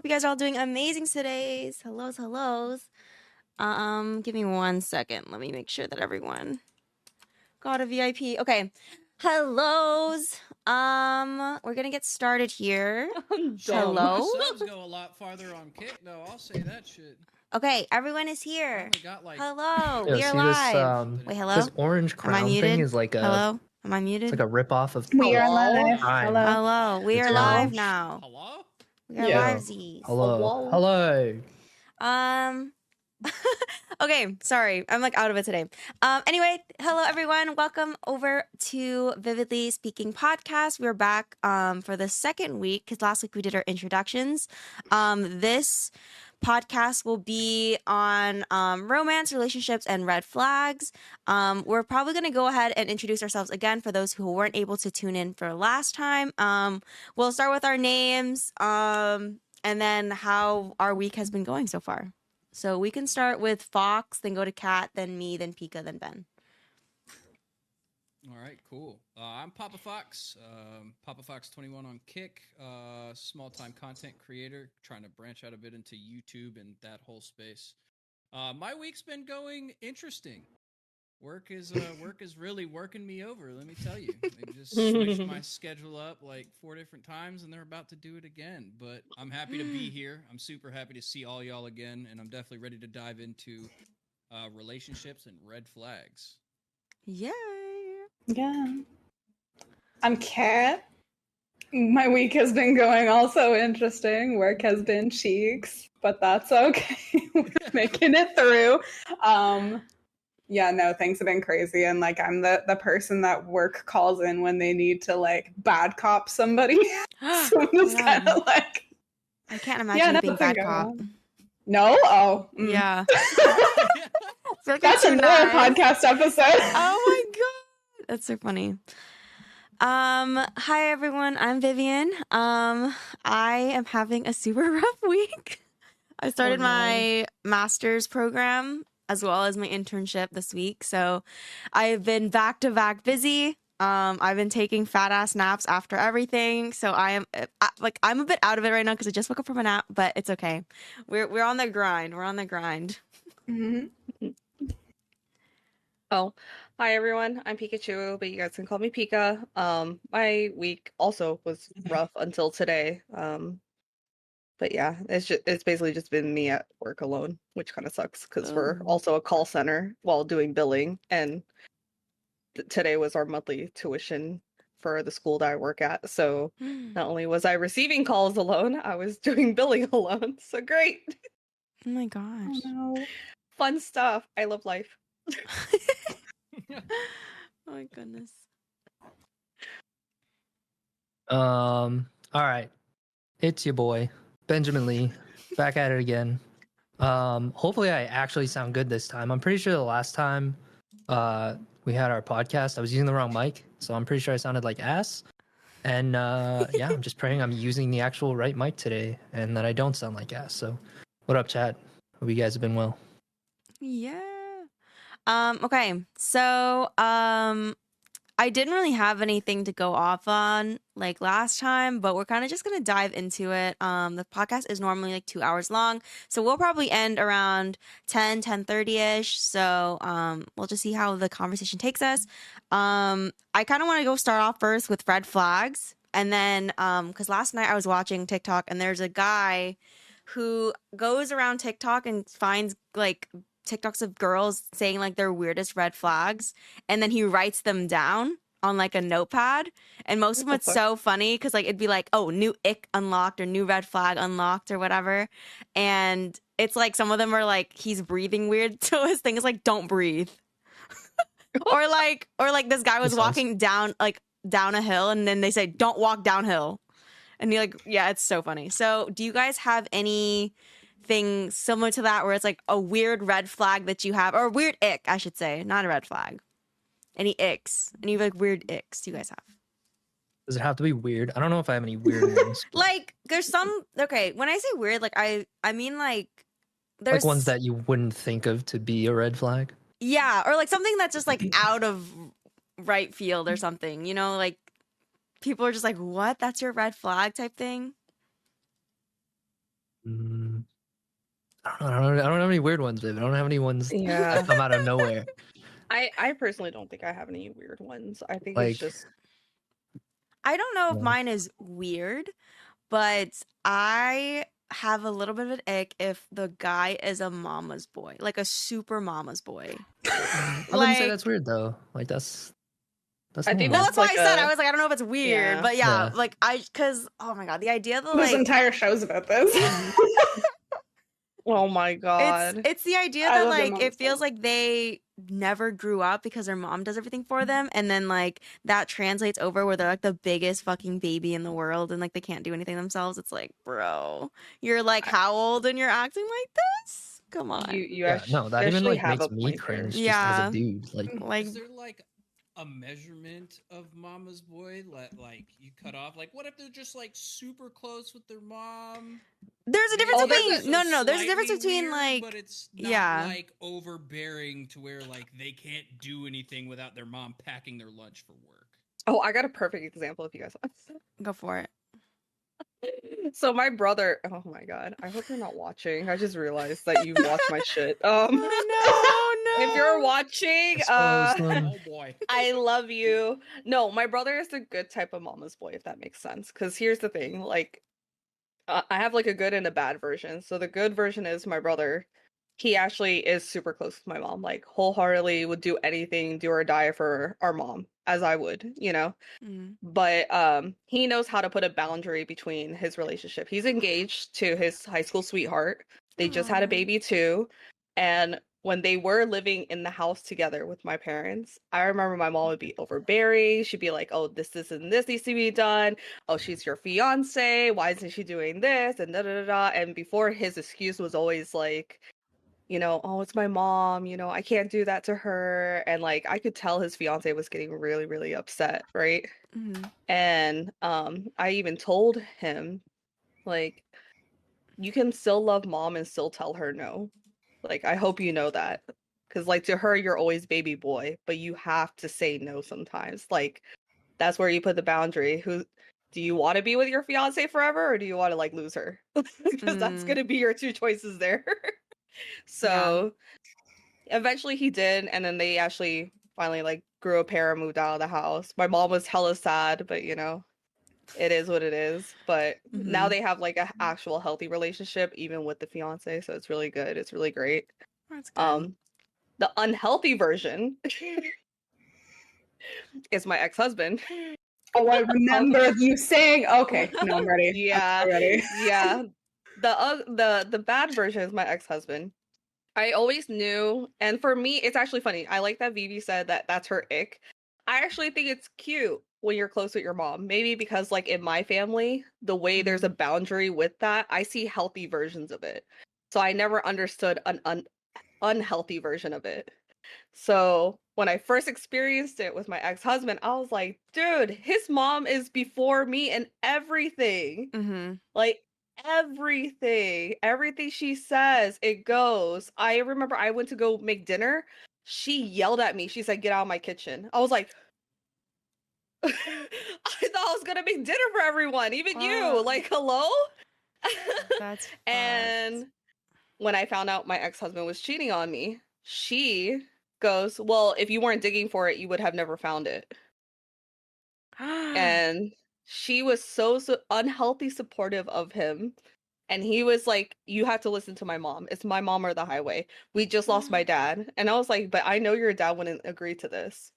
Hope you guys are all doing amazing today. Hellos. Give me 1 second. Let me make sure that everyone got a VIP. Okay. Hellos. We're gonna get started here. Hello. My subs go a lot farther on Kick, though. I'll say that shit. Okay, everyone is here. I only got like. Hello. Yeah, We are see live. this, Wait, hello? This orange Am I crown muted? thing is like a Hello? Am I muted? it's like a ripoff of We are live. Prime. Hello. Hello. We It's are live orange. now. Hello? We are Yeah. live, Z's. Hello. Hello. Hello. Okay, sorry. I'm like out of it today. Anyway, hello everyone. Welcome over to Vividly Speaking Podcast. We're back for the second week because last week we did our introductions. This podcast will be on romance, relationships, and red flags. We're probably going to go ahead and introduce ourselves again for those who weren't able to tune in for last time. We'll start with our names and then how our week has been going so far. So we can start with Fox, then go to Kat, then me, then Pika, then Ben. All right, cool. I'm Papa Fox. Papa Fox 21 on Kick. Small-time content creator, trying to branch out a bit into YouTube and that whole space. My week's been going interesting. Work is really working me over, let me tell you. They just switched my schedule up like 4 different times, and they're about to do it again. But I'm happy to be here. I'm super happy to see all y'all again, and I'm definitely ready to dive into relationships and red flags. Yay! Yeah. I'm Kat. My week has been going also interesting. Work has been cheeks, but that's okay. We're making it through. Yeah, no, things have been crazy. And like I'm the person that work calls in when they need to like bad cop somebody. So I'm just kind of like I can't imagine you being bad cop. No? Oh. Yeah. Like that's another podcast episode. Oh my god. That's so funny. Hi everyone, I'm Vivian. I am having a super rough week. I started my master's program as well as my internship this week. So I've been back to back busy. I've been taking fat ass naps after everything. So I'm a bit out of it right now because I just woke up from a nap, but it's okay. We're on the grind. We're on the grind. Mm-hmm. Oh, hi everyone. I'm Pikachu, but you guys can call me Pika. My week also was rough until today. But yeah, it's basically just been me at work alone, which kind of sucks because we're also a call center while doing billing, and today was our monthly tuition for the school that I work at. So not only was I receiving calls alone, I was doing billing alone. So great. Oh my gosh. Oh, no. Fun stuff. I love life. Oh my goodness. All right. It's your boy, Benjamin Lee, back at it again. Hopefully I actually sound good this time. I'm pretty sure the last time we had our podcast, I was using the wrong mic, so I'm pretty sure I sounded like ass. And yeah, I'm just praying I'm using the actual right mic today and that I don't sound like ass. So what up, chat? Hope you guys have been well. Yeah. Okay. So, I didn't really have anything to go off on like last time, but we're kind of just going to dive into it. The podcast is normally like 2 hours long, so we'll probably end around 10:30ish. So, we'll just see how the conversation takes us. I kind of want to go start off first with red flags. And then, cause last night I was watching TikTok and there's a guy who goes around TikTok and finds like TikToks of girls saying like their weirdest red flags, and then he writes them down on like a notepad. And most of them it's so funny because like it'd be like, oh, new ick unlocked or new red flag unlocked or whatever. And it's like some of them are like he's breathing weird, so his thing is like don't breathe. or like this guy was walking down a hill and then they say don't walk downhill. And you're like, yeah, it's so funny. So do you guys have anything similar to that where it's like a weird red flag that you have, or a weird ick, I should say, not a red flag? Any icks? Any like weird icks do you guys have? Does it have to be weird? I don't know if I have any weird ones. Like there's some, okay, when I say weird, like I mean like there's like ones that you wouldn't think of to be a red flag. Yeah, or like something that's just like out of right field or something, you know, like people are just like, what? That's your red flag type thing? I don't have any weird ones, babe. I don't have any ones Yeah. that come out of nowhere. I personally don't think I have any weird ones. I think it's Like, just I don't know if Yeah. mine is weird, but I have a little bit of an ick if the guy is a mama's boy, like a super mama's boy. I wouldn't say Like, that's weird though. Like that's I think well, normal. that's why like I said a- I was like, I don't know if it's weird, Yeah. but yeah, Yeah. like because oh my god, the idea that This like entire show's about this. oh my god. it's the idea I that love your like mom it so feels much. like they never grew up because their mom does everything for them, and then like that translates over where they're like the biggest fucking baby in the world and like they can't do anything themselves. It's like, bro, you're like how old and you're acting like this? Come on. You Yeah, no, that even actually like have makes a me point there. cringe just as Yeah. a dude. Like, Like Is there like a measurement of mama's boy? Like you cut off? Like what if they're just like super close with their mom? there's a difference Oh, between there's no, there's a difference Slightly between weird, like but it's not yeah. like overbearing to where like they can't do anything without their mom packing their lunch for work. Oh, I got a perfect example if you guys want. Go for it. So my brother, oh my god, I hope you're not watching. I just realized that you watch my shit. Oh no, If you're watching, Expose them. Oh boy. I love you. No, my brother is the good type of mama's boy, if that makes sense. Because here's the thing, like, I have like a good and a bad version. So the good version is my brother. He actually is super close with my mom, like wholeheartedly would do anything, do or die for our mom, as I would, you know. Mm. But he knows how to put a boundary between his relationship. He's engaged to his high school sweetheart. They just had a Aw. baby too. And when they were living in the house together with my parents, I remember my mom would be overbearing. She'd be like, oh, this and this needs to be done. Oh, she's your fiance. Why isn't she doing this? And da da da da. And before, his excuse was always like, you know, oh, it's my mom, you know, I can't do that to her. And like I could tell his fiance was getting really, really upset, right? Mhm. And I even told him, like, you can still love mom and still tell her no. Like, I hope you know that. Because, like, to her, you're always baby boy, but you have to say no sometimes. Like, that's where you put the boundary. Who do you want to be with your fiance forever, or do you want to like lose her? Because that's Mm. gonna be your two choices there. So eventually he did, and then they actually finally like grew a pair and moved out of the house. My mom was hella sad, but you know, it is what it is. But now Mhm. they have like an actual healthy relationship, even with the fiance. So it's really good. It's really great. That's good. The unhealthy version is my ex-husband. Oh, I remember you saying. Okay, no, I'm ready. Yeah, I'm ready. yeah. The bad version is my ex-husband. I always knew, and for me, it's actually funny. I like that Vivi said that that's her ick. I actually think it's cute when you're close with your mom. Maybe because, like, in my family, the way there's a boundary with that, I see healthy versions of it. So I never understood an unhealthy version of it. So when I first experienced it with my ex-husband, I was like, dude, his mom is before me in everything. Mhm. Like everything she says, it goes. I remember I went to go make dinner. She yelled at me. She said, "Get out of my kitchen." I was like, I thought I was gonna make dinner for everyone, even you. Wow. Like, hello? That's And fucked. when I found out my ex-husband was cheating on me, she goes, "Well, if you weren't digging for it, you would have never found it." And she was so unhealthy supportive of him. And he was like, you have to listen to my mom. It's my mom or the highway. We just lost my dad. And I was like, but I know your dad wouldn't agree to this.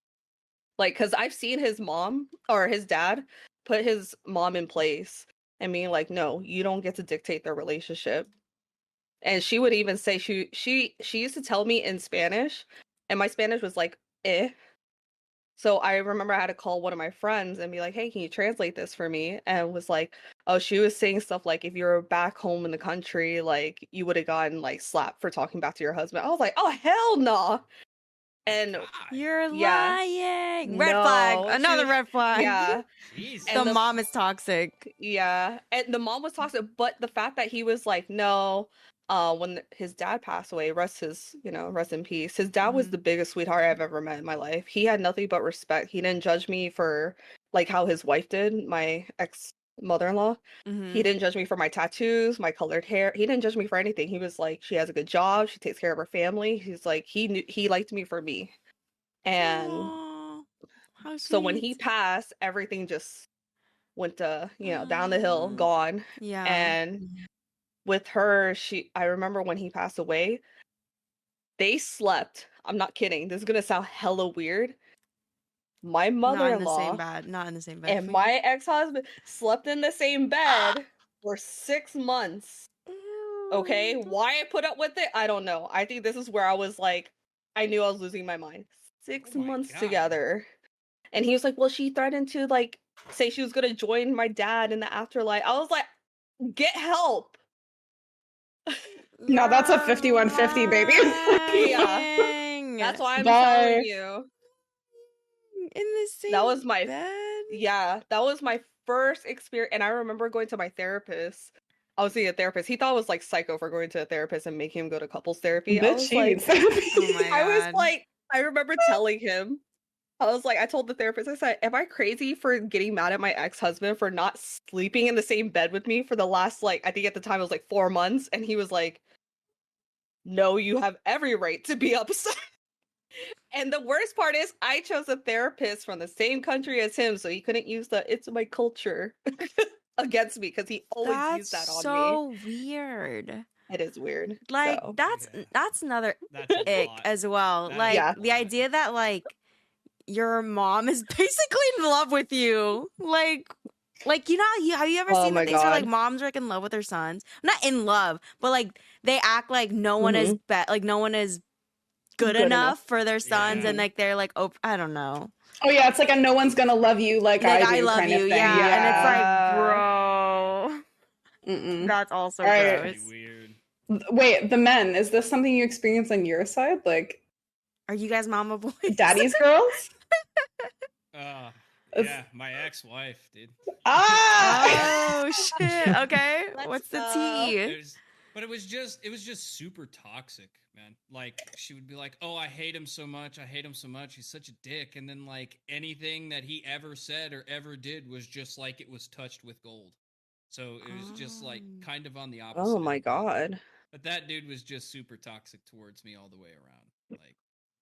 Like, because I've seen his mom or his dad put his mom in place and being like, no, you don't get to dictate their relationship. And she would even say she used to tell me in Spanish, and my Spanish was like, eh. So I remember I had to call one of my friends and be like, hey, can you translate this for me? And was like, oh, she was saying stuff like, if you're back home in the country, like you would have gotten like slapped for talking back to your husband. I was like, oh, hell no. And God. You're yeah. lying. Red flag. No, she Another was- red flag. yeah. Jeez. The And mom is toxic. Yeah. And the mom was toxic, but the fact that he was like, no, when his dad passed away, rest in peace. His dad was Mhm. the biggest sweetheart I've ever met in my life. He had nothing but respect. He didn't judge me for like how his wife did, my ex mother-in-law. Mhm. He didn't judge me for my tattoos, my colored hair. He didn't judge me for anything. He was like, she has a good job. She takes care of her family. He's like, he liked me for me. And Aw, how so when he sweet. passed, everything just went to, down the hill, gone. Yeah. And with her, I remember when he passed away, they slept. I'm not kidding. This is gonna sound hella weird. My Not in the same mother-in-law bed. Not in the same bed. and my ex-husband slept in the same bed for 6 months. Okay, Ew. why I put up with it, I don't know. I think this is where I was like, I knew I was losing my mind. 6 Oh my months God. together. And he was like, well, she threatened to like say she was gonna join my dad in the afterlife. I was like, get help. No, that's a 5150, baby. lying. That's why I'm Bye. telling you. In the same That was my bed. Yeah, that was my first experience. And I remember going to my therapist. I was seeing a therapist. He thought I was like psycho for going to a therapist and making him go to couples therapy. I Bitch, was she like, needs therapy. Oh my I was God. like, I remember telling him, I was like, I told the therapist, I said, am I crazy for getting mad at my ex-husband for not sleeping in the same bed with me for the last, like, I think at the time it was like 4 months? And he was like, no, you have every right to be upset. And the worst part is I chose a therapist from the same country as him, so he couldn't use the "it's my culture" against me because he always used That's that on me. so weird. It is weird. Like so. Yeah. that's another That's a ick lot. as well. That is Like Yeah. a the lot. idea that like your mom is basically in love with you. Like you know have you ever Oh seen the my things where like God. moms are like in love with their sons? Not in love, but like they act like no one is like no one is good Good enough enough. for their sons Yeah. and like they're like oh I don't know. Oh yeah, it's like a no one's gonna love you like I do love kind you, of thing. yeah. And it's like, Yeah. bro. Mm-mm. That's also All right. That's gross. pretty weird. Wait, the men, is this something you experience on your side? Like Are you guys mama boys? daddy's girls? It's- Yeah, my ex-wife, dude. Ah! Oh shit. Okay. Let's What's the go. tea? But it was just super toxic, man. Like she would be like, "Oh, I hate him so much. I hate him so much. He's such a dick." And then like anything that he ever said or ever did was just like it was touched with gold. So it was just like Oh. kind of on the opposite. Oh my end. God. But that dude was just super toxic towards me all the way around. Like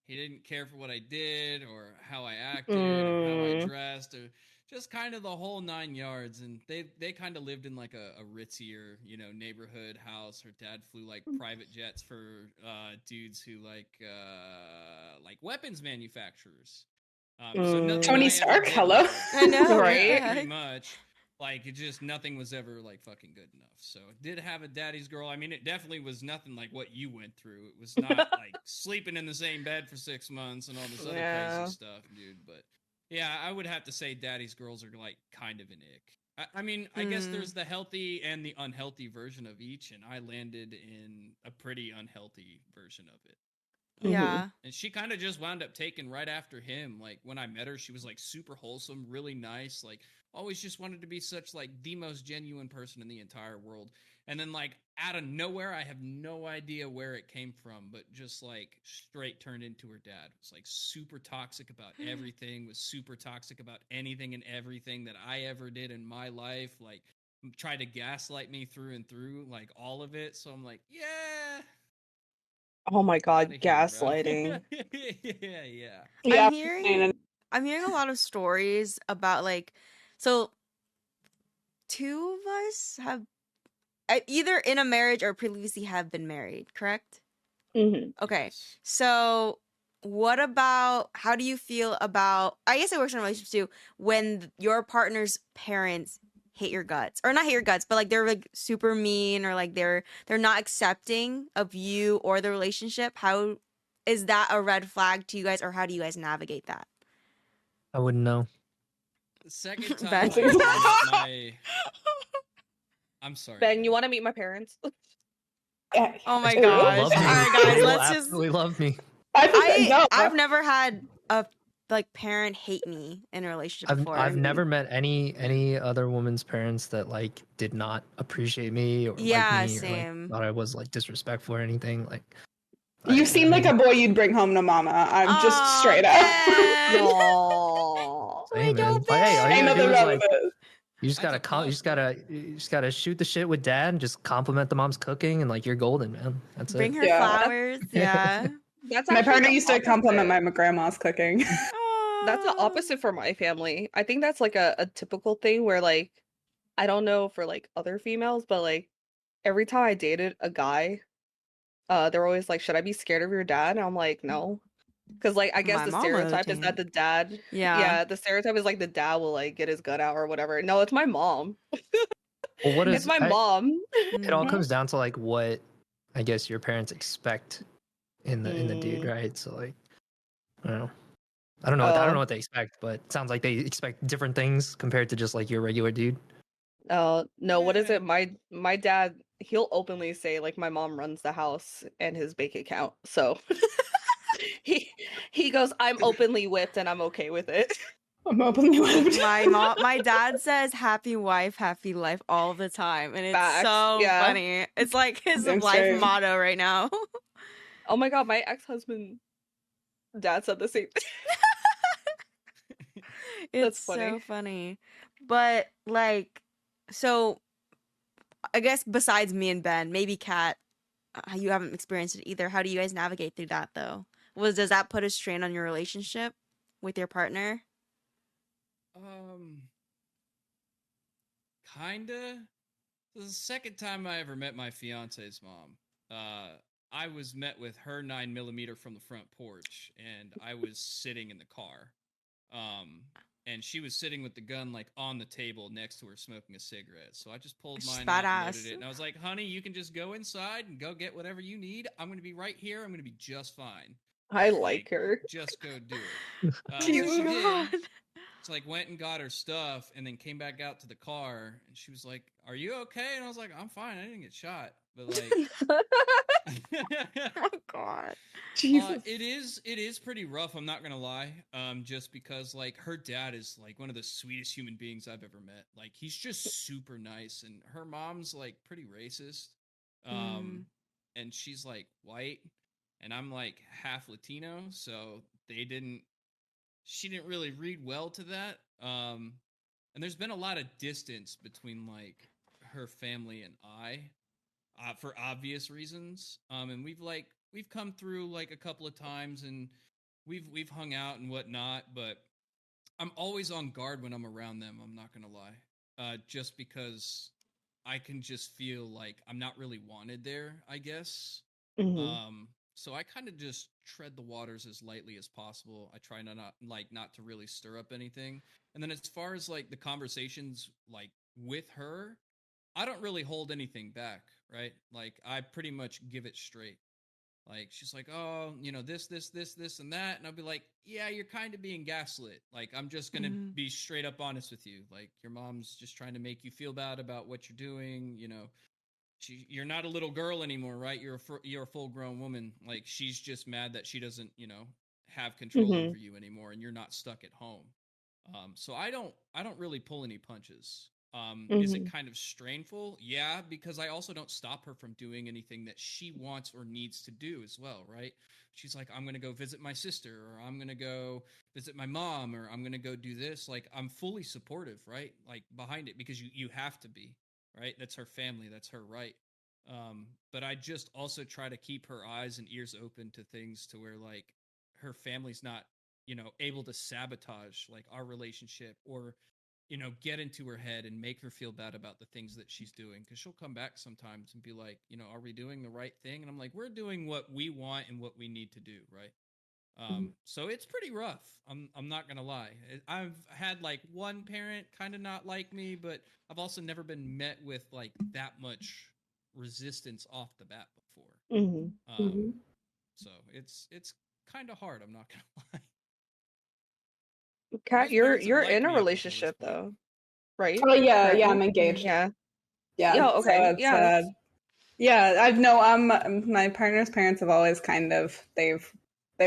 he didn't care for what I did or how I acted or how I dressed or just kind of the whole 9 yards. And they kind of lived in like a ritzier, neighborhood house. Her dad flew like private jets for dudes who like weapons manufacturers. So nothing Tony I ever Stark, did hello? was, I know, right? what the pretty heck? much. Like it just nothing was ever like fucking good enough. So it did have a daddy's girl. I mean, it definitely was nothing like what you went through. It was not like sleeping in the same bed for 6 months and all this other Yeah. crazy stuff, dude. But yeah, I would have to say daddy's girls are like kind of an ick. I mean, I guess Mm. there's the healthy and the unhealthy version of each, and I landed in a pretty unhealthy version of it. Yeah. And she kind of just wound up taking right after him. Like when I met her, she was like super wholesome, really nice, like always just wanted to be such like the most genuine person in the entire world. And then like out of nowhere, I have no idea where it came from, but just like straight turned into her dad. Was like super toxic about everything, was super toxic about anything and everything that I ever did in my life. Like tried to gaslight me through and through, like all of it. So I'm like, yeah. Oh my God. outta here, bro. Gaslighting. yeah. Yeah. I'm hearing a lot of stories about like so two of us have either in a marriage or previously have been married, correct? hmm Okay. Yes. So what about how do you feel about I guess it works in relationships too when your partner's parents hate your guts or not hate your guts but like they're like super mean or like they're not accepting of you or the relationship? How is that a red flag to you guys or how do you guys navigate that? I wouldn't know. The second time Ben. I ever met my... I'm sorry. Ben, you want to meet my parents? Oh my They gosh. love me. All right, They guys, will let's just absolutely love me. I've never had a like parent hate me in a relationship before. I've never met any other woman's parents that like did not appreciate me or Yeah, like me or same. like, thought I was like disrespectful or anything. Like You seem like a boy you'd bring home to mama. I'm just Aw, straight up. Ben. No. Hey, man. Little Like, hey, all you Ain't gotta nothing do is wrong like with it. You just That's gotta a plus, you just gotta shoot the shit with dad and just compliment the mom's cooking, and like you're golden, man. That's Bring it. her Yeah. flowers. Yeah. That's My actually partner the used to compliment opposite. my grandma's cooking. That's the Aw. opposite for my family. I think that's like a typical thing where like I don't know for like other females, but like every time I dated a guy, they're always like, "Should I be scared of your dad?" And I'm like, "No." Because like I guess My the mama stereotype is that didn't. the dad, Yeah. yeah, the stereotype is like the dad will like get his gun out or whatever. No, it's my mom. Well, what It's is my mom. it all Mhm. comes down to like what I guess your parents expect in the dude, Mm, right? So like I don't know. I don't know oh, what they expect, but it sounds like they expect different things compared to just like your regular dude. oh, no, what is Yeah. it? My dad, he'll openly say like my mom runs the house and his bank account. So he he goes, "I'm openly whipped and I'm okay with it." I'm openly whipped. My dad says happy wife, happy life all the time. And it's Facts. so Yeah. funny. It's like his Damn life straight. motto right now. Oh my God, my ex-husband dad said the same thing. It's That's so funny. funny. But like, so I guess besides me and Ben, maybe Kat, you haven't experienced it either. How do you guys navigate through that though? Does that put a strain on your relationship with your partner? Um, kinda. This is the second time I ever met my fiance's mom. I was met with her 9mm from the front porch, and I was sitting in the car. Um, and she was sitting with the gun like on the table next to her smoking a cigarette. So I just pulled She's mine out and loaded badass. it. And I was like, honey, you can just go inside and go get whatever you need. I'm going to be right here. I'm going to be just fine. I Like, like her. just go do it. So Oh she God. did. So like went and got her stuff and then came back out to the car and she was like, "Are you okay?" And I was like, "I'm fine. I didn't get shot." But like Oh God. Jesus. it is pretty rough, I'm not gonna lie. Just because like her dad is like one of the sweetest human beings I've ever met. Like he's just super nice and her mom's like pretty racist. Mm. And she's like white and I'm like half Latino, so she didn't really read well to that. And there's been a lot of distance between like her family and I, for obvious reasons. And we've come through like a couple of times, and we've hung out and whatnot. But I'm always on guard when I'm around them. I'm not gonna lie, just because I can just feel like I'm not really wanted there, I guess. Mhm. So I kind of just tread the waters as lightly as possible. I try not to really stir up anything. And then as far as like the conversations like with her, I don't really hold anything back, right? Like I pretty much give it straight. Like she's like, "Oh, this and that." And I'll be like, "Yeah, you're kind of being gaslit. Like I'm just going to Mm. be straight up honest with you. Like your mom's just trying to make you feel bad about what you're doing, you're not a little girl anymore, right? You're a full grown woman. Like she's just mad that she doesn't, have control over Mhm. you anymore, and you're not stuck at home. So I don't really pull any punches. Is it Mhm. kind of strainful? Yeah, because I also don't stop her from doing anything that she wants or needs to do as well, right? She's like, I'm gonna go visit my sister, or I'm gonna go visit my mom, or I'm gonna go do this. Like I'm fully supportive, right? Like behind it because you have to be, right? That's her family, that's her right. But I just also try to keep her eyes and ears open to things to where like her family's not, able to sabotage like our relationship or, get into her head and make her feel bad about the things that she's doing. Cause she'll come back sometimes and be like, are we doing the right thing? And I'm like, we're doing what we want and what we need to do, right? So it's pretty rough. I'm not gonna lie. I've had like one parent kind of not like me, but I've also never been met with like that much resistance off the bat before. Mhm. Um, so it's kind of hard. I'm not gonna lie. Kat, Both parents have you're liked in a me up until this relationship point. though, right? Oh yeah, yeah, I'm Currently? engaged. Yeah. Yeah, Yeah, so okay. it's Yeah. yeah, I've no my partner's parents have always kind of they've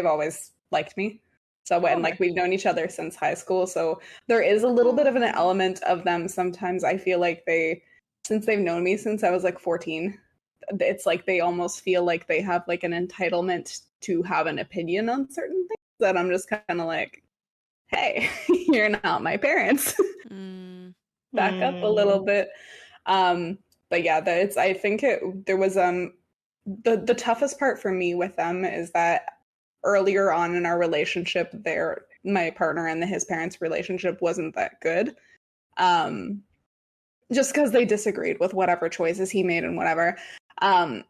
always liked me. So Oh, when like okay. we've known each other since high school, so there is a little bit of an Aw. element of them sometimes I feel like since they've known me since I was like 14, it's like they almost feel like they have like an entitlement to have an opinion on certain things that I'm just kind of like, hey, you're not my parents. Mm. back up a little bit. But yeah, I think there was the toughest part for me with them is that earlier on in our relationship, my partner and his parents' relationship wasn't that good. Just because they disagreed with whatever choices he made and whatever. And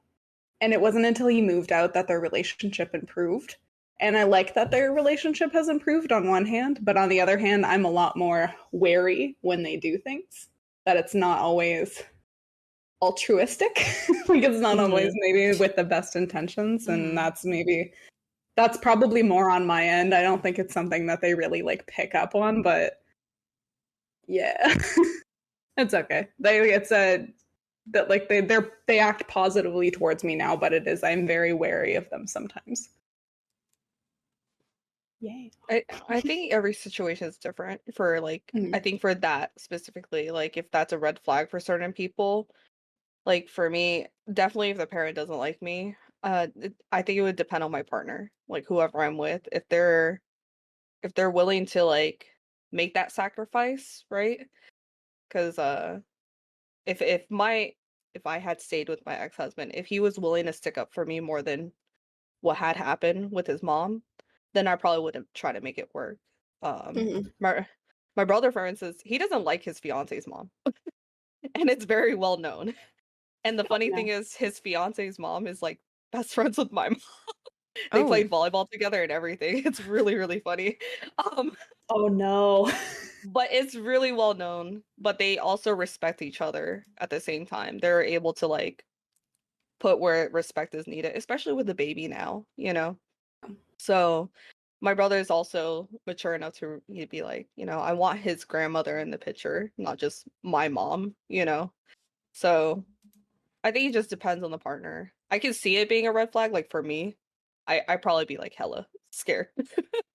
it wasn't until he moved out that their relationship improved. And I like that their relationship has improved on one hand, but on the other hand, I'm a lot more wary when they do things, that it's not always altruistic. Like it's not always maybe with the best intentions. And that's probably more on my end. I don't think it's something that they really like pick up on, but yeah. It's okay. They act positively towards me now, but I'm very wary of them sometimes. Yay. I think every situation is different for like I think for that specifically, like if that's a red flag for certain people, like for me, definitely if the parent doesn't like me, I think it would depend on my partner, like whoever I'm with. If they're willing to like make that sacrifice, right? Because if I had stayed with my ex-husband, if he was willing to stick up for me more than what had happened with his mom, then I probably wouldn't try to make it work. My brother, for instance, he doesn't like his fiance's mom, and it's very well known. And the funny thing is, his fiance's mom is like best friends with my mom. They played volleyball together and everything. It's really, really funny. Oh no. But it's really well known. But they also respect each other at the same time. They're able to like put where respect is needed, especially with the baby now, you know? So my brother is also mature enough to be like, you know, I want his grandmother in the picture, not just my mom, you know? So I think it just depends on the partner. I can see it being a red flag, like for me. I'd probably be like hella scared.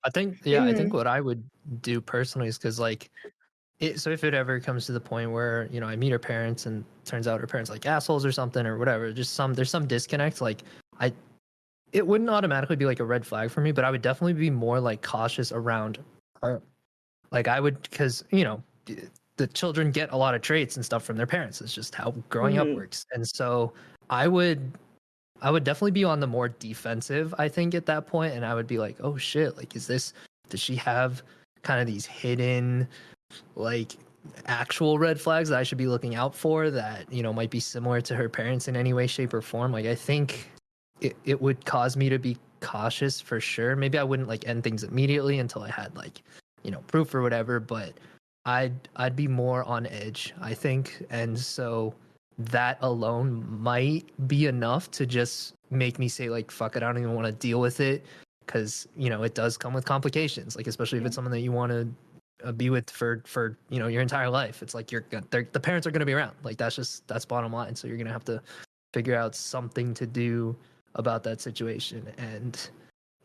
I think, yeah, I think what I would do personally is because like, so if it ever comes to the point where, you know, I meet her parents and turns out her parents like assholes or something or whatever, there's some disconnect, like it wouldn't automatically be like a red flag for me, but I would definitely be more like cautious around her. Like I would, because, you know, the children get a lot of traits and stuff from their parents. It's just how growing up works. And so I would definitely be on the more defensive, I think, at that point. And I would be like, oh shit, like, does she have kind of these hidden, like, actual red flags that I should be looking out for that, you know, might be similar to her parents in any way, shape, or form? Like, I think it would cause me to be cautious for sure. Maybe I wouldn't like end things immediately until I had like, you know, proof or whatever, but I'd be more on edge, I think. And so that alone might be enough to just make me say like, fuck it, I don't even want to deal with it, because, you know, it does come with complications, like especially if it's someone that you want to be with for you know, your entire life. It's like the parents are going to be around, like that's bottom line. So you're going to have to figure out something to do about that situation, and,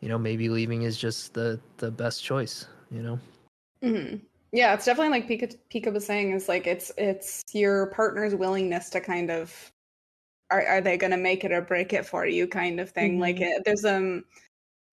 you know, maybe leaving is just the best choice, you know. Yeah, it's definitely like Pika was saying, is like it's your partner's willingness to kind of are they going to make it or break it for you kind of thing. Like there's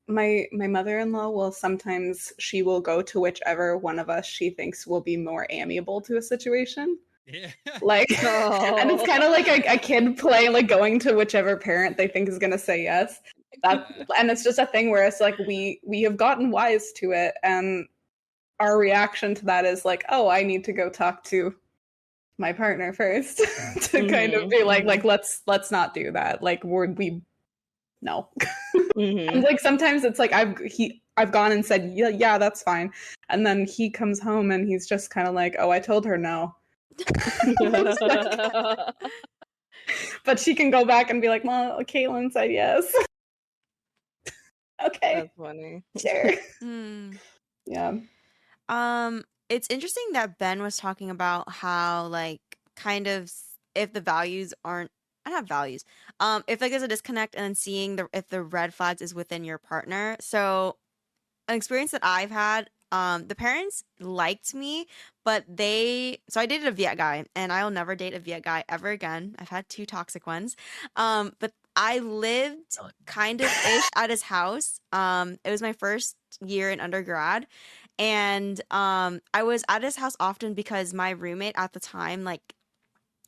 my mother-in-law will sometimes, she will go to whichever one of us she thinks will be more amiable to a situation. Yeah. Like, and it's kind of like a kid play, like going to whichever parent they think is going to say yes. And it's just a thing where it's like we have gotten wise to it, and our reaction to that is like, oh, I need to go talk to my partner first to kind of be like let's not do that. Like no. And like sometimes it's like I've gone and said yeah, that's fine, and then he comes home and he's just kind of like, oh, I told her no. But she can go back and be like, well, Caitlin said yes. Okay, That's funny. sure. Yeah. It's interesting that Ben was talking about how, like, kind of if the values aren't, I don't have values. If like there's a disconnect, and then seeing if the red flags is within your partner. So an experience that I've had, the parents liked me, but so I dated a Viet guy, and I'll never date a Viet guy ever again. I've had 2 toxic ones. But I lived kind of ish at his house. It was my first year in undergrad, And I was at his house often because my roommate at the time, like,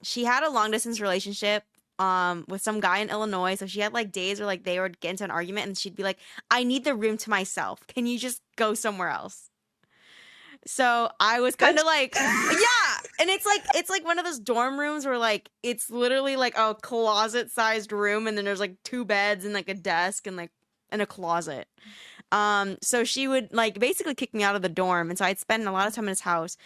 she had a long distance relationship with some guy in Illinois. So she had like days where like they would get into an argument and she'd be like, I need the room to myself. Can you just go somewhere else? So I was kind of like, yeah. And it's like one of those dorm rooms where like it's literally like a closet sized room and then there's like 2 beds and like a desk and a closet. So she would like basically kick me out of the dorm, and so I'd spend a lot of time in his house.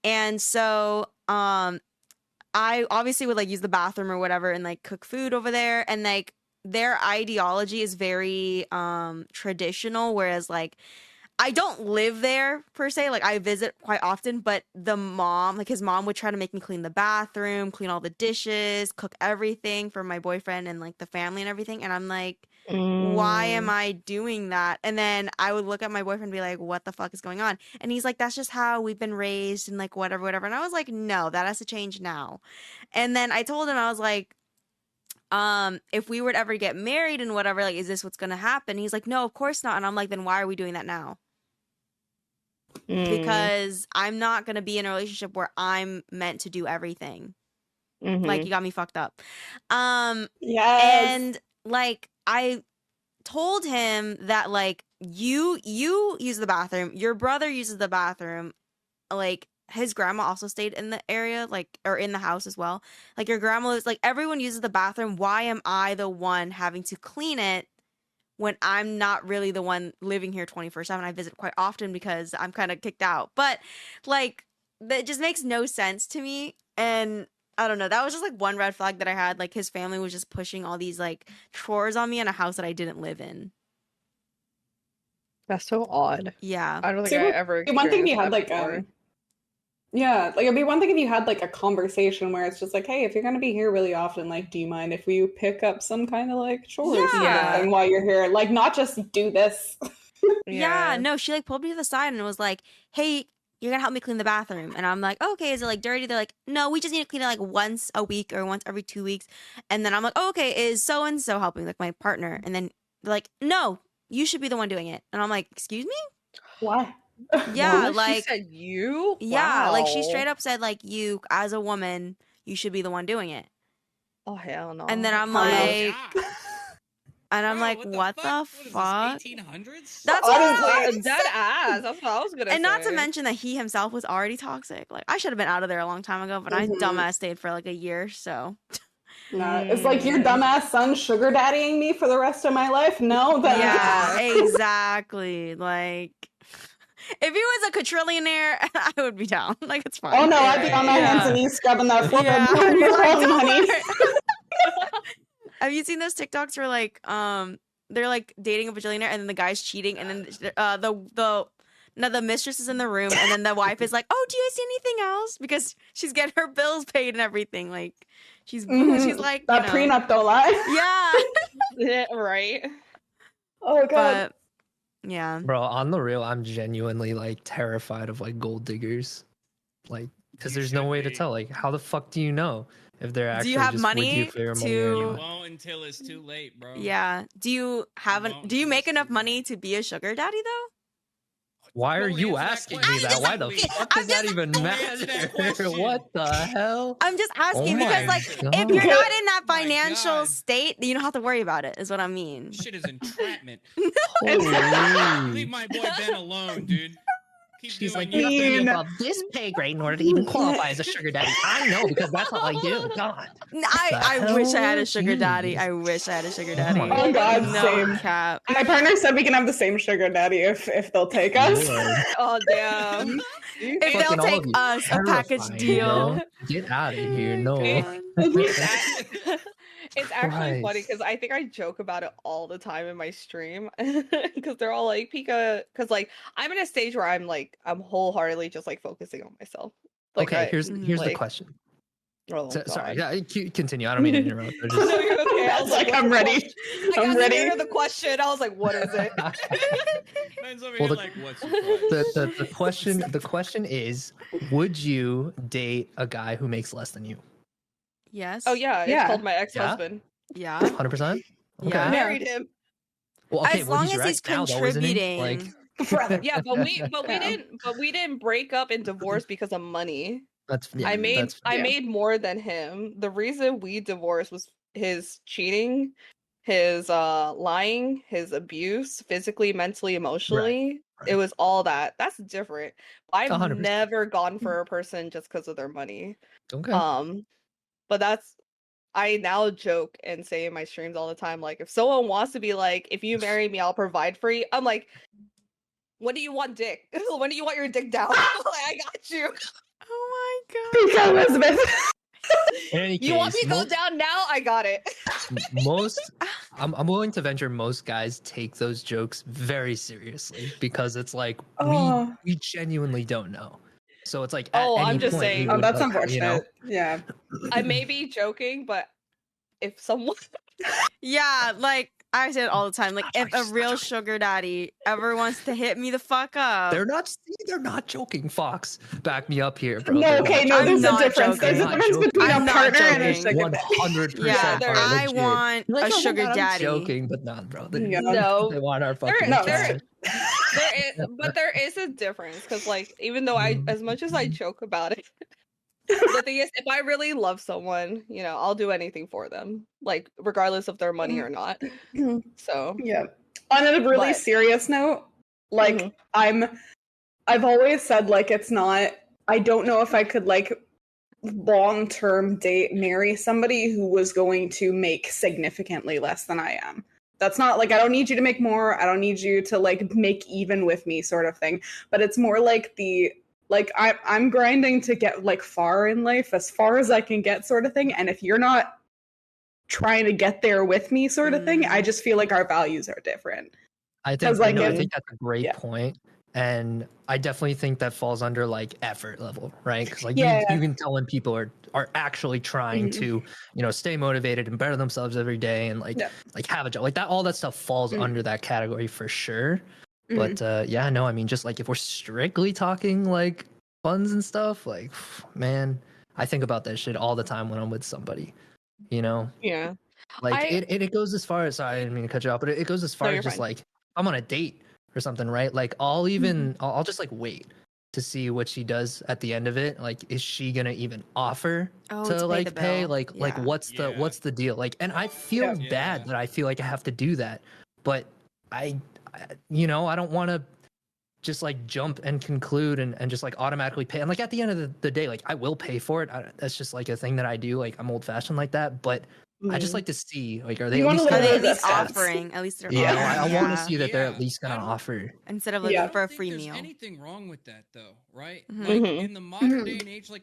And so I obviously would like use the bathroom or whatever and like cook food over there, and like their ideology is very traditional, whereas like I don't live there per se. Like I visit quite often, but the mom, like his mom would try to make me clean the bathroom, clean all the dishes, cook everything for my boyfriend and like the family and everything. And I'm like, why am I doing that? And then I would look at my boyfriend and be like, what the fuck is going on? And he's like, that's just how we've been raised and like whatever. And I was like, no, that has to change now. And then I told him, I was like, if we were to ever get married and whatever, like, is this what's going to happen? He's like, no, of course not. And I'm like, then why are we doing that now? Because I'm not going to be in a relationship where I'm meant to do everything. Like, you got me fucked up. Yes. And like, I told him that like, you use the bathroom, your brother uses the bathroom, like his grandma also stayed in the area, like, or in the house as well. Like your grandma was like, everyone uses the bathroom. Why am I the one having to clean it when I'm not really the one living here 24/7? I visit quite often because I'm kind of kicked out. But like, that just makes no sense to me. And I don't know. That was just like one red flag that I had. Like his family was just pushing all these like chores on me in a house that I didn't live in. That's so odd. Yeah. I don't think So I ever. it'd be one thing if you had experienced like that before. yeah, like it'd be one thing if you had like a conversation where it's just like, hey, if you're gonna be here really often, like, do you mind if we pick up some kind of like chores or Yeah. something while you're here? Like, not just do this. Yeah. No, she like pulled me to the side and was like, hey, you're gonna help me clean the bathroom. And I'm like, okay, is it like dirty? They're like, no, we just need to clean it like once a week or once every 2 weeks. And then I'm like, oh, okay, is so and so helping, like my partner? And then they're like, no, you should be the one doing it. And I'm like, excuse me? Why? Yeah, Really? like she said you. yeah, like she Wow. straight up said like, you as a woman, you should be the one doing it. Oh hell no. And then I'm Hell no. like, God. and I'm Bro, like, what the What is fuck? this, 1800s? That's Honestly, what I'm Dead ass. That's what I was gonna say. And not to mention that he himself was already toxic. Like I should have been out of there a long time ago, but I Mhm. dumbass stayed for like a year. So No, it's like your dumbass son sugar daddying me for the rest of my life. No, then yeah, exactly. Like if he was a quadrillionaire, I would be down. Like it's fine. Oh no, I'd be on my Yeah. hands and knees scrubbing that floor. Yeah, and I'd be doing like, my own "Don't money. worry." Have you seen those TikToks where like they're like dating a bajillionaire and then the guy's cheating and then the mistress is in the room and then the wife is like, oh, do you guys see anything else? Because she's getting her bills paid and everything. Like she's Mhm. like That prenup don't lie. Yeah. Yeah, right. Oh god. But yeah. Bro, on the real, I'm genuinely like terrified of like gold diggers, like because You there's no should way to be. tell. Like, how the fuck do you know if they're Do actually you have just with money you for your money or to- You not? won't until it's too late, bro. Yeah. Do you Won't do you make listen. enough money to be a sugar daddy though? Why are Go you answer that asking me question. that? Why the Exactly. fuck does that even Go answer that matter? question. What the hell? I'm just asking Oh because my like if God. you're not in that My financial God. state, you don't have to worry about it, is what I mean. Shit is entrapment. Holy. Leave my boy Ben alone, dude. Keep She's doing like, you have to be Mean. above this pay grade in order to even qualify as a sugar daddy. I know because that's all I do. God. I wish I had a sugar hell? daddy. Jeez. I wish I had a sugar Oh daddy. my Oh god, No same. cap. My partner said we can have the same sugar daddy if they'll take us. Lord. Oh damn. If Fucking they'll all take of you. us a package Terrifying, deal. bro. Get out of Oh here. my No. God. It's actually funny Christ. because I think I joke about it all the time in my stream because they're all like Pika because like I'm in a stage where I'm wholeheartedly just like focusing on myself. Like, Okay, I- here's the like- question. oh, Sorry, God. yeah, continue. I don't mean to interrupt. I No, just... you're okay. I was Like, what's I'm the ready. question? I I'm got ready. to hear the question. I was like, what is it? Ben's over Well, here the- like, what's your question? the question is, would you date a guy who makes less than you? Yes. Oh yeah, it's Yeah. called my ex-husband. Yeah. 100%. Okay. Yeah. I married him. Well, okay. As well, long he's your as he's ex now, though, isn't he? contributing. Like, Forever. Yeah, but we didn't break up and divorce because of money. That's yeah. I made That's I Yeah. made more than him. The reason we divorced was his cheating, his lying, his abuse, physically, mentally, emotionally. It right. was all that. That's different. I've 100%. never gone for a person just because of their money. Okay. But I now joke and say in my streams all the time, like, if someone wants to be like, if you marry me, I'll provide for you. I'm like, when do you want dick? When do you want your dick down? Like, I got you. Oh my Pika Elizabeth. In any You want me case, to go down now? I got it. most I'm willing to venture most guys take those jokes very seriously because it's like Oh. we genuinely don't know. So it's like Oh, at any I'm just point we saying. Oh, would, that's like, unfortunate. you know, Yeah. I may be joking, but if someone Yeah, like I say it all the time. Like if a real sugar daddy ever wants to hit me the fuck up, they're not joking. Fox, back me up here, bro. No, They're okay, not no, I'm there's a not difference. There's a joking. difference between I'm a not partner and a joking. sugar daddy. 100% yeah, there- I legit. want Like, a oh my sugar God, I'm daddy. joking, but not, bro. They, Yeah. No. they want our there, fucking No. there, cash. there is a difference because, like, even though I, as much as I joke about it, the thing is, if I really love someone, you know, I'll do anything for them, like regardless of their money or not. So Yeah. On a really But- serious note, like Mhm. I've always said like it's not I don't know if I could like long-term marry somebody who was going to make significantly less than I am. That's not like I don't need you to make more, I don't need you to like make even with me sort of thing, but it's more like I'm grinding to get like far in life, as far as I can get sort of thing, and if you're not trying to get there with me sort of thing, I just feel like our values are different. I think like, I it- think that's a great yeah. point. And I definitely think that falls under like effort level, right? Because like Yeah. you can tell when people are actually trying Mhm. to, you know, stay motivated and better themselves every day and like Yeah. like have a job. Like that all that stuff falls Mhm. under that category for sure. Mhm. But yeah, no, I mean just like if we're strictly talking like funds and stuff, like man, I think about that shit all the time when I'm with somebody. You know? yeah, Like I- it goes as far as I didn't mean to cut you off, but it goes as far you're as just fine. like I'm on a date or something, right? Like I'll just like wait to see what she does at the end of it. Like, is she gonna even offer Oh, to to pay like the pay? bill. Like Yeah. what's Yeah. the deal? Like, and I feel Yeah. bad that I feel like I have to do that, but I you know, I don't want to just like jump and conclude and just like automatically pay. And like at the end of the day, like I will pay for it. That's just like a thing that I do. Like I'm old fashioned like that, but I just Mhm. like to see like are they You at want a least Are little they gonna, at least resistance. offering? At least they're yeah, offering. I want yeah. to see that they're Yeah. at least gonna I don't- offer. Instead of Yeah. looking I for a don't think free there's meal. anything wrong with that though, right? Mhm. Like Mhm. in the modern day and age, like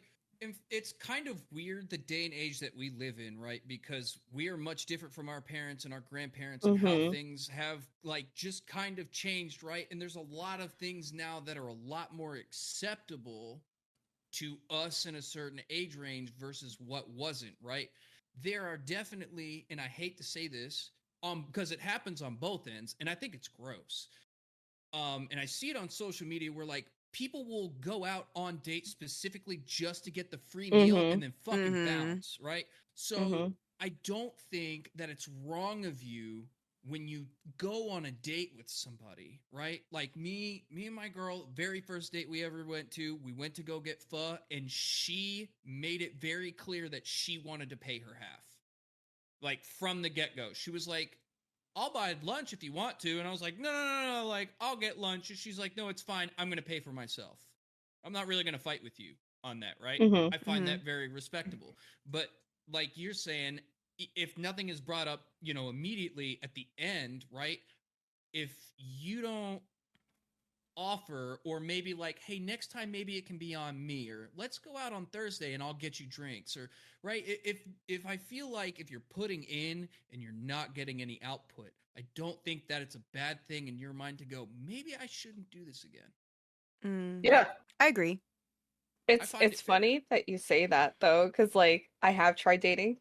it's kind of weird the day and age that we live in, right? Because we are much different from our parents and our grandparents and how Mhm. things have like just kind of changed, right? And there's a lot of things now that are a lot more acceptable to us in a certain age range versus what wasn't, right? There are definitely, and I hate to say this, because it happens on both ends, and I think it's gross. And I see it on social media where like people will go out on dates specifically just to get the free meal Mhm. and then fucking Mhm. bounce, right? So Mhm. I don't think that it's wrong of you when you go on a date with somebody, right? Like me and my girl, very first date we ever went to go get pho, and she made it very clear that she wanted to pay her half. Like from the get-go. She was like, I'll buy lunch if you want to. And I was like, no, like, I'll get lunch. And she's like, no, it's fine. I'm going to pay for myself. I'm not really going to fight with you on that, right? Mhm. I find Mhm. that very respectable. But like you're saying, if nothing is brought up, you know, immediately at the end, right? If you don't offer, or maybe like, hey, next time maybe it can be on me, or let's go out on Thursday and I'll get you drinks, or right, if I feel like if you're putting in and you're not getting any output, I don't think that it's a bad thing in your mind to go, maybe I shouldn't do this again. Mm. Yeah. I agree. It's find it fair. funny that you say that though, because like I have tried dating.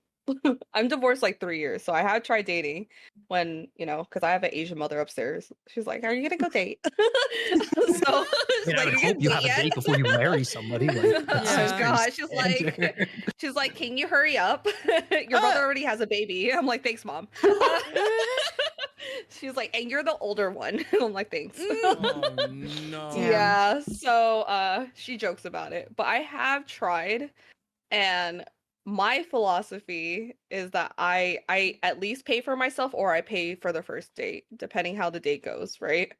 I'm divorced like 3 years, so I have tried dating when, you know, because I have an Asian mother upstairs. She's like, "Are you gonna go date?" So I she's mean, I like, would "You hope can you date have a yet?" date before you marry somebody. Like, that Oh, seems Oh pretty god, she's like, standard. she's like, "Can you hurry up? Your brother already has a baby." I'm like, "Thanks, mom." She's like, and you're the older one. I'm like, thanks. Oh no. Damn. Yeah. So she jokes about it. But I have tried, and my philosophy is that I at least pay for myself or I pay for the first date, depending how the date goes, right?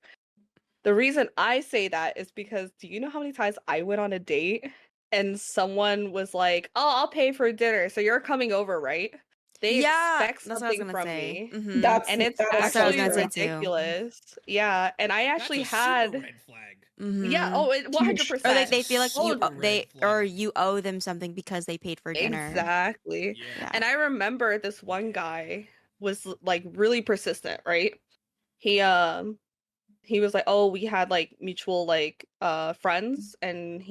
The reason I say that is because do you know how many times I went on a date and someone was like, "Oh, I'll pay for dinner, so you're coming over, right?" They Yeah, expect that's what I was something gonna from say. me. Mhm. And it's that is That's what I was actually gonna say too. ridiculous. Yeah, and I That's actually a had super red flag. yeah, Mhm. oh, it 100%. Or That's they a feel like you super red they flag. or you owe them something because they paid for dinner. Exactly. Yeah. Yeah. And I remember this one guy was like really persistent, right? He was like, "Oh, we had like mutual like friends," and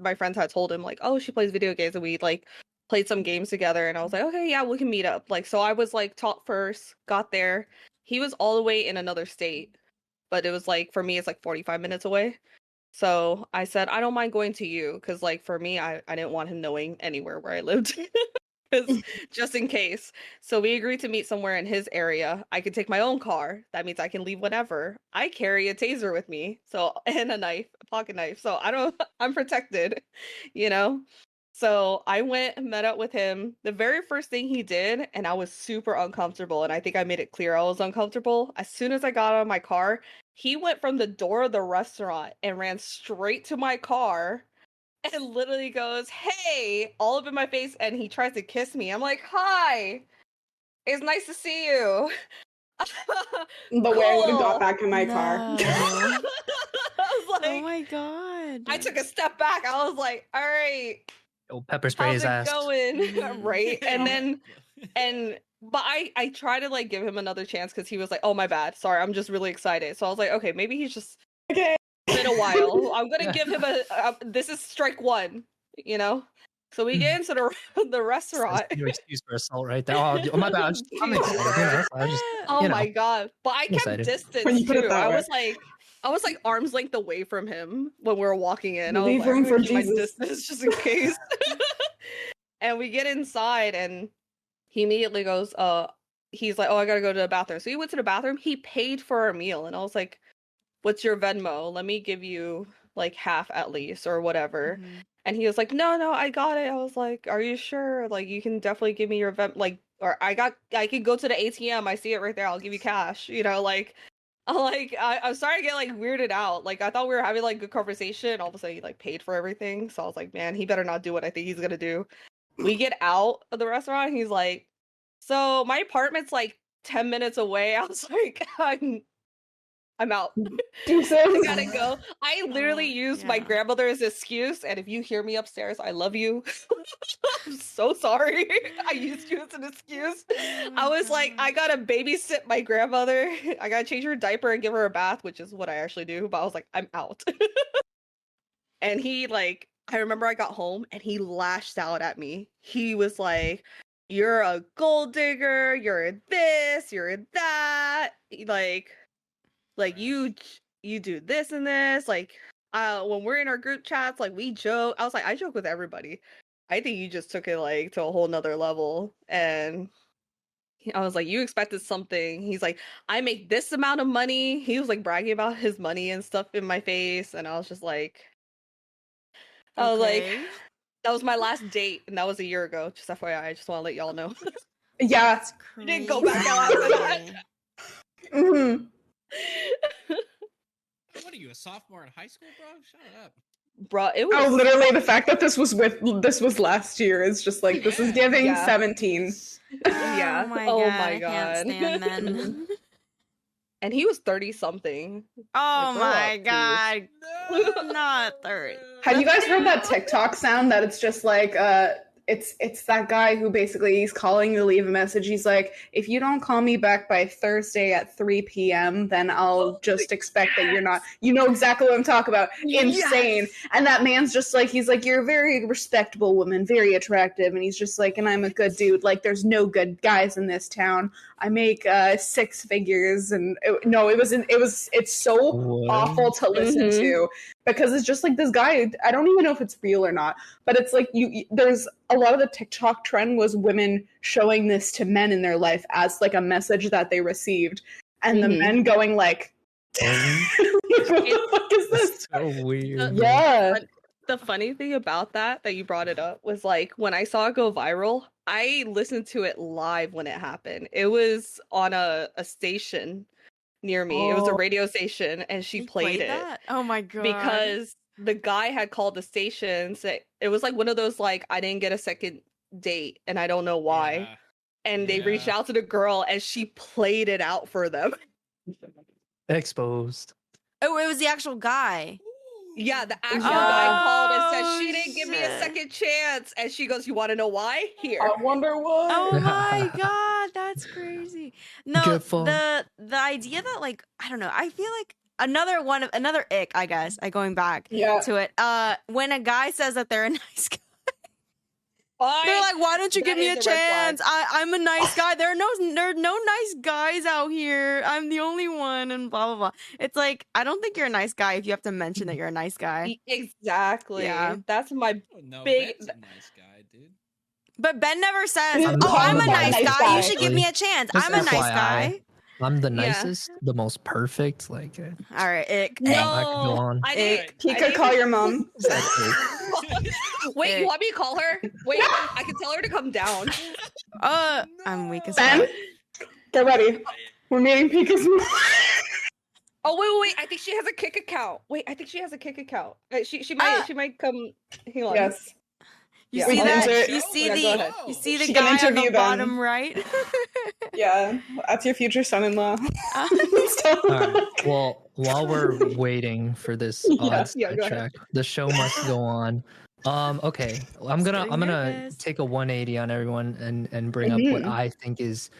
my friends had told him like, "Oh, she plays video games," and we like played some games together, and I was like, "Okay, yeah, we can meet up." Like, so I was like taught first, got there. He was all the way in another state, but it was like for me it's like 45 minutes away. So I said, "I don't mind going to you," because like for me, I didn't want him knowing anywhere where I lived. Because just in case. So we agreed to meet somewhere in his area. I could take my own car. That means I can leave whenever. I carry a taser with me. So and a knife, a pocket knife. So I'm protected, you know? So I went and met up with him. The very first thing he did, and I was super uncomfortable, and I think I made it clear I was uncomfortable. As soon as I got out of my car, he went from the door of the restaurant and ran straight to my car and literally goes, "Hey," all up in my face, and he tries to kiss me. I'm like, "Hi, it's nice to see you." The way I would have got Cool. back in my car. No. I was Oh like, my god. I took a step back. I was like, "All right, Oh, pepper spray how's his it ass. going?" Mhm. Right? And then but I try to like give him another chance because he was like, "Oh my bad, sorry, I'm just really excited." So I was like, "Okay, maybe he's just Okay. been a while. I'm gonna give him a this is strike one, you know." So we get into the restaurant. That's your excuse for assault right there. Oh, my bad. I'm excited. You know, I was just, Oh you know, my god! But I kept excited. distance When you put it too. that way. I was like arm's length away from him when we were walking in. I was Leave like, room I'm gonna for keep my Jesus. distance just in case. And we get inside, and he immediately goes, he's like, "Oh, I gotta go to the bathroom." So he went to the bathroom. He paid for our meal, and I was like, "What's your Venmo? Let me give you like half at least, or whatever." Mhm. And he was like, "No, I got it." I was like, "Are you sure? Like, you can definitely give me your like, or I can go to the ATM. I see it right there. I'll give you cash." You know, like, I'm starting to get like weirded out. Like, I thought we were having like good conversation. All of a sudden, he like paid for everything. So I was like, man, he better not do what I think he's gonna do. We get out of the restaurant. He's like, "So my apartment's like 10 minutes away." I was like, I'm out. Deuces. I gotta go. I literally Oh, used my yeah. grandmother as an excuse, and if you hear me upstairs, I love you. I'm so sorry. I used you as an excuse. Oh I my was like, I gosh. gotta babysit my grandmother. I gotta change her diaper and give her a bath, which is what I actually do. But I was like, I'm out. And he like, I remember I got home and he lashed out at me. He was like, "You're a gold digger. You're this. You're that. Like you do this and this. Like, when we're in our group chats, like we joke." I was like, "I joke with everybody." I think you just took it like to a whole nother level. And I was like, "You expected something." He's like, "I make this amount of money." He was like bragging about his money and stuff in my face, and I was just like, I was like, Okay. that was my last date, and that was a year ago. Just FYI, I just want to let y'all know. Yeah. That's crazy. Didn't go back out after that. Mhm. What are you, a sophomore in high school, bro? Shut up. Bruh, it Oh, was literally, the fact that this was last year is just like this is Yeah. giving Yeah. 17. Yeah. Oh my Oh god. my I can't God. stand men. and he was 30 something. Oh grow my up, god. No, Not 30. Have you guys heard that TikTok sound that it's just like it's that guy who basically he's calling to leave a message. He's like, if you don't call me back by Thursday at 3 p.m., then I'll just expect that you're not. You know exactly what I'm talking about. Insane. Yes. And that man's just like, he's like, you're a very respectable woman, very attractive. And he's just like, and I'm a good dude. Like, there's no good guys in this town. I make 6 figures. And it's so What? awful to listen Mhm. to because it's just like this guy. I don't even know if it's real or not, but it's like there's a lot of the TikTok trend was women showing this to men in their life as like a message that they received. and the Mhm. men going like, Oh, what the fuck is this? that's so weird. Yeah. The funny thing about that you brought it up was like when I saw it go viral, I listened to it live when it happened. It was on a station near me. It was a Oh. radio station, and she He played it that? Oh my god. because the guy had called the station. It was like one of those like I didn't get a second date and I don't know why. Yeah. And they reached Yeah. out to the girl and she played it out for them. Exposed. Oh, it was the actual guy. Yeah, the actual Yeah. guy called and said Oh, she didn't give me a shit. second chance. And she goes, "You want to know why? Here." I wonder why. Oh my god, that's crazy. No, Good fun. the idea that like I don't know, I feel like another ick, I guess. Going back Yeah. to it. When a guy says that they're a nice guy, Why? they're like, "Why don't you That give me a is a red flag. chance? I'm a nice guy. There are no nice guys out here. I'm the only one." And blah blah blah. It's like I don't think you're a nice guy if you have to mention that you're a nice guy. Exactly. Yeah. That's my Oh, no, Big- Ben's a nice guy, dude. But Ben never says, I'm "Oh, I'm a the nice nice guy. guy." You should give me a chance. Just I'm a nice FYI. guy." I'm the Yeah. nicest, the most perfect. Like, All right, ick. no. I could go on. I Ick. didn't. Pika, call your mom. Wait, Ick. you want me to call her? Wait, I can tell her to come down. I'm weak as Ben, fuck. get ready. We're meeting Pika's mom. Oh wait! I think she has a Kick account. Wait, I think she has a Kick account. She might come. Hang on. Yes. You Yeah, see I'll that? enter- You see Yeah, go the ahead. you see the She can guy on the interview them. bottom right. Yeah. That's your future son-in-law. Uh, All right. Well, while we're waiting for this Yeah, odd yeah, go ahead. sidetrack, the show must go on. Okay. I'm gonna getting nervous. take a 180 on everyone and bring up what Mhm. I think is.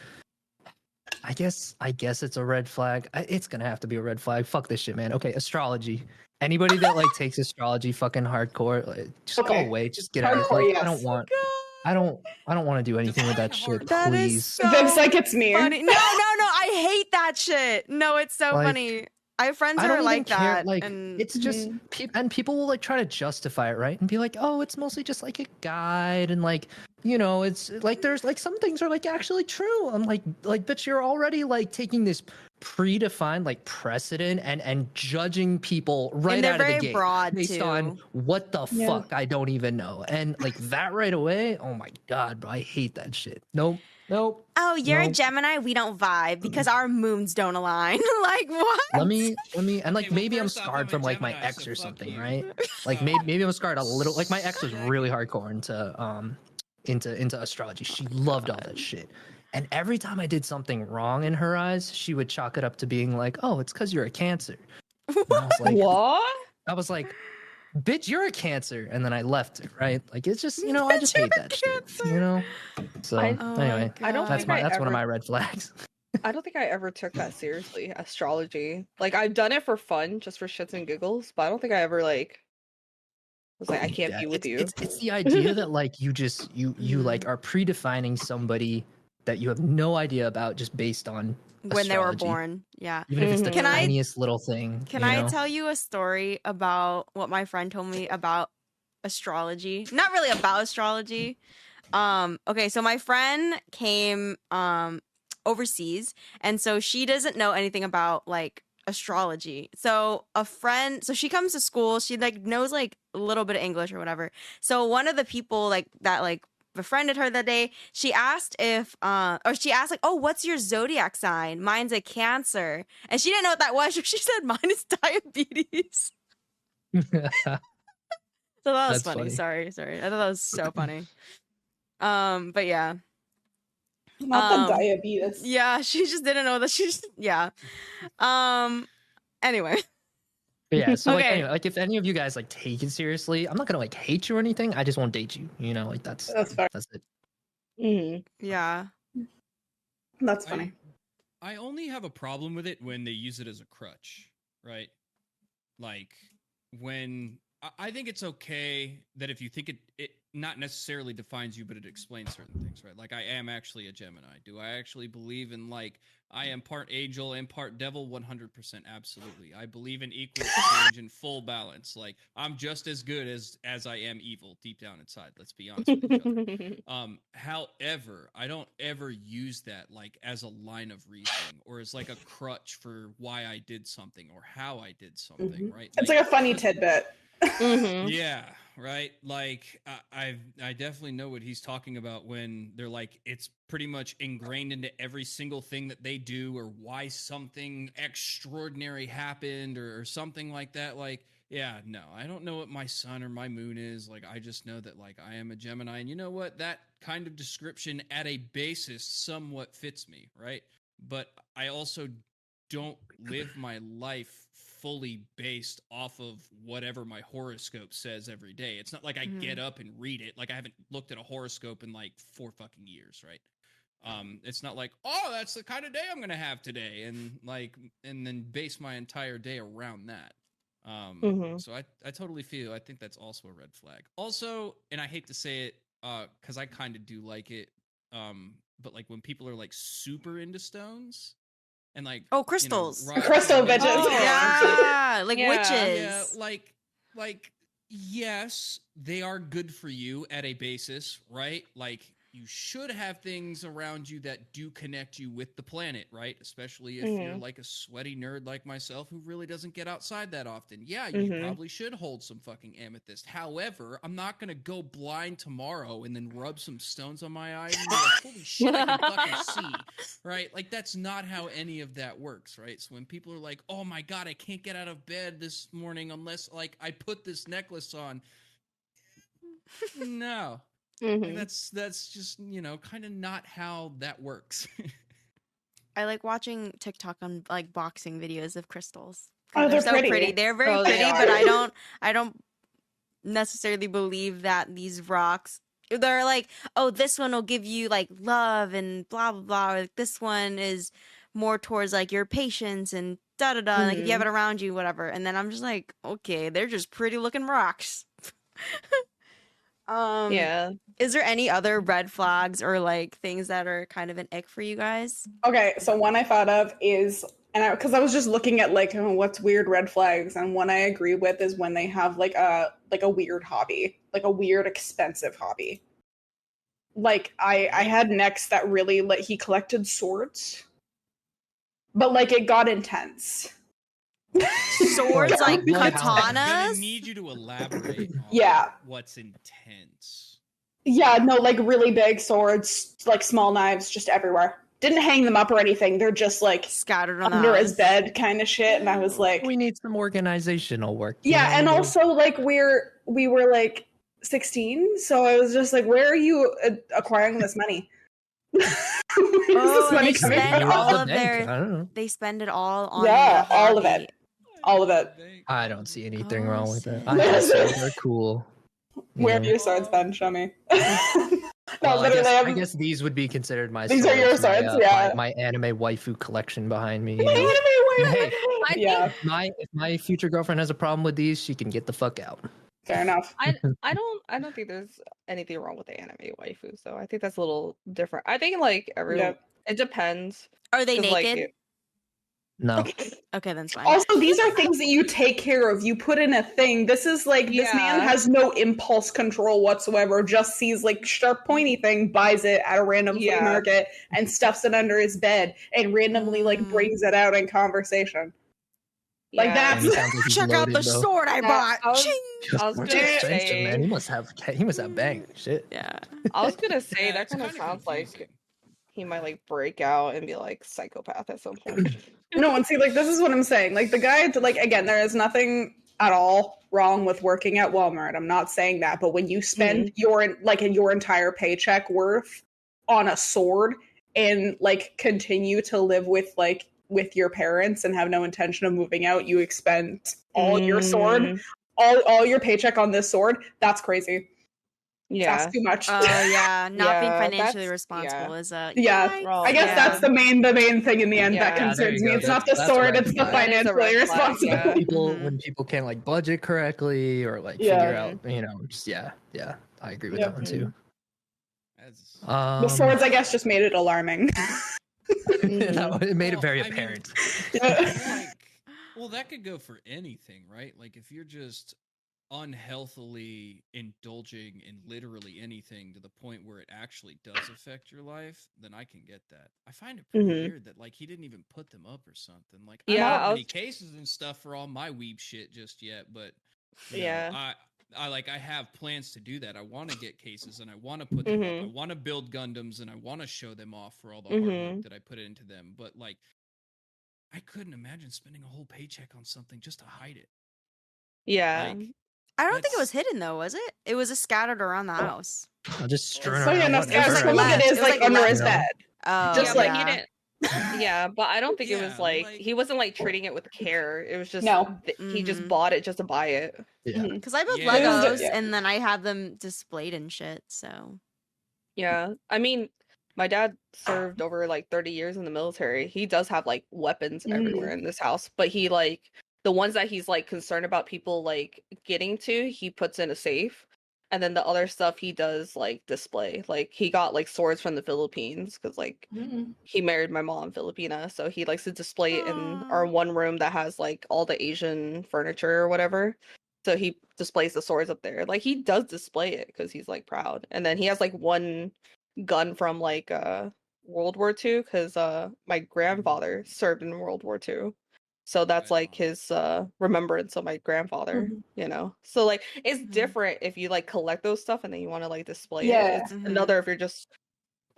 I guess it's a red flag. It's gonna have to be a red flag. Fuck this shit, man. Okay, astrology. Anybody that like takes astrology fucking hardcore, like, just go Okay. away. Just get out. Hardcore, Like, yes. I don't want to do anything with that Define shit. hardcore. That is Please. so Viv's like, it's me. funny. No, I hate that shit. No, it's so Like, funny. I have friends I who don't are even like care. that. Like, and it's just and people will like try to justify it, right? And be like, "Oh, it's mostly just like a guide," and like, you know, it's like there's like some things are like actually true. I'm like, but you're already like taking this predefined like precedent and judging people right and they're out of very the gate broad based too. on what the Yeah. fuck I don't even know, and like that right away. Oh my god, bro, I hate that shit. Nope. Oh, you're a Nope. Gemini. We don't vibe because our moons don't align. Like what? Let me and like Okay, well, maybe I'm first off, scarred I'm a from like my Gemini, ex so or fuck something, you. right? Like maybe I'm scarred a little. Like my ex was really hardcore into astrology. She loved all that shit. And every time I did something wrong in her eyes, she would chalk it up to being like, "Oh, it's because you're a Cancer." And What? I was like, "Bitch, you're a Cancer," and then I left it. Right? Like it's just I just hate that shit. So I- Oh my anyway, I don't that's think that's one of ever- my red flags. I don't think I ever took that seriously, astrology. Like I've done it for fun, just for shits and giggles, but I don't think I ever like was like I can't Yeah, be with you. It's the idea that like you like are predefining somebody that you have no idea about just based on When they were astrology. born. Yeah. Even if it's the Mhm. Can I- tiniest little thing. Can you I know? tell you a story about what my friend told me about astrology? Not really about astrology. Okay, so my friend came overseas, and so she doesn't know anything about like astrology. So she comes to school, she like knows like a little bit of English or whatever. So one of the people like that like befriended her that day, she asked like, "Oh, what's your zodiac sign?" "Mine's a Cancer." And she didn't know what that was. She said mine is diabetes. So that was That's funny. funny. Sorry. I thought that was so funny. But yeah. Not the Um, diabetes. Yeah, she just didn't know that yeah. Anyway. But yeah, so like Okay. anyway, like if any of you guys like take it seriously, I'm not gonna like hate you or anything. I just won't date you. You know, like that's That's fair. it. Mhm. Yeah. That's funny. I only have a problem with it when they use it as a crutch, right? Like when I think it's okay that if you think not necessarily defines you, but it explains certain things, right? Like I am actually a Gemini. Do I actually believe in like I am part angel and part devil? 100%, absolutely. I believe in equal exchange and full balance. Like I'm just as good as I am evil deep down inside. Let's be honest with each other. However, I don't ever use that like as a line of reasoning or as like a crutch for why I did something or how I did something, right? It's like a funny tidbit. Yeah, right. Like I definitely know what he's talking about when they're like it's pretty much ingrained into every single thing that they do or why something extraordinary happened or something like that. Like, yeah, no, I don't know what my sun or my moon is. Like, I just know that like I am a Gemini, and you know what? That kind of description at a basis somewhat fits me, right? But I also don't live my life fully based off of whatever my horoscope says every day. It's not like I get up and read it. Like I haven't looked at a horoscope in like 4 fucking years, right? It's not like, oh, that's the kind of day I'm gonna have today, and then base my entire day around that. So I totally feel. I think that's also a red flag. Also, and I hate to say it, because I kind of do like it, but like when people are like super into stones. And like crystals, crystal bitches. Oh, yeah, like witches. Yeah, like yes, they are good for you at a basis, right? Like you should have things around you that do connect you with the planet, right? Especially if you're like a sweaty nerd like myself who really doesn't get outside that often. Yeah, you probably should hold some fucking amethyst. However, I'm not gonna go blind tomorrow and then rub some stones on my eyes and be like, holy shit, I can fucking see, right? Like that's not how any of that works, right? So when people are like, oh my god, I can't get out of bed this morning unless like I put this necklace on. No. Like, that's just kind of not how that works. I like watching TikTok on like boxing videos of crystals. Oh, They're they're so pretty. They're very Oh, pretty, they but are. I don't necessarily believe that these rocks. They're like, oh, this one will give you like love and blah blah blah. Or, like, this one is more towards like your patience and da da da. Like if you have it around you, whatever. And then I'm just like, okay, they're just pretty looking rocks. Yeah. Is there any other red flags or like things that are kind of an ick for you guys? Okay, so one I thought of is, and because I was just looking at like what's weird red flags, and one I agree with is when they have like a weird hobby, like a weird expensive hobby. Like I had an ex that really like he collected swords, but like it got intense. Swords like Like, I'm gonna katanas? need you to elaborate on Yeah. what's intense. Yeah, no, like really big swords, like small knives, just everywhere. Didn't hang them up or anything. They're just like Scattered on the under his house. bed kind of shit. And I was like, We need some organizational work. you yeah, know? and also like we were like 16, so I was just like, where are you acquiring this money? Where's Oh, this money they coming spend from? all Rob the of bank, their- I don't know. They spend it all on Yeah, the all of hobby. it. All of it. I don't see anything Oh, wrong with that. shit. I guess they're cool. you Where know. do your swords been? Show me. Well, No, I literally, guess, I guess these would be considered my These are your my, swords, yeah. my anime waifu collection behind me. My anime waifu. Hey, Yeah, if my future girlfriend has a problem with these, she can get the fuck out. fair enough. I don't think there's anything wrong with the anime waifu, so I think that's a little different. I think like everyone Yep. it depends. Are they 'cause, like, naked? No. Okay, then it's fine. Also, these are things that you take care of. You put in a thing. This is like this man Yeah. has no impulse control whatsoever. Just sees like sharp, pointy thing, buys it at a random flea Yeah. market, and stuffs it under his bed, and randomly like Mm. brings it out in conversation. Like Yeah. that's- And he sounds like he's Check out the loaded, though. sword I Yeah, bought. I was- Ching! I was What's gonna that gangster, say- man? He must have bang. Shit. Yeah. I was gonna say Yeah, that it's kind of kinda sounds like confusing. he might like break out and be like psychopath at some point. No, and see, like this is what I'm saying. Like the guy, like again, there is nothing at all wrong with working at Walmart. I'm not saying that, but when you spend your entire paycheck worth on a sword and like continue to live with your parents and have no intention of moving out, you expend all your sword, all your paycheck on this sword. That's crazy. Yeah. That's too much. Oh yeah, not being Yeah, financially that's- responsible is a Yeah. yikes. Wrong. I guess Yeah. that's the main thing in the end that Yeah, there concerns you me. go. It's not the That's a sword; red it's the flag. That is a financially red flag, responsible. yeah. People Mhm. when people can't like budget correctly or like Yeah. figure out, just yeah. I agree with Yep. that one too. That's, The swords, I guess, just made it alarming. It made it Well, very I mean- apparent. well, that could go for anything, right? Like if you're just unhealthily indulging in literally anything to the point where it actually does affect your life, then I can get that. I find it pretty Mhm. weird that like he didn't even put them up or something. Like Yeah, I don't I have any was- cases and stuff for all my weeb shit just yet, but you know, Yeah. I have plans to do that. I want to get cases and I want to put them up. I Mhm. want to build Gundams and I want to show them off for all the hard Mhm. work that I put into them. But like, I couldn't imagine spending a whole paycheck on something just to hide it. Yeah. Like, I don't think it was That's- hidden though, was it? It was just scattered around the house. I'll just strewn So yeah, around no, whatever. yeah, was like some of left. it is It was like like under left. his bed. Oh, Just yeah, like- but he yeah. didn't. Yeah, but I don't think it was Yeah, like like- he wasn't like treating it with care. It was just No. he just Mhm. bought it just to buy it. Yeah. Mhm. Because I build Yeah. Legos Yeah. and then I have them displayed and shit. So Yeah, I mean, my dad served over like 30 years in the military. He does have like weapons everywhere in this house, but he like the ones that he's like concerned about people like getting to, he puts in a safe. And then the other stuff he does like display. Like he got like swords from the Philippines because like Mhm. he married my mom, Filipina, so he likes to display it in our Aw. one room that has like all the Asian furniture or whatever. So he displays the swords up there. Like he does display it because he's like proud. And then he has like one gun from like World War II because my grandfather served in World War II. So that's Right like on. his remembrance of my grandfather, Mhm. you know. So like it's Mhm. different if you like collect those stuff and then you want to like display Yeah. it. It's Mhm. another if you're just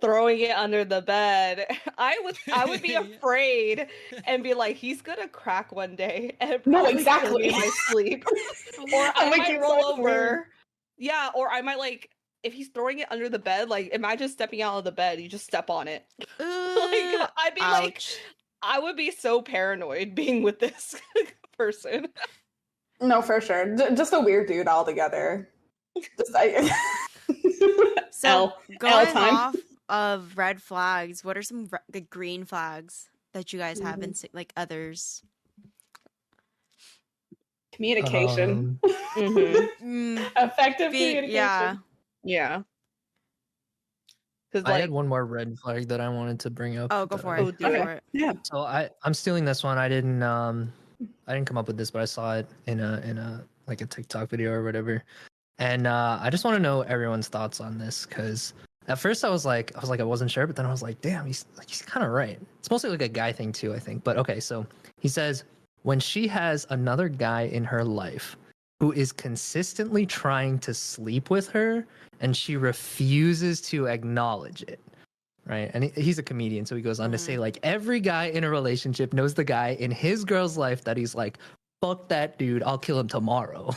throwing it under the bed. I would be Yeah. afraid and be like, he's gonna crack one day and No, probably kill me exactly. in my sleep. Or I'm I like, might it's roll so weird. over. Yeah, or I might like if he's throwing it under the bed, like imagine stepping out of the bed, you just step on it. Like Ugh, I'd be like ouch. I would be so paranoid being with this person. No, for sure. Just a weird dude altogether. Just So L going time. off of red flags, what are some good green flags that you guys have in like others? Communication. Mhm. Mm, Effective being, communication. yeah. Yeah. Cuz I like had one more red flag that I wanted to bring up. Oh, go that for I- it. Oh, Go do for it. Yeah. So I'm stealing this one. I didn't come up with this, but I saw it in a like a TikTok video or whatever. And I just want to know everyone's thoughts on this because at first I was like I wasn't sure, but then I was like, damn, he's kind of right. It's mostly like a guy thing too, I think. But okay, so he says when she has another guy in her life who is consistently trying to sleep with her and she refuses to acknowledge it. Right. And he's a comedian. So he goes on to say, like, every guy in a relationship knows the guy in his girl's life that he's like, fuck that dude. I'll kill him tomorrow.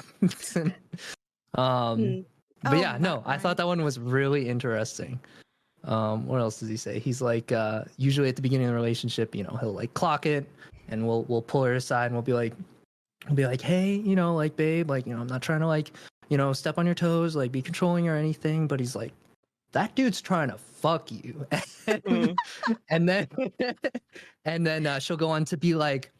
Mm. But Oh yeah, no, my I thought that one was really interesting. What else does he say? He's like, usually at the beginning of the relationship, you know, he'll like clock it and we'll pull her aside and we'll be like, hey, you know, like, babe, like, you know, I'm not trying to like, you know, step on your toes, like be controlling or anything. But he's like, that dude's trying to fuck you. Mm. and then and then she'll go on to be like,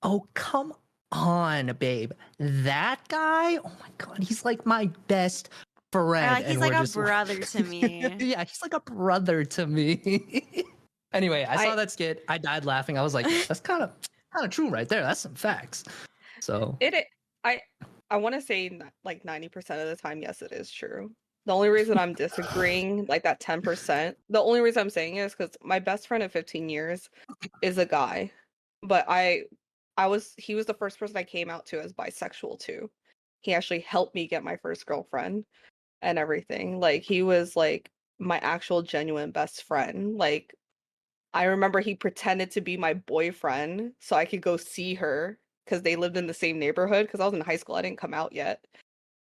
oh, come on, babe, that guy, oh my god, he's like my best friend. He's And like we're a just brother to me. yeah, he's like a brother to me. Anyway, I saw I- that skit, I died laughing. I was like, that's kind of true right there. That's some facts. So I want to say like 90% of the time, yes, it is true. The only reason I'm disagreeing, like that 10%, the only reason I'm saying it is because my best friend of 15 years is a guy, but he was the first person I came out to as bisexual too. He actually helped me get my first girlfriend and everything. Like he was like my actual genuine best friend. Like I remember he pretended to be my boyfriend so I could go see her because they lived in the same neighborhood because I was in high school. I didn't come out yet.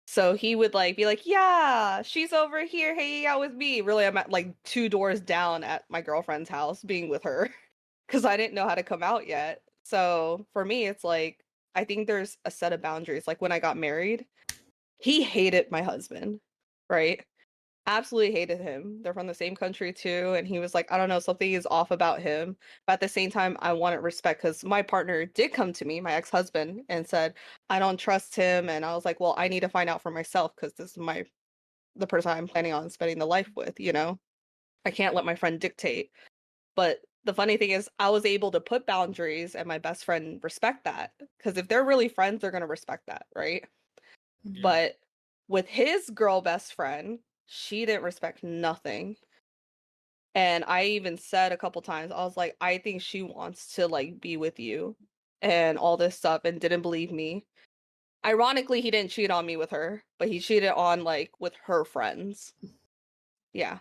So he would like be like, yeah, she's over here hanging out with me. Really, I'm at like 2 doors down at my girlfriend's house being with her because I didn't know how to come out yet. So for me, it's like, I think there's a set of boundaries. Like when I got married, he hated my husband, right? Absolutely hated him. They're from the same country too. And he was like, I don't know, something is off about him. But at the same time, I wanted respect because my partner did come to me, my ex-husband, and said, I don't trust him. And I was like, well, I need to find out for myself because this is my the person I'm planning on spending the life with, you know? I can't let my friend dictate. But the funny thing is I was able to put boundaries and my best friend respect that. Because if they're really friends, they're gonna respect that, right? Yeah. But with his girl best friend, she didn't respect nothing. And I even said a couple times, I was like, I think she wants to like be with you and all this stuff, and didn't believe me. Ironically, he didn't cheat on me with her, but he cheated on like with her friends. Yeah.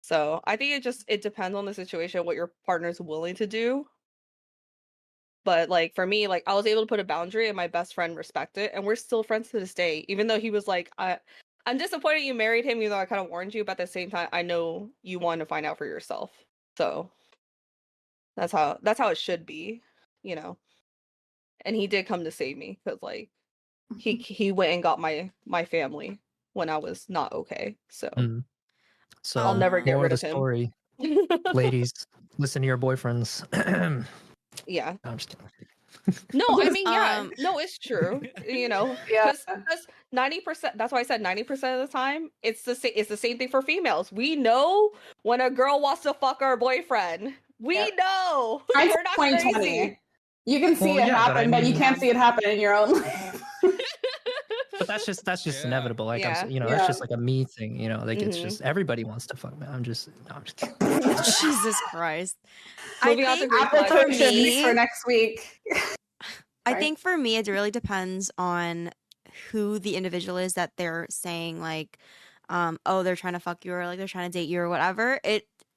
So I think it depends on the situation, what your partner's willing to do. But like for me, like I was able to put a boundary and my best friend respected it, and we're still friends to this day. Even though he was like, I'm disappointed you married him, even though I kind of warned you, but at the same time, I know you want to find out for yourself. So that's how it should be, you know. And he did come to save me because like he went and got my family when I was not okay. So Mm. So I'll never get more rid of the of him. story, ladies, listen to your boyfriends. No, Yeah. I'm just kidding. No, I mean, yeah. Um, No, it's true. You know, Yeah. because 90%. That's why I said 90% of the time, it's the same thing for females. We know when a girl wants to fuck our boyfriend. We Yep. know. Hindsight's We're not 2020. crazy. You can see Well, it yeah, but happen, I but you mean- can't see it happen in your own life. But that's just Yeah. inevitable. Like Yeah. I'm, you know, Yeah. that's just like a me thing. You know, like it's Mhm. just everybody wants to fuck me. I'm just kidding. Jesus Christ. Moving on to green flag. for Applications me, for next week. I Right. think for me, it really depends on who the individual is that they're saying like, oh, they're trying to fuck you or like they're trying to date you or whatever.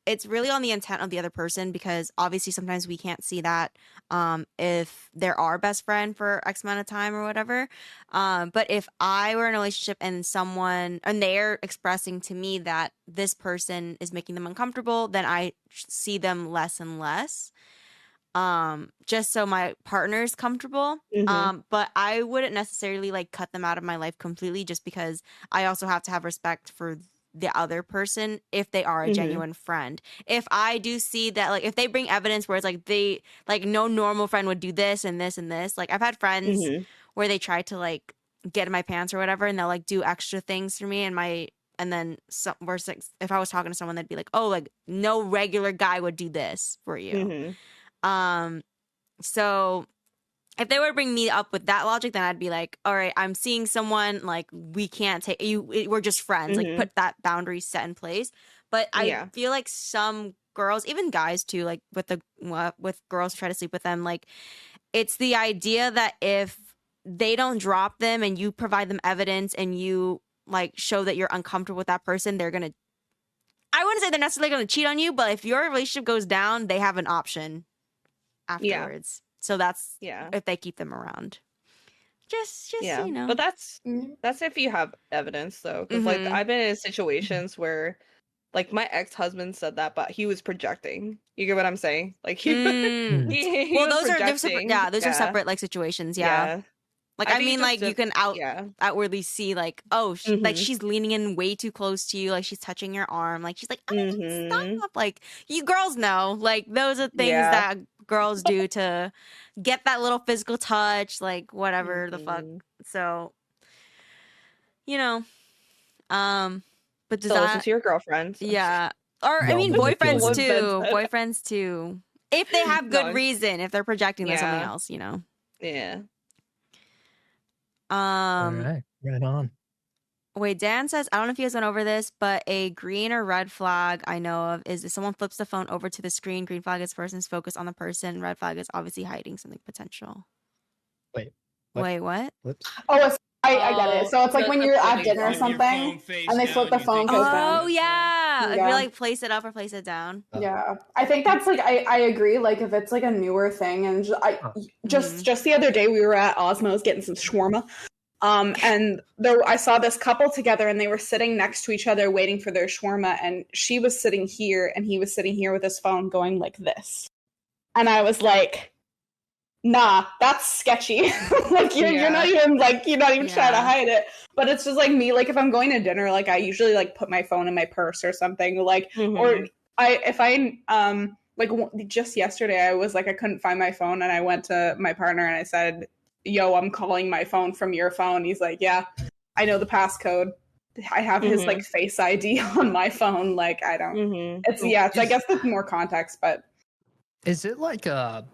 It's really on the intent of the other person because obviously sometimes we can't see that if they're our best friend for X amount of time or whatever. But if I were in a relationship and they're expressing to me that this person is making them uncomfortable, then I see them less and less. Just so my partner's comfortable. Mhm. But I wouldn't necessarily like cut them out of my life completely just because I also have to have respect for the other person if they are a Mhm. genuine friend. If I do see that like if they bring evidence where it's like they like no normal friend would do this and this and this, like I've had friends Mhm. where they try to like get in my pants or whatever and they'll like do extra things for me and then if I was talking to someone they'd be like, "Oh, like no regular guy would do this for you." Mhm. So if they were to bring me up with that logic, then I'd be like, all right, I'm seeing someone like we can't take you. We're just friends. Like Mhm. put that boundary set in place. But I Yeah. feel like some girls, even guys too, like with girls who try to sleep with them, like it's the idea that if they don't drop them and you provide them evidence and you like show that you're uncomfortable with that person, they're gonna. I wouldn't say they're necessarily gonna cheat on you, but if your relationship goes down, they have an option afterwards. So that's Yeah. if they keep them around. Just Yeah. you know. But that's if you have evidence though, because like Mhm. I've been in situations where like my ex-husband said that, but he was projecting. You get what I'm saying? Like he, Mm. he Well, was those are projecting. those are separate like situations. Yeah. Like I think it mean, just like you can yeah. outwardly see like oh like Mhm. she's leaning in way too close to you, like she's touching your arm, like she's like oh Mhm. stop, like you girls know, like those are things Yeah. that girls do to get that little physical touch, like whatever the fuck. Mhm. So you know, but does So listen that to your girlfriends. yeah. Or I No mean manipulating. boyfriends What Ben too. said. Boyfriends too. If they have good No. reason, if they're projecting there's something Yeah. else, you know. Yeah. All right, right on. Wait, Dan says, I don't know if you guys went over this, but a green or red flag I know of is if someone flips the phone over to the screen, green flag is person's focused on the person, red flag is obviously hiding something potential. Wait, what? Wait, what? Whoops. Oh, I get it. So it's like that- when that's you're what at they dinner or call it. something, and they flip the phone goes down. Oh yeah. If Yeah. you like place it up or place it down. Yeah, I think that's like I agree. Like if it's like a newer thing, and just the other day we were at Osmo's getting some shawarma, and I saw this couple together, and they were sitting next to each other waiting for their shawarma, and she was sitting here, and he was sitting here with his phone going like this, and I was like, nah, that's sketchy. Like you're not even like you're not even trying to Yeah. hide it. But it's just like me. Like if I'm going to dinner, like I usually like put my phone in my purse or something. Like or just yesterday I was like I couldn't find my phone and I went to my partner and I said, "Yo, I'm calling my phone from your phone." He's like, "Yeah, I know the passcode." I have his like Face ID on my phone. Like I don't. It's I guess it's more context, but Is it like a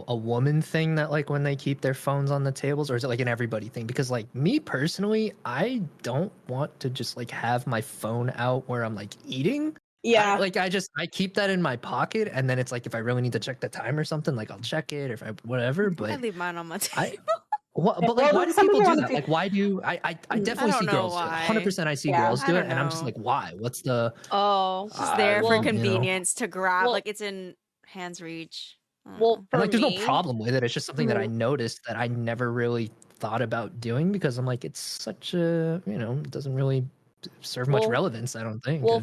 woman thing that like when they keep their phones on the tables, or is it like an everybody thing? Because like me personally, I don't want to just like have my phone out where I'm like eating. yeah, I keep that in my pocket, and then it's like if I really need to check the time or something, like I'll check it, or if I whatever. I But leave mine on my table. but like, why do some people do want that? to- Like, why do I definitely don't see know girls do it. why. 100% I see Yeah. girls I do it, don't and I'm just know. like, why? What's the Oh, Just there for well, convenience to grab, well- like it's in hands reach. I don't well, know. for And like, there's me, no problem with it. It's just something that I Mhm. noticed that I never really thought about doing because I'm like, it's such a, it doesn't really serve much Well- relevance. I don't think. Well,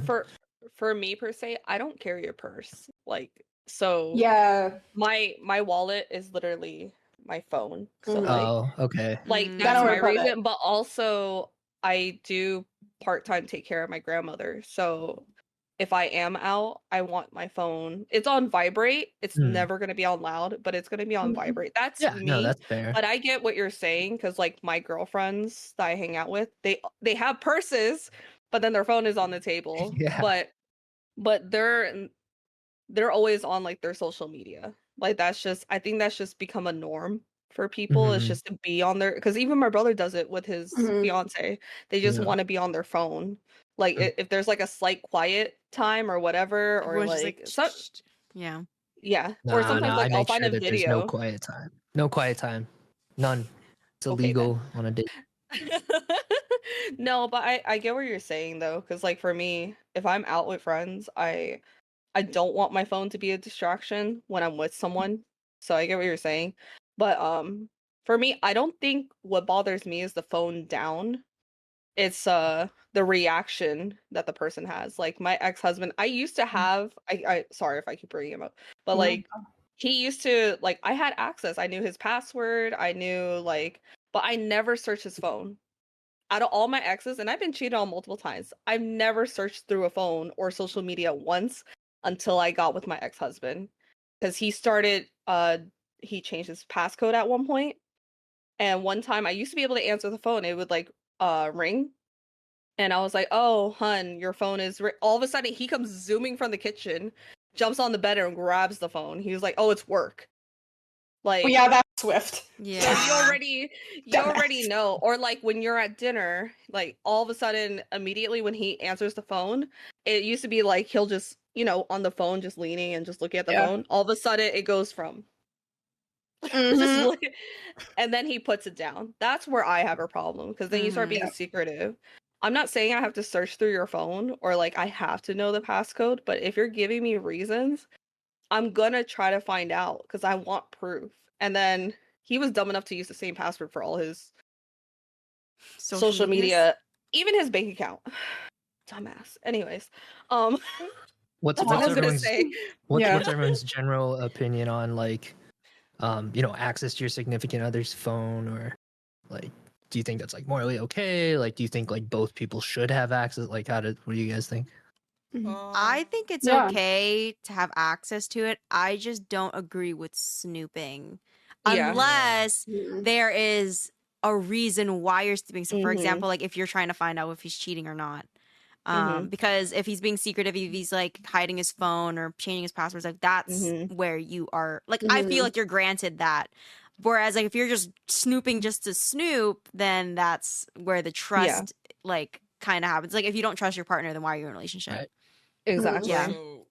for me per se, I don't carry a purse. Like, so yeah. my wallet is literally my phone. So Mhm. like Okay. like Mm. that's Gotta my worry about it. reason. But also I do part-time take care of my grandmother. So if I am out, I want my phone. It's on vibrate. It's Hmm. never gonna be on loud, but it's gonna be on Mhm. vibrate. That's Yeah, me. no, that's fair. But I get what you're saying because like my girlfriends that I hang out with, they have purses, but then their phone is on the table. Yeah. But they're always on like their social media. Like I think that's just become a norm for people. It's Mhm. just to be on their because even my brother does it with his Mhm. fiance. They just Yeah. want to be on their phone. Like Mm. if there's like a slight quiet time or whatever, or Everyone's just like like, some yeah. yeah, or Nah, sometimes I like I'll make find sure a that there's no video. quiet time. No quiet time. None. It's Okay, then. illegal on a date. No, but I get what you're saying though, because like for me, if I'm out with friends, I don't want my phone to be a distraction when I'm with someone. So I get what you're saying. But for me, I don't think what bothers me is the phone down. It's the reaction that the person has. Like my ex-husband, I used to have I sorry if I keep bringing him up, but No. like he used to like I had access. I knew his password. I knew like but I never searched his phone. Out of all my exes, and I've been cheated on multiple times, I've never searched through a phone or social media once until I got with my ex-husband. Because he changed his passcode at one point. And one time I used to be able to answer the phone. It would like ring. And I was like, oh, hun, your phone is all of a sudden he comes zooming from the kitchen, jumps on the bed and grabs the phone. He was like, oh, it's work. Like Well, yeah, that's Swift. Yeah. so you already Dumbass. know. Or like when you're at dinner, like all of a sudden, immediately when he answers the phone, it used to be like he'll just, on the phone, just leaning and just looking at the Yeah. phone. All of a sudden it goes from Mhm. just and then he puts it down. That's where I have a problem because then you start Mhm. being Yeah. secretive. I'm not saying I have to search through your phone or like I have to know the passcode, but if you're giving me reasons, I'm gonna try to find out because I want proof. And then he was dumb enough to use the same password for all his social medias? media, even his bank account. Dumbass. Anyways, What's that's all I was gonna everyone's say. Yeah. what's everyone's general opinion on like access to your significant other's phone, or like do you think that's like morally okay? Like do you think like both people should have access? Like what do you guys think? I think it's Yeah. okay to have access to it. I just don't agree with snooping. Yeah. Unless Mhm. there is a reason why you're snooping. So, for Mhm. example, like if you're trying to find out if he's cheating or not. Mhm. Because if he's being secretive, if he's like hiding his phone or changing his passwords, like that's Mhm. where you are. Like, I feel Mhm. like you're granted that. Whereas, like, if you're just snooping just to snoop, then that's where the trust, like, kind of happens. Like, if you don't trust your partner, then why are you in a relationship? Right. Exactly. Yeah. So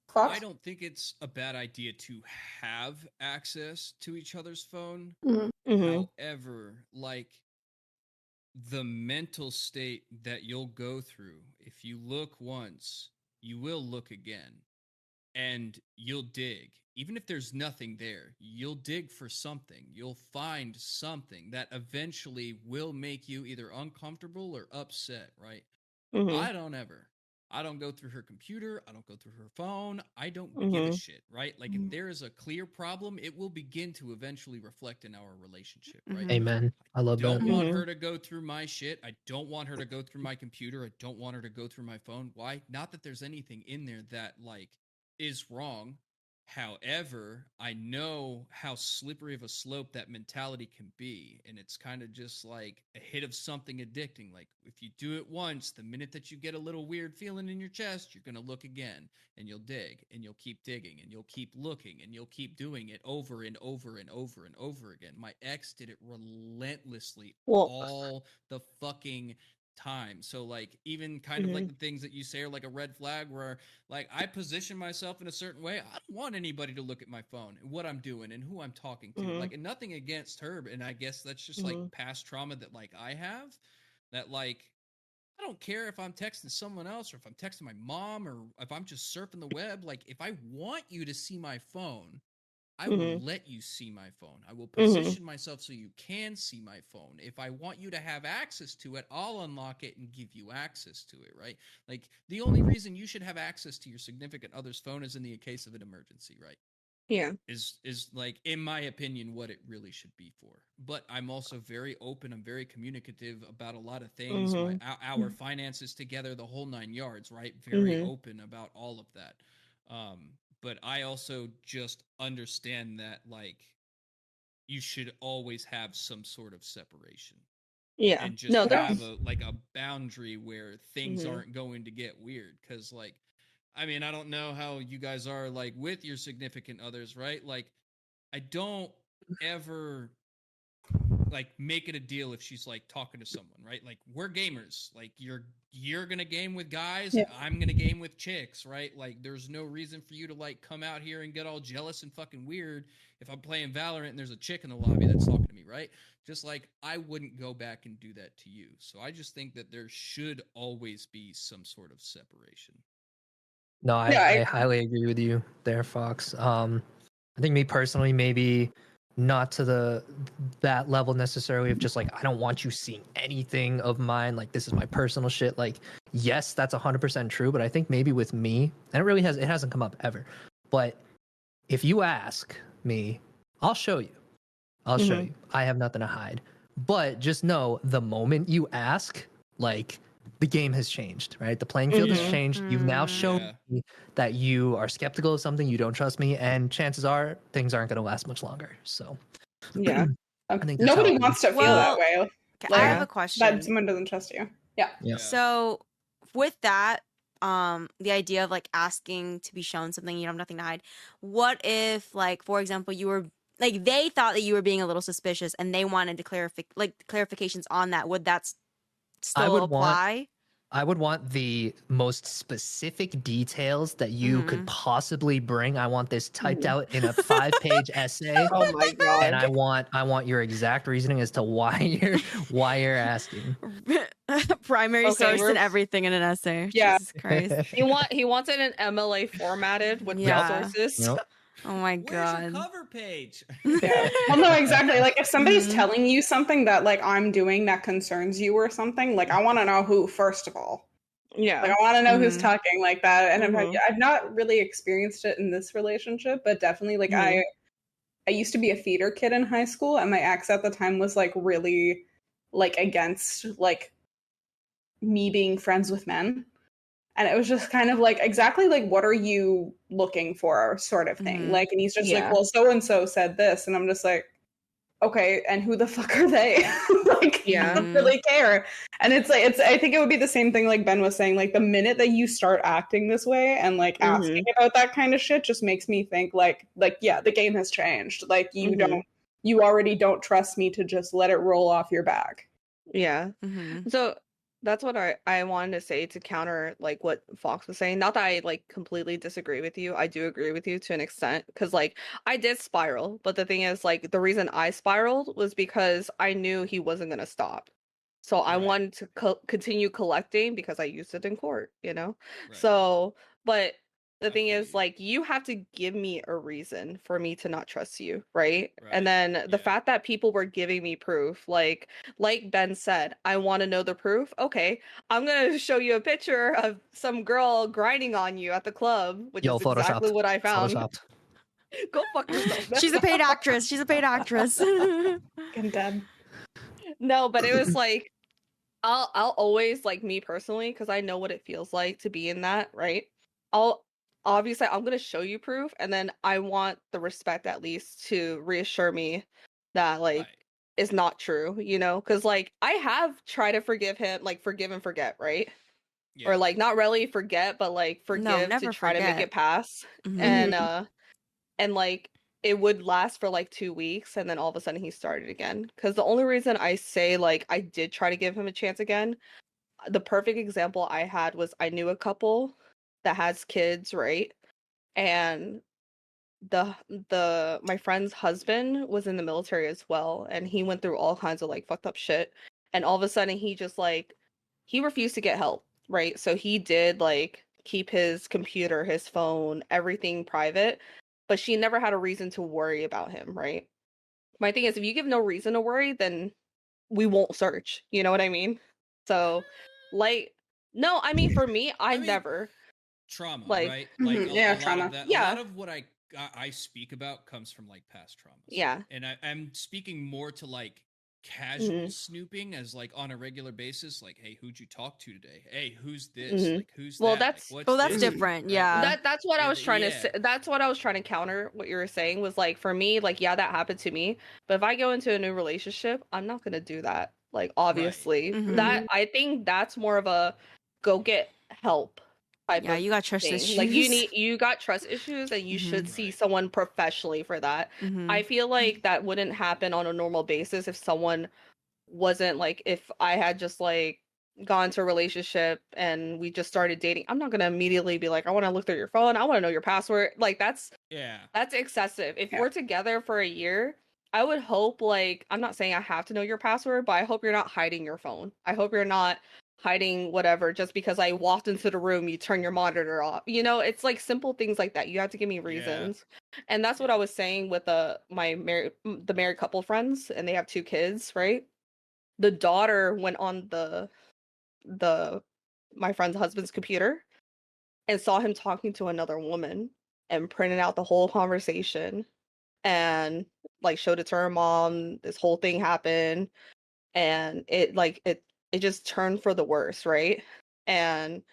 Fox? I don't think it's a bad idea to have access to each other's phone. Mhm. Mhm. However, like the mental state that you'll go through, if you look once, you will look again and you'll dig. Even if there's nothing there, you'll dig for something. You'll find something that eventually will make you either uncomfortable or upset, right? Mhm. I don't go through her computer. I don't go through her phone. I don't give a Mhm. shit, right? Like if there is a clear problem, it will begin to eventually reflect in our relationship, right? Mhm. Amen. I love Don't that. want Mhm. her to go through my shit. I don't want her to go through my computer. I don't want her to go through my phone. Why? Not that there's anything in there that like is wrong. However, I know how slippery of a slope that mentality can be. And it's kind of just like a hit of something addicting. Like if you do it once, the minute that you get a little weird feeling in your chest, you're going to look again and you'll dig and you'll keep digging and you'll keep looking and you'll keep doing it over and over and over and over again. My ex did it relentlessly Well, all the fucking time. So like even kind of like the things that you say are like a red flag where like I position myself in a certain way. I don't want anybody to look at my phone and what I'm doing and who I'm talking to. Like, and nothing against her, and I guess that's just like past trauma that like I have, that like I don't care if I'm texting someone else or if I'm texting my mom or if I'm just surfing the web. Like if I want you to see my phone, I will let you see my phone. I will position myself so you can see my phone. If I want you to have access to it, I'll unlock it and give you access to it, right? Like the only reason you should have access to your significant other's phone is in the case of an emergency, right? Yeah. Is like, in my opinion, what it really should be for. But I'm also very open. I'm very communicative about a lot of things. Our finances together, the whole 9 yards, right? Very open about all of that. But I also just understand that like you should always have some sort of separation. Yeah. And just have a boundary where things aren't going to get weird. Cause like, I mean, I don't know how you guys are like with your significant others, right? Like I don't ever like make it a deal if she's like talking to someone, right? Like we're gamers. Like you're gonna game with guys, I'm gonna game with chicks, right? Like there's no reason for you to like come out here and get all jealous and fucking weird if I'm playing Valorant and there's a chick in the lobby that's talking to me, right? Just like I wouldn't go back and do that to you. So I just think that there should always be some sort of separation. No, I highly agree with you there, Fox. I think me personally, maybe not to that level necessarily of just like I don't want you seeing anything of mine. Like this is my personal shit. Like yes, that's 100% true. But I think maybe with me, and it hasn't come up ever. But if you ask me, I'll show you. I'll show you. I have nothing to hide. But just know the moment you ask, like the game has changed, right? The playing field has changed. You've now shown me that you are skeptical of something, you don't trust me, and chances are things aren't going to last much longer. So, yeah, I think nobody wants to feel that way. Okay, I have a question. That someone doesn't trust you. Yeah. So, with that, the idea of like asking to be shown something you have nothing to hide. What if, like, for example, you were like they thought that you were being a little suspicious and they wanted to clarifications on that? Would that still apply? I would want the most specific details that you could possibly bring. I want this typed out in a 5-page essay. Oh my god! And I want your exact reasoning as to why you're asking. Primary source and everything in an essay. Yeah. Jesus Christ. He wants it in MLA formatted with resources. Yep. Oh my Where's god. your cover page? Yeah. Well, no, exactly. Like if somebody's telling you something that like I'm doing that concerns you or something, like I want to know who first of all. Yeah. Like I want to know who's talking like that. And I've not really experienced it in this relationship, but definitely like I used to be a theater kid in high school, and my ex at the time was like really like against like me being friends with men. And it was just kind of like, exactly like, what are you looking for sort of thing? Like, and he's just like, well, so-and-so said this. And I'm just like, okay, and who the fuck are they? Like, I don't really care. And it's like, I think it would be the same thing like Ben was saying, like the minute that you start acting this way and like asking about that kind of shit just makes me think like, yeah, the game has changed. Like you already don't trust me to just let it roll off your back. Yeah. So that's what I wanted to say to counter like what Fox was saying. Not that I like completely disagree with you. I do agree with you to an extent because like I did spiral, but the thing is like the reason I spiraled was because I knew he wasn't going to stop. So I wanted to continue collecting because I used it in court, you know? Right. So, but the thing is like you have to give me a reason for me to not trust you, right? And then the fact that people were giving me proof, like Ben said, I want to know the proof. Okay, I'm gonna show you a picture of some girl grinding on you at the club, which is exactly what I found. Go fuck yourself. She's a paid actress. She's a paid actress. I'm dead. No, but it was like I'll always like me personally because I know what it feels like to be in that, right? obviously I'm gonna show you proof, and then I want the respect at least to reassure me that like Right. it's not true, you know? Because like I have tried to forgive him, like forgive and forget, right? Yeah. Or like not really forget, but like forgive to never try to make forget. it pass. Mhm. And like it would last for like 2 weeks, and then all of a sudden he started again. Because the only reason I say like I did try to give him a chance again, the perfect example I had was I knew a couple that has kids, right? And my friend's husband was in the military as well, and he went through all kinds of like fucked up shit. And all of a sudden he just like he refused to get help, right? So he did like keep his computer, his phone, everything private, but she never had a reason to worry about him, right? My thing is if you give no reason to worry, then we won't search. You know what I mean? So like no, I mean for me, I mean, never trauma, like right? Like Yeah, a lot trauma. of that. Yeah. A lot of what I speak about comes from like past traumas. Yeah. And I'm speaking more to like casual Mhm. snooping as like on a regular basis. Like, hey, who'd you talk to today? Hey, who's this? Mhm. Like, who's Well, that? Like, that's what's Oh, that's this? different. Right? Yeah. that's what I was trying to Yeah. say. That's what I was trying to counter what you were saying was like for me, like yeah, that happened to me. But if I go into a new relationship, I'm not gonna do that. Like obviously, Mhm. that I think that's more of a go get help type Yeah, of you got trust thing. Like issues. you got trust issues, and you should see Right. someone professionally for that. Mhm. I feel like that wouldn't happen on a normal basis if someone wasn't like if I had just like gone to a relationship and we just started dating. I'm not gonna immediately be like, I want to look through your phone. I want to know your password. Like Yeah. that's excessive. If Yeah. we're together for a year, I would hope like I'm not saying I have to know your password, but I hope you're not hiding your phone. I hope you're not hiding whatever just because I walked into the room, you turn your monitor off. You know, it's like simple things like that. You have to give me reasons. And that's what I was saying with the married couple friends, and they have 2 kids, right? The daughter went on the my friend's husband's computer and saw him talking to another woman and printed out the whole conversation and like showed it to her mom. This whole thing happened, and it just turned for the worse, right? And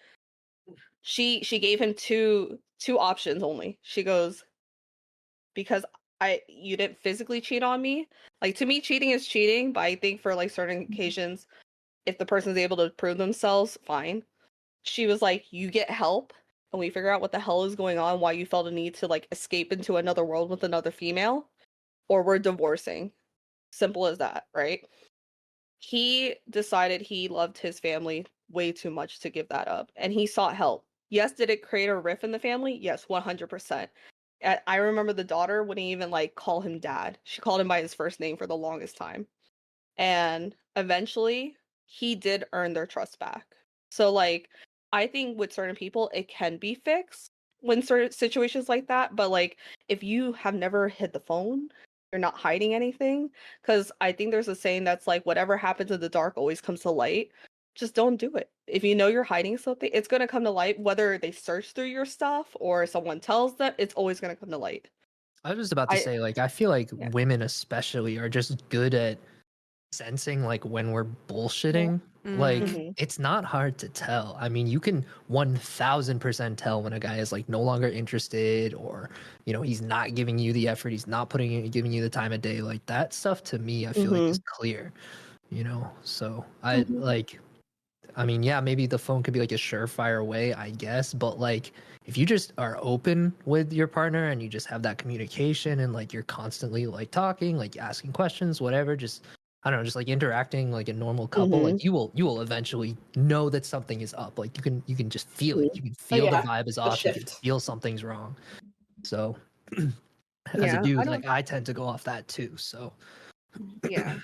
she gave him two options only. She goes, because you didn't physically cheat on me. Like to me cheating is cheating, but I think for like certain occasions if the person's able to prove themselves, fine. She was like, you get help and we figure out what the hell is going on, why you felt a need to like escape into another world with another female, or we're divorcing. Simple as that, right? He decided he loved his family way too much to give that up, and he sought help. Yes, did it create a rift in the family? Yes, 100%. I remember the daughter wouldn't even like call him dad. She called him by his first name for the longest time. And eventually he did earn their trust back. So like I think with certain people it can be fixed when certain situations like that, but like if you have never hit the phone, you're not hiding anything, cuz I think there's a saying that's like whatever happens in the dark always comes to light. Just don't do it. If you know you're hiding something, it's going to come to light whether they search through your stuff or someone tells them, it's always going to come to light. I was just about to I say, like, I feel like Yeah. women especially are just good at sensing like when we're bullshitting. Like, Mhm. it's not hard to tell. I mean, you can 1000% tell when a guy is like no longer interested, or he's not giving you the effort, he's not giving you the time of day. Like that stuff to me, I feel like is clear. So I mean, yeah, maybe the phone could be like a surefire way, I guess, but like if you just are open with your partner and you just have that communication and like you're constantly like talking, like asking questions, whatever, just I don't know, just like interacting like a normal couple, like you will eventually know that something is up. Like you can just feel it. You can feel the yeah, vibe is the off. You can shift. feel something's wrong. So as a Yeah, I dude, don't like I tend to go off that too. So yeah.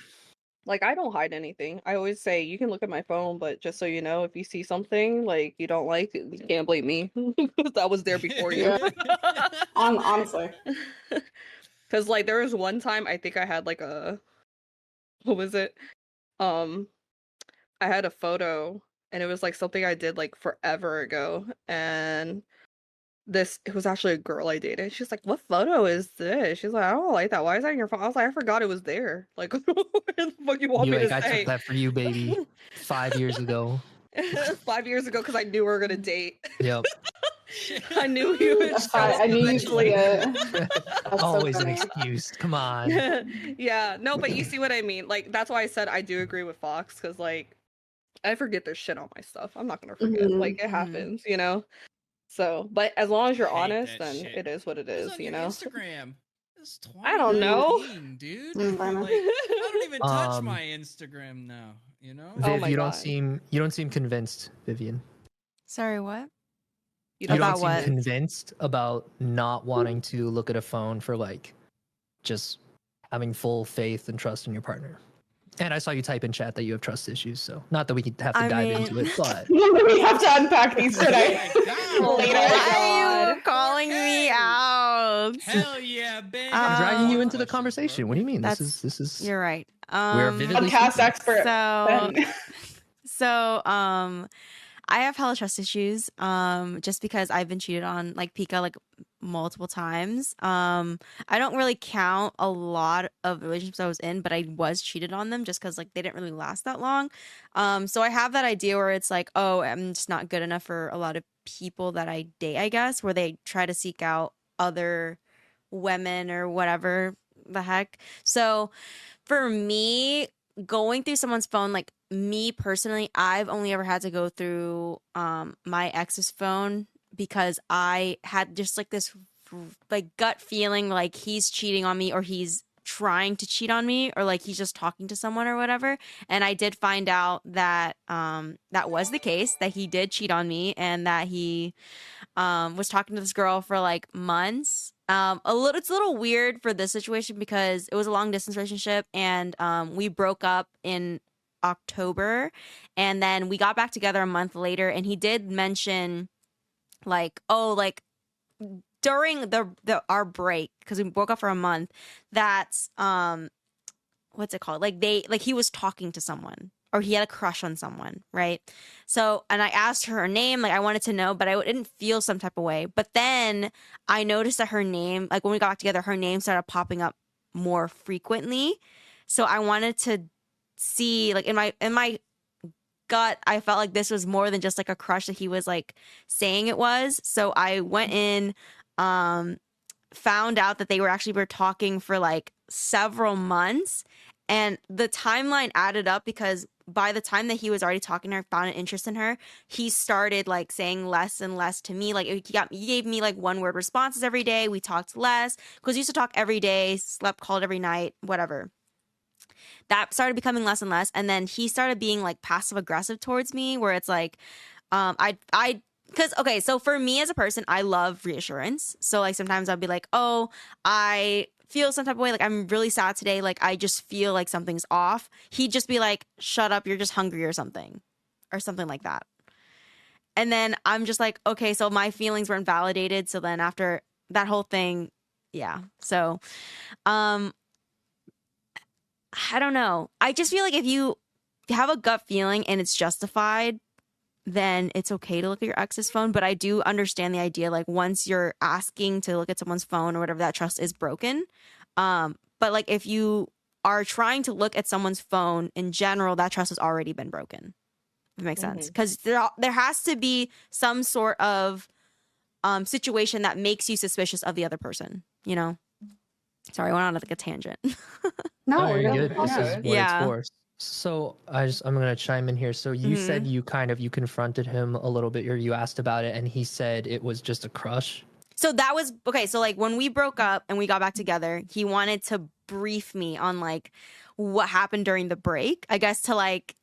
Like I don't hide anything. I always say you can look at my phone, but just so you know, if you see something like you don't like, you can't blame me because I was there before you. Honestly. Because like there was one time I think I had like a what was it? Um, I had a photo and it was like something I did like forever ago, and it was actually a girl I dated. She's like, "What photo is this?" She's like, "I don't like that. Why is that in your phone?" I was like, "I forgot it was there. Like, what the fuck you want you me like to I took say?" that for you, baby, 5 years ago. 5 years ago because I knew we were gonna date. Yep. I knew he would That's show fine. up I knew you'd eventually. see it. That's so Always an funny. excuse. Come on. Yeah, no, but you see what I mean. Like, that's why I said I do agree with Fox, because, like, I forget there's shit on my stuff. I'm not gonna forget. Mhm. Like, it Mhm. happens, you know? So, but as long as you're Hate honest, that then shit. it is what it Who's is, on you your know? Instagram? It's I don't know. 2019, dude. Mm, I know. Like, I don't even touch Um, my Instagram now. You know? Oh Viv, my you God. don't seem convinced, Vivian. Sorry, what? You About don't seem what? convinced about not wanting to look at a phone for like just having full faith and trust in your partner. And I saw you type in chat that you have trust issues, so not that we could have to I dive mean- into it, but We have to unpack these today. Oh my God. Oh Later. my Why are God. you calling me Okay. out? Hell yeah, baby. I'm dragging you Um, into the Questions, conversation. bro. What do you mean? That's- This is You're right. We're vividly Podcast speaking. expert. So, Ben. so I have hella trust issues. Just because I've been cheated on, like Pika, like multiple times. I don't really count a lot of relationships I was in, but I was cheated on them just because like they didn't really last that long. So I have that idea where it's like, oh, I'm just not good enough for a lot of people that I date, I guess, where they try to seek out other women or whatever the heck. So for me, going through someone's phone, like me personally, I've only ever had to go through my ex's phone because I had just like this like gut feeling like he's cheating on me or he's trying to cheat on me or like he's just talking to someone or whatever. And I did find out that that was the case, that he did cheat on me and that he was talking to this girl for like months. It's a little weird for this situation because it was a long distance relationship and we broke up in October and then we got back together a month later and he did mention like, oh, like during the our break, because we broke up for a month, that's what's it called? Like he was talking to someone or he had a crush on someone, right? So, and I asked her name, like I wanted to know, but I didn't feel some type of way. But then I noticed that her name, like when we got back together, her name started popping up more frequently. So I wanted to see, like in my gut, I felt like this was more than just like a crush that he was like saying it was. So I went in, found out that they were talking for like several months. And the timeline added up because by the time that he was already talking to her, found an interest in her, he started like saying less and less to me. Like he gave me like one word responses every day. We talked less because we used to talk every day, slept, called every night, whatever. That started becoming less and less. And then he started being like passive aggressive towards me where it's like, because, okay, so for me as a person, I love reassurance. So like sometimes I'll be like, oh, I feel some type of way, like I'm really sad today, like I just feel like something's off. He'd just be like, shut up, you're just hungry or something like that. And then I'm just like, okay, so my feelings weren't validated. So then after that whole thing, yeah. So I don't know, I just feel like if you have a gut feeling and it's justified, then it's okay to look at your ex's phone. But I do understand the idea, like once you're asking to look at someone's phone or whatever, that trust is broken. But like if you are trying to look at someone's phone in general, that trust has already been broken. If it makes sense. Because there has to be some sort of situation that makes you suspicious of the other person, you know? Sorry, I went on like a tangent. No, Oh, we're you're good. good. This is what Yeah. it's for. So I'm gonna chime in here. So you said you confronted him a little bit, or you asked about it, and he said it was just a crush. So that was okay. So like when we broke up and we got back together, he wanted to brief me on like what happened during the break, I guess, to like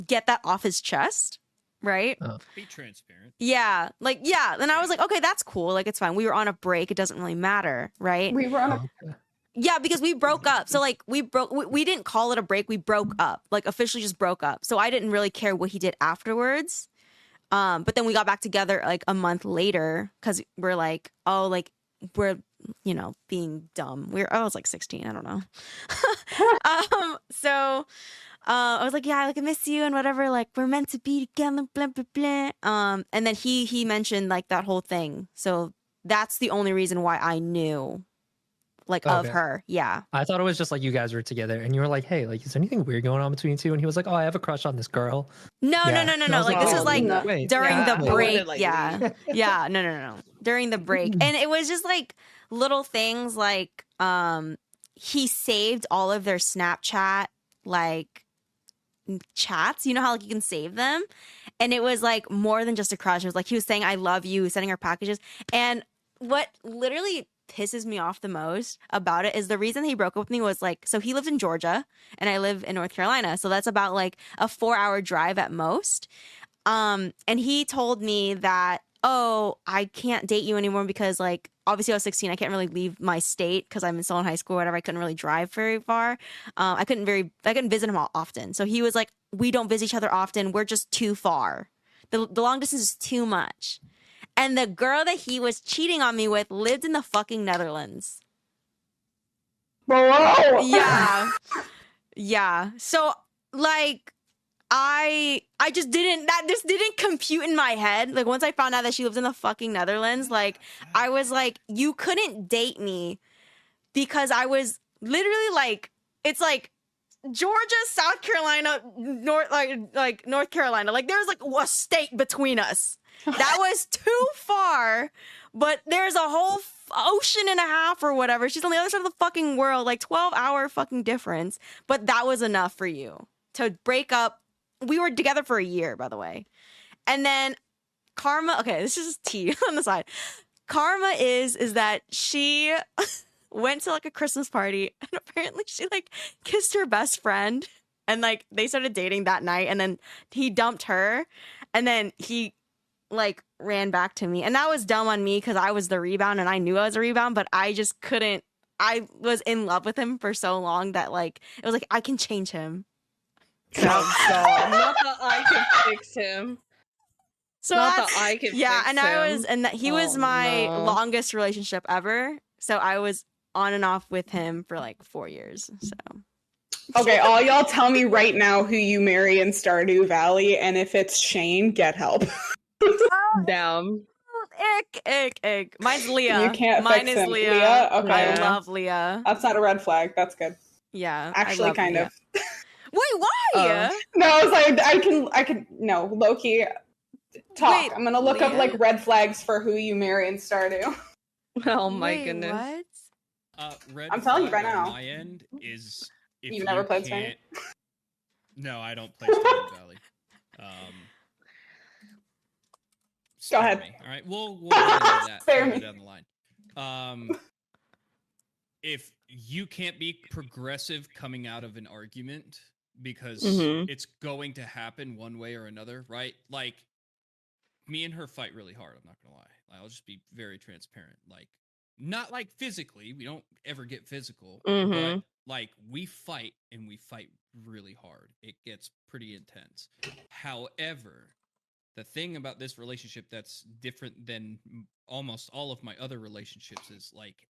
get that off his chest, right? Be transparent. Yeah, like yeah. Then I was like, okay, that's cool. Like it's fine. We were on a break. It doesn't really matter, right? We were on a Okay. Yeah, because we broke up. So like we didn't call it a break. We broke up, like officially just broke up. So I didn't really care what he did afterwards. But then we got back together like a month later because we're like, oh, like we're, you know, being dumb. I was like 16. I don't know. So I was like, yeah, like I miss you and whatever. Like we're meant to be together, blah blah blah. And then he mentioned like that whole thing. So that's the only reason why I knew like of Okay. her. Yeah. I thought it was just like you guys were together, and you were like, "Hey, like, is there anything weird going on between you two?" And he was like, "Oh, I have a crush on this girl." No, Yeah. no, no, no, And I no. was Like like, this "Oh, was like no. wait, during Yeah, the I break. wouldn't, like, Yeah. leave. Yeah. No, no, no, no. During the break. And it was just like little things like he saved all of their Snapchat like chats. You know how like you can save them? And it was like more than just a crush. It was like he was saying I love you, sending her packages. And what literally pisses me off the most about it is the reason he broke up with me was like, so he lives in Georgia and I live in North Carolina. So that's about like a 4-hour drive at most. And he told me that, oh, I can't date you anymore because like obviously I was 16. I can't really leave my state because I'm still in high school or whatever. I couldn't really drive very far. I couldn't visit him often. So he was like, we don't visit each other often. We're just too far. The long distance is too much. And the girl that he was cheating on me with lived in the fucking Netherlands. Bro. Yeah. Yeah. So like I just didn't compute in my head. Like once I found out that she lives in the fucking Netherlands, like I was like, you couldn't date me because I was literally like, it's like Georgia, South Carolina, North Carolina. Like there's like a state between us. That was too far, but there's a whole ocean and a half or whatever. She's on the other side of the fucking world, like 12-hour fucking difference. But that was enough for you to break up. We were together for a year, by the way. And then Karma, okay, this is just tea on the side. Karma is that she went to like a Christmas party and apparently she like kissed her best friend and like they started dating that night and then he dumped her and then he like ran back to me and that was dumb on me because I was the rebound and I knew I was a rebound, but I just couldn't. I was in love with him for so long that like it was like I can change him. So Oh god, not that I can fix him. so Not that's, that I can yeah, fix and I was him. and that he was Oh, my no. longest relationship ever. So I was on and off with him for like 4 years. So Okay, all y'all tell me right now who you marry in Stardew Valley, and if it's Shane, get help. Damn. Ick. Mine's Leah. You can't Mine fix is him. Leah. Leah? Okay. I Yeah. love Leah. That's not a red flag. That's good. Yeah. I Actually, love kind Leah. of. Wait, why? Oh. No, I was like, I can. No, Loki. Talk. Wait, I'm gonna look up Leah? like red flags for who you marry in Stardew. Oh my Wait, goodness. What? Red I'm telling you flag right on now. my end is if You've never you played can't- Stardew? No, I don't play Stardew Valley. Go ahead. Me. All right, we'll get into that Spare further me. down the line. If you can't be progressive coming out of an argument because Mhm. it's going to happen one way or another, right? Like me and her fight really hard. I'm not gonna lie. I'll just be very transparent. Like not like physically. We don't ever get physical, but Mhm. like we fight and we fight really hard. It gets pretty intense. However, the thing about this relationship that's different than almost all of my other relationships is like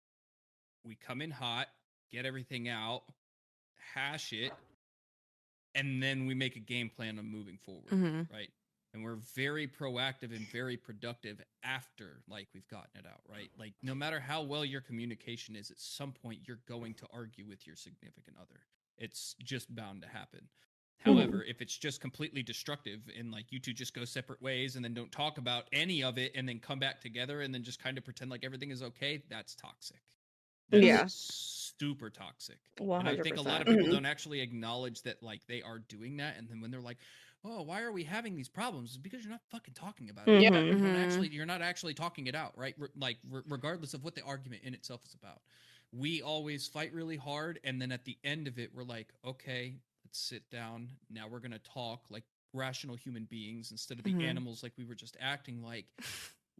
we come in hot, get everything out, hash it, and then we make a game plan on moving forward, Mhm. right? And we're very proactive and very productive after like we've gotten it out, right? Like no matter how well your communication is, at some point you're going to argue with your significant other. It's just bound to happen. However, if it's just completely destructive and like you two just go separate ways and then don't talk about any of it and then come back together and then just kind of pretend like everything is okay, that's toxic. That's Yeah. super toxic. And 100%. I think a lot of people don't actually acknowledge that like they are doing that, and then when they're like, "Oh, why are we having these problems?" It's because you're not fucking talking about it. Yeah. Mhm. You're not actually talking it out, right? Regardless of what the argument in itself is about. We always fight really hard, and then at the end of it, we're like, "Okay, let's sit down. Now we're gonna talk like rational human beings instead of the Mhm. animals like we were just acting like."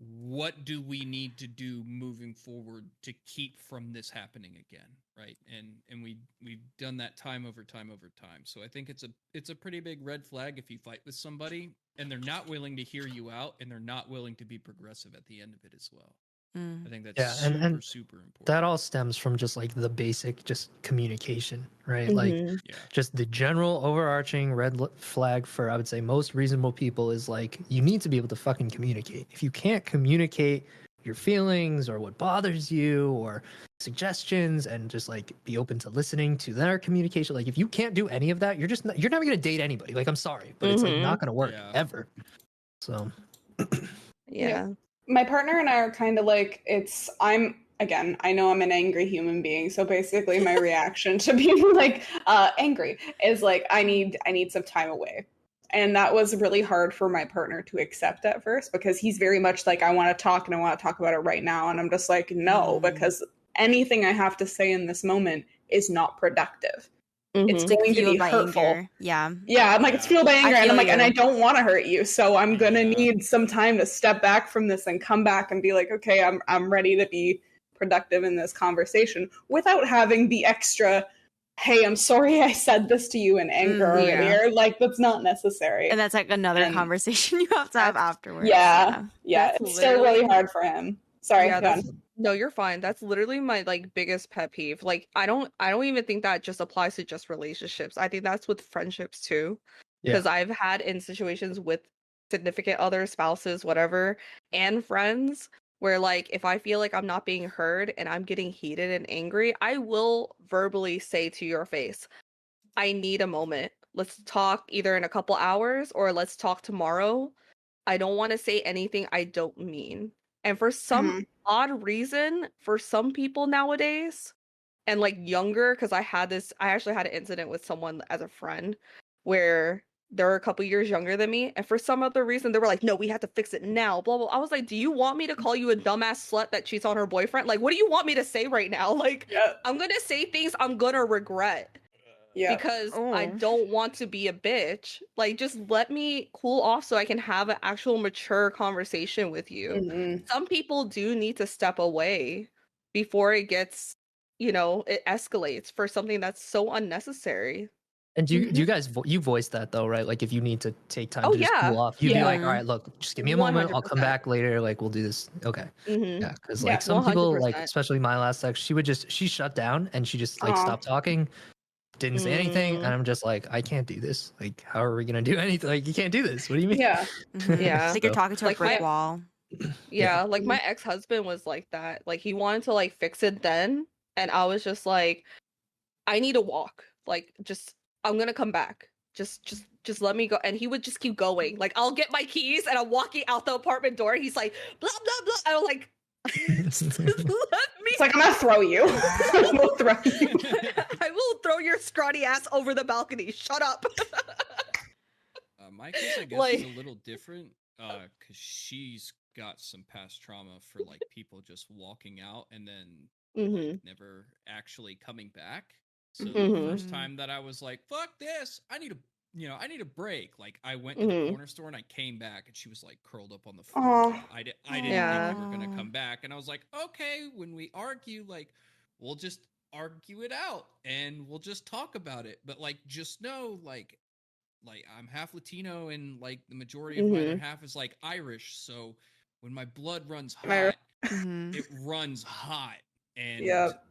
What do we need to do moving forward to keep from this happening again, right? And we've done that time over time. So I think it's a pretty big red flag if you fight with somebody and they're not willing to hear you out and they're not willing to be progressive at the end of it as well. Mm. I think that's Yeah, super and super important. That all stems from just like the basic just communication, right? Like Mhm. Yeah. just the general overarching flag for I would say most reasonable people is like you need to be able to fucking communicate. If you can't communicate your feelings or what bothers you or suggestions, and just like be open to listening to their communication. Like if you can't do any of that, you're never gonna date anybody. Like I'm sorry, but it's like Mhm. not gonna work Yeah. ever. So Yeah. My partner and I are kind of like, I know I'm an angry human being, so basically my reaction to being like angry is like I need some time away. And that was really hard for my partner to accept at first, because he's very much like, I want to talk and I want to talk about it right now. And I'm just like, no, because anything I have to say in this moment is not productive. It's Mhm. Like going to be fueled by hurtful. anger. Yeah. Yeah, I'm like, it's Yeah. fueled by anger. And feel I'm like, and you. I don't want to hurt you. So I'm gonna Yeah. need some time to step back from this and come back and be like, okay, I'm ready to be productive in this conversation without having the extra, hey, I'm sorry I said this to you in anger Mhm. already. Yeah. Or like that's not necessary. And that's like another And- conversation you have to have That's- afterwards. yeah. That's It's still really literally- hard for him. Sorry, Yeah, go that's on. no, you're fine. That's literally my like biggest pet peeve. Like I don't even think that just applies to just relationships. I think that's with friendships too. Yeah. Because I've had in situations with significant others, spouses, whatever, and friends where like if I feel like I'm not being heard and I'm getting heated and angry, I will verbally say to your face, I need a moment. Let's talk either in a couple hours or let's talk tomorrow. I don't want to say anything I don't mean. And for some Mhm. odd reason, for some people nowadays, and like younger, because I actually had an incident with someone as a friend where they're a couple years younger than me, and for some other reason they were like, no, we have to fix it now, blah blah. I was like, do you want me to call you a dumbass slut that cheats on her boyfriend? Like, what do you want me to say right now? Like, Yeah. I'm gonna say things I'm gonna regret Yeah. because Oh. I don't want to be a bitch. Like, just let me cool off so I can have an actual mature conversation with you. Mhm. Some people do need to step away before it gets, it escalates for something that's so unnecessary. And do you guys you voice that though, right? Like if you need to take time Oh, to just yeah. cool off, you'd be like, Yeah. all right, look, just give me a moment. I'll come 100%. back later. Like we'll do this. Okay. Mm-hmm. Yeah, because Yeah, like some people, like 100%. especially my last ex, she shut down and she just like Aw. stopped talking, didn't say anything, Mm. and I'm just like, I can't do this. Like, how are we gonna do anything? Like, you can't do this. What do you mean? Yeah. Mhm. Yeah. It's like you're So- talking to a Like brick my- wall. Yeah, like Mhm. my ex-husband was like that. Like he wanted to like fix it then, and I was just like, I need a walk. Like I'm gonna come back. Just let me go. And he would just keep going. Like I'll get my keys and I'm walking out the apartment door. And he's like, blah blah blah. I'm like, let me. It's like I'm gonna throw you. I will throw you. I will throw your scrawny ass over the balcony. Shut up. My case, I guess, is Like- a little different because she's got some past trauma for like people just walking out and then Mm-hmm. like, never actually coming back. So the Mhm. first Mhm. time that I was like, "Fuck this! I need a break." Like I went to the Mhm. corner store and I came back and she was like curled up on the floor. Aw. Like, I didn't Yeah. think you were gonna come back, and I was like, "Okay, when we argue, like we'll just argue it out and we'll just talk about it. But like, just know, like I'm half Latino and like the majority of my other half is like Irish. So when my blood runs Irish. hot, Mhm. it runs hot, and Yep.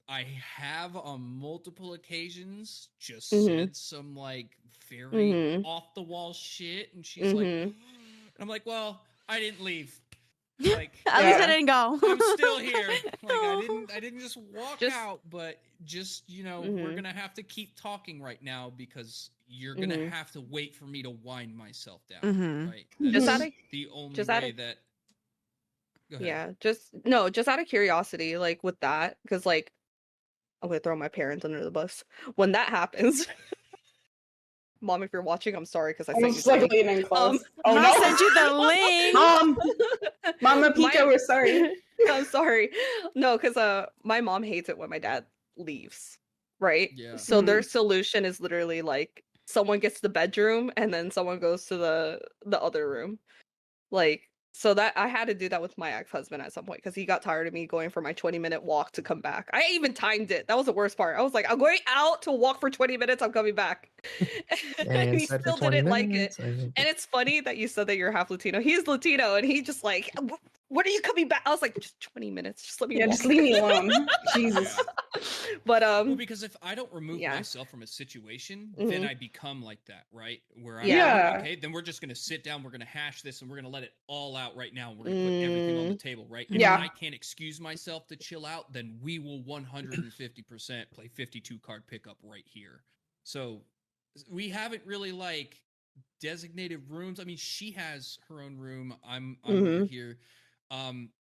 I have on multiple occasions just Mhm. said some like very Mhm. off the wall shit, and she's like, Mhm. and I'm like, well, I didn't leave. Like At least Yeah. I didn't go. I'm still here. Like Oh. I didn't just walk Just- out, but just we're Mhm. gonna have to keep talking right now because you're gonna Mhm. have to wait for me to wind myself down. Mhm. Right. Just That's out of the only just way out of- that. Go ahead. Yeah, just out of curiosity, like with that, because like I'm gonna throw my parents under the bus when that happens. Mom, if you're watching, I'm sorry because I I sent was you just like the link. leaning close. Oh Mom no! sent you the link. Mom, Mama My- Pika, we're sorry. I'm sorry. No, because my mom hates it when my dad leaves. Right? Yeah. So their solution is literally like someone gets the bedroom and then someone goes to the other room. Like, so that I had to do that with my ex-husband at some point because he got tired of me going for my 20-minute walk to come back. I even timed it. That was the worst part. I was like, I'm going out to walk for 20 minutes, I'm coming back. And he said for still 20 didn't like it. minutes, And it's funny that you said that you're half Latino. He's Latino, and he just like, when are you coming back? I was like, just 20 minutes. Just let me Yeah, walk. just leave me alone. Jesus. But Well, because if I don't remove yeah. myself from a situation, then Mhm. I become like that, right? Where I'm Yeah. like, okay, then we're just gonna sit down, we're gonna hash this, and we're gonna let it all out right now, and we're gonna put everything on the table, right? If Yeah. I can't excuse myself to chill out, then we will 150% play 52 card pickup right here. So we haven't really like designated rooms. I mean, she has her own room. I'm over here.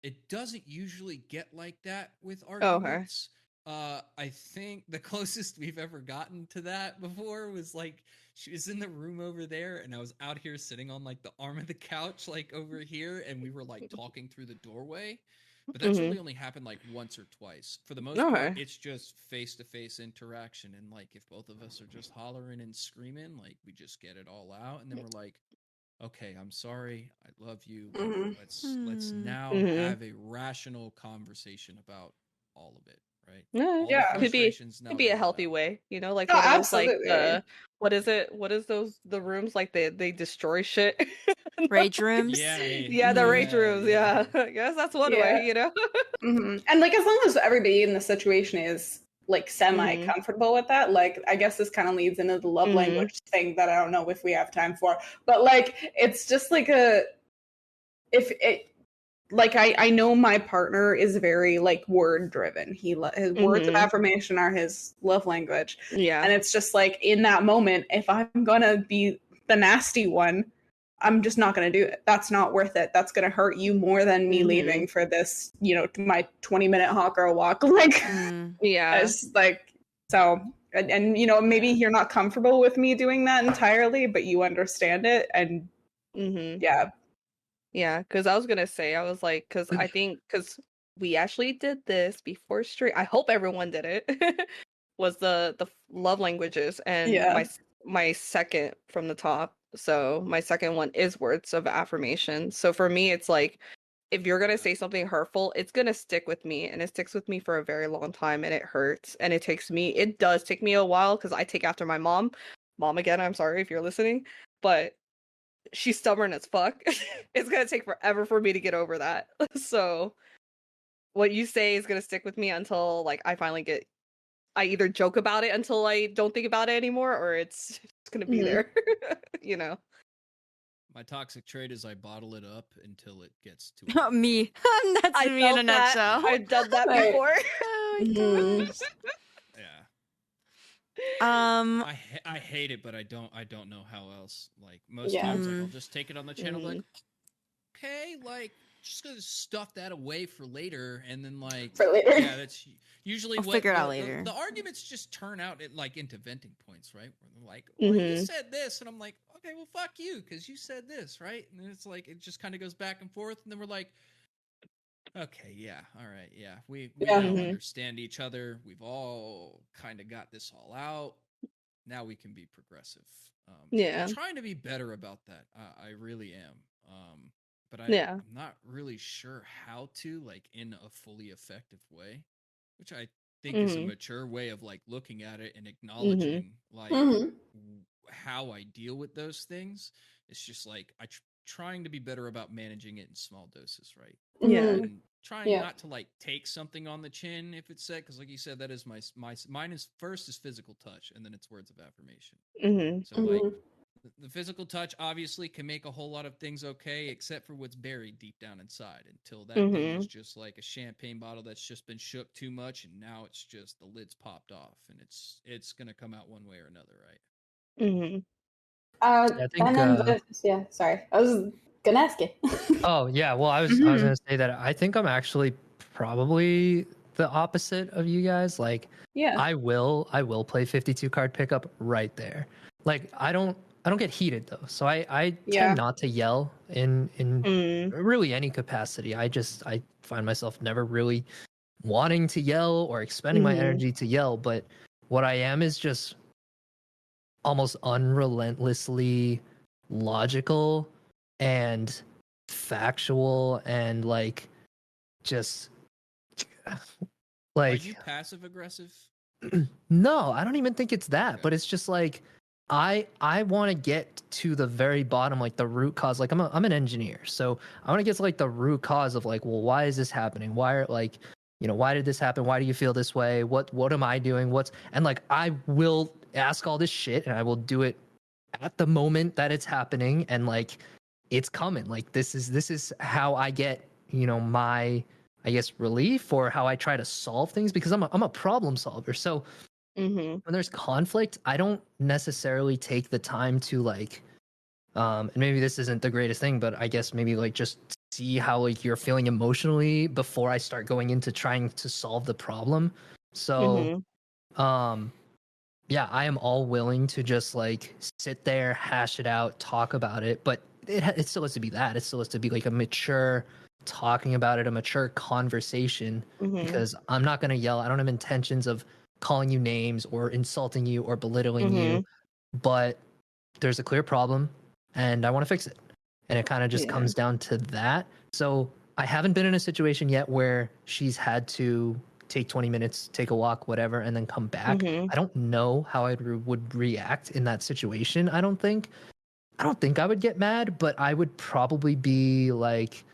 It doesn't usually get like that with arguments. I think the closest we've ever gotten to that before was like she was in the room over there, and I was out here sitting on like the arm of the couch, like over here, and we were like talking through the doorway. But that's really only happened like once or twice. For the most part, it's just face to face interaction, and like if both of us are just hollering and screaming, like we just get it all out, and then we're like, okay, I'm sorry, I love you. Mhm. Let's now Mhm. have a rational conversation about all of it, right? Yeah, All Yeah. the could be frustrations now could be a get let healthy out. way, you know, like Oh, one of those like absolutely. what is it? What is those the rooms like they destroy shit? Rage rooms. Yeah, Yeah, the rage rooms. yeah. Yeah, I guess that's one Yeah. way, you know. And like, as long as everybody in the situation is like semi Mhm. comfortable with that, like, I guess this kind of leads into the love Mhm. language thing that I don't know if we have time for, but like, it's just like if it, like, I know my partner is very like word driven. His words of Mhm. affirmation are his love language, Yeah. and it's just like in that moment, if I'm gonna be the nasty one, I'm just not going to do it. That's not worth it. That's going to hurt you more than me leaving for this, my 20-minute hot girl walk. Like, Yeah. it's like, so, and maybe you're not comfortable with me doing that entirely, but you understand it. And yeah. Yeah, because I was gonna say, I was like, because I think, because we actually did this before stream. I hope everyone did it. Was the love languages, and Yeah. my second from the top. So my second one is words of affirmation. So for me, it's like, if you're gonna say something hurtful, it's gonna stick with me, and it sticks with me for a very long time, and it hurts, and it does take me a while because I take after my mom. Mom, again, I'm sorry if you're listening, but she's stubborn as fuck. It's gonna take forever for me to get over that. So what you say is gonna stick with me until like I either joke about it until I don't think about it anymore, or it's just gonna be there. You know. My toxic trait is I bottle it up until it gets to Me. That's me in a nutshell. I've done that Right. before. Oh my gosh. Yeah. Um, I hate it, but I don't know how else. Like most times, like I'll just take it on the channel, like, okay, like just gonna stuff that away for later, and then like For later. yeah, that's usually I'll what figure it out later. The arguments just turn out like into venting points, right? Where they're like, well, you said this, and I'm like, okay, well, fuck you, because you said this, right? And then it's like it just kind of goes back and forth, and then we're like, okay, yeah, all right, yeah, we Yeah. now understand each other. We've all kind of got this all out. Now we can be progressive. I'm trying to be better about that. I really am. But I'm not really sure how to, like, in a fully effective way, which I think is a mature way of like looking at it and acknowledging like how I deal with those things. It's just like trying to be better about managing it in small doses, right? And trying not to like take something on the chin if it's said, because like you said, that is mine is first is physical touch, and then it's words of affirmation. So like the physical touch obviously can make a whole lot of things okay, except for what's buried deep down inside. Until that thing is just like a champagne bottle that's just been shook too much, and now it's just the lid's popped off, and it's gonna come out one way or another, right? I think, yeah, sorry, I was gonna ask you. Oh yeah, well I was gonna say that I think I'm actually probably the opposite of you guys. Like, Yeah. I will play 52 card pickup right there. Like I don't get heated though, so I tend not to yell in really any capacity. I find myself never really wanting to yell or expending my energy to yell, but what I am is just almost unrelentlessly logical and factual and like just like Are you passive aggressive? No, I don't even think it's that, but it's just like I want to get to the very bottom, like the root cause. Like I'm an engineer, so I want to get to like the root cause of like, well, why is this happening? Why are like why did this happen? Why do you feel this way? What am I doing? And like I will ask all this shit, and I will do it at the moment that it's happening, and like it's coming. Like this is how I get, my, I guess, relief, or how I try to solve things, because I'm a problem solver. So Mm-hmm. when there's conflict, I don't necessarily take the time to like, and maybe this isn't the greatest thing, but I guess maybe like just see how like you're feeling emotionally before I start going into trying to solve the problem. So, yeah, I am all willing to just like sit there, hash it out, talk about it, but it still has to be that. It still has to be like a mature talking about it, a mature conversation, Mm-hmm. because I'm not going to yell. I don't have intentions of calling you names or insulting you or belittling you, but there's a clear problem and I want to fix it. And it kind of just Yeah. comes down to that. So I haven't been in a situation yet where she's had to take 20 minutes, take a walk, whatever, and then come back. Mhm. I don't know how I would react in that situation. I don't think I would get mad, but I would probably be like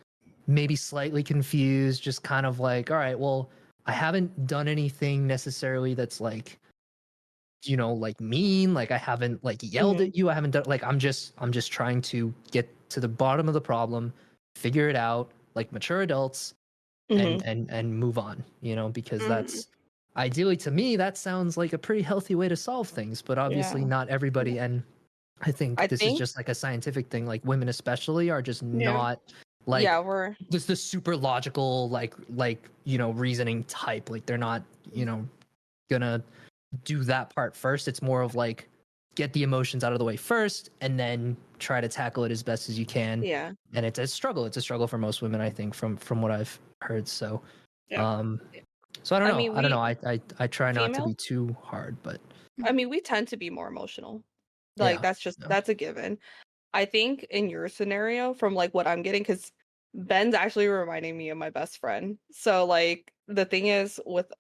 maybe slightly confused, just kind of like, all right, well, I haven't done anything necessarily that's like, like mean, like I haven't like yelled at you. I haven't done like I'm just trying to get to the bottom of the problem, figure it out like mature adults, Mhm. and move on, because Mhm. that's ideally, to me, that sounds like a pretty healthy way to solve things, but obviously Yeah. not everybody. And I think I this is think just like a scientific thing. Like women especially are just Yeah. not like yeah, we're this the super logical like reasoning type. Like they're not gonna do that part first. It's more of like get the emotions out of the way first and then try to tackle it as best as you can. yeah. And it's a struggle for most women, I think, from what I've heard. So Yeah. so I don't I know. mean, I don't we know. I try not to be female. too hard, but I mean, we tend to be more emotional. yeah. Like Yeah. that's a given. I think in your scenario, from like what I'm getting, because Ben's actually reminding me of my best friend. So like the thing is with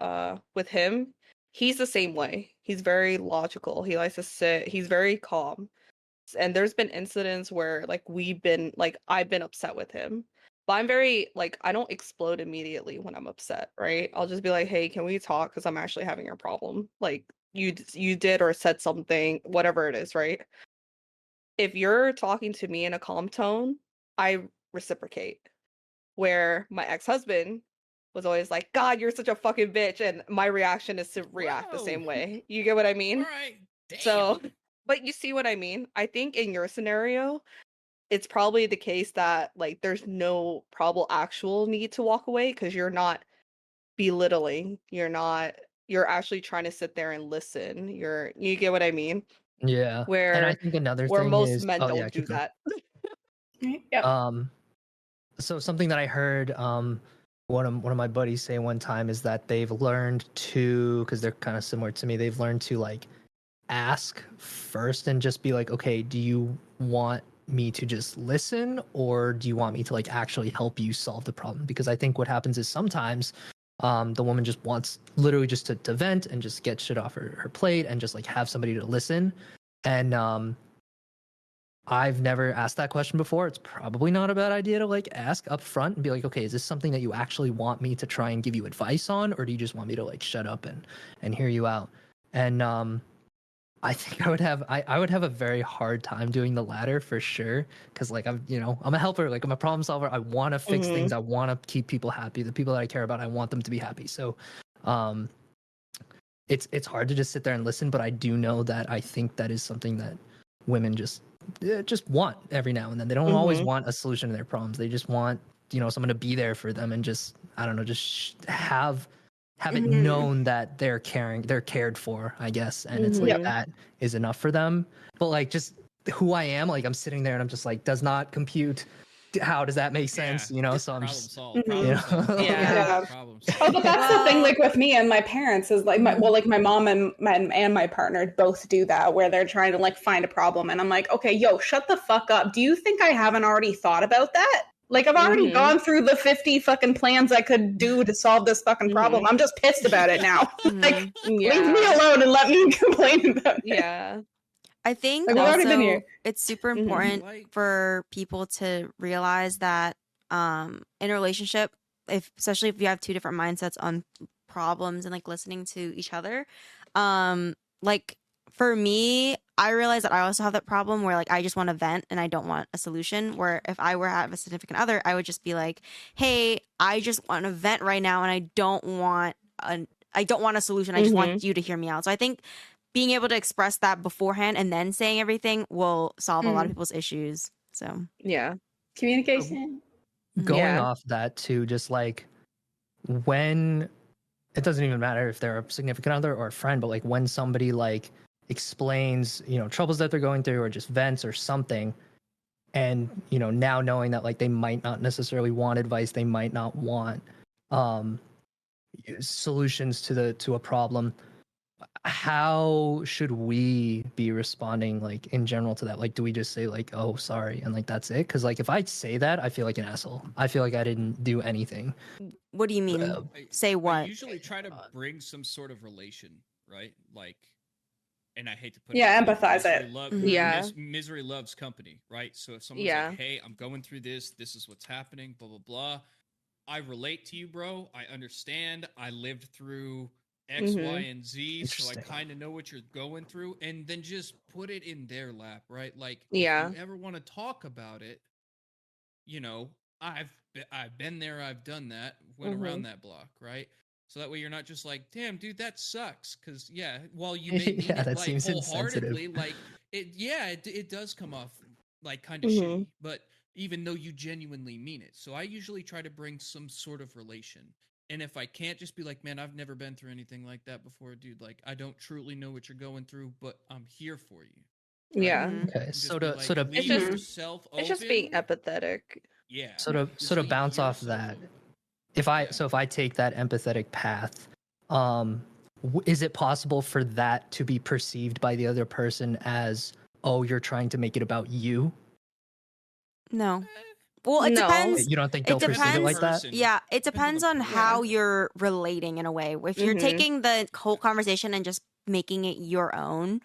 him, he's the same way. He's very logical. He likes to sit. He's very calm. And there's been incidents where like I've been upset with him. But I'm very like I don't explode immediately when I'm upset, right? I'll just be like, "Hey, can we talk? Because I'm actually having a problem. Like you did or said something, whatever it is, right?" If you're talking to me in a calm tone, I reciprocate. Where my ex-husband was always like, "God, you're such a fucking bitch," and my reaction is to react the Whoa. same way. You get what I All mean? right. Damn. So, but you see what I mean? I think in your scenario, it's probably the case that like there's no probable actual need to walk away because you're not belittling. You're actually trying to sit there and listen. You get what I mean? Yeah. And I Where think another where thing most is, men oh don't yeah, do keep going. that. Yeah. So something that I heard one of my buddies say one time is that they've learned to, because they're kind of similar to me, they've learned to like ask first and just be like, okay, do you want me to just listen, or do you want me to like actually help you solve the problem? Because I think what happens is sometimes the woman just wants literally just to vent and just get shit off her plate and just like have somebody to listen. And I've never asked that question before. It's probably not a bad idea to like ask up front and be like, okay, is this something that you actually want me to try and give you advice on, or do you just want me to like shut up and hear you out? And I think I would have a very hard time doing the latter for sure, because like I'm a helper, like I'm a problem solver. I want to fix things. I want to keep people happy. The people that I care about, I want them to be happy. So it's hard to just sit there and listen, but I do know that I think that is something that women just want every now and then. They don't always want a solution to their problems. They just want someone to be there for them and just I don't know, just have it known that they're cared for, I guess, and it's like that is enough for them. But like just who I am, like I'm sitting there and I'm just like, does not compute. How does that make sense? So I'm problem just solved. Problem solved. Yeah. Problem Oh, solved. but that's the thing. Like with me and my parents is like my mom and my partner both do that, where they're trying to like find a problem, and I'm like, okay, yo, shut the fuck up. Do you think I haven't already thought about that? Like I've already gone through the 50 fucking plans I could do to solve this fucking problem. I'm just pissed about it now. Like leave me alone and let me complain about it. Yeah. I think Like, we've already been also here. it's super Mhm. important Like- for people to realize that in a relationship, especially if you have two different mindsets on problems and like listening to each other. Like for me, I realize that I also have that problem where like I just want to vent and I don't want a solution. Where if I were to have a significant other, I would just be like, "Hey, I just want to vent right now, and I don't want a solution. I just want you to hear me out." So I think being able to express that beforehand and then saying everything will solve a lot of people's issues. So Yeah. Communication. Going Yeah. off that too, just like when it doesn't even matter if they're a significant other or a friend, but like when somebody like explains, troubles that they're going through or just vents or something, and now knowing that like they might not necessarily want advice, they might not want solutions to a problem. How should we be responding like in general to that? Like, do we just say like, "Oh, sorry," and like that's it? Because like if I say that, I feel like an asshole. I feel like I didn't do anything. what do you mean? Say I what? usually try to bring some sort of relation, right? Like, and I hate to put Yeah, it this way, empathize misery it. love- Yeah. misery loves company, right? So if someone's Yeah. like, "Hey, I'm going through this. This is what's happening." Blah blah blah. I relate to you, bro. I understand. I lived through X, Y, and Z, so I Interesting. kind of know what you're going through, and then just put it in their lap, right? Like, Yeah. if you ever want to talk about it, I've been there, I've done that, went around that block, right? So that way you're not just like, "Damn, dude, that sucks." Because while you may mean Yeah, it that like seems wholeheartedly, insensitive. like it does come off like kind of Mhm. shitty, but even though you genuinely mean it. So I usually try to bring some sort of relation. And if I can't, just be like, "Man, I've never been through anything like that before, dude. Like, I don't truly know what you're going through, but I'm here for you." Right? Yeah. Mhm. Okay, And so just be to like, so to leave just- yourself open. It's just being empathetic. Yeah. so to Just so to leave bounce off yourself that, open. if I Yeah. so if I take that empathetic path, is it possible for that to be perceived by the other person as, "Oh, you're trying to make it about you"? No. Well, it No. depends. You don't think It they'll perceive it depends. like that? Person. Yeah, it Depends depends on on the how you're relating in a way. If you're Mhm. taking the whole conversation and just making it your own,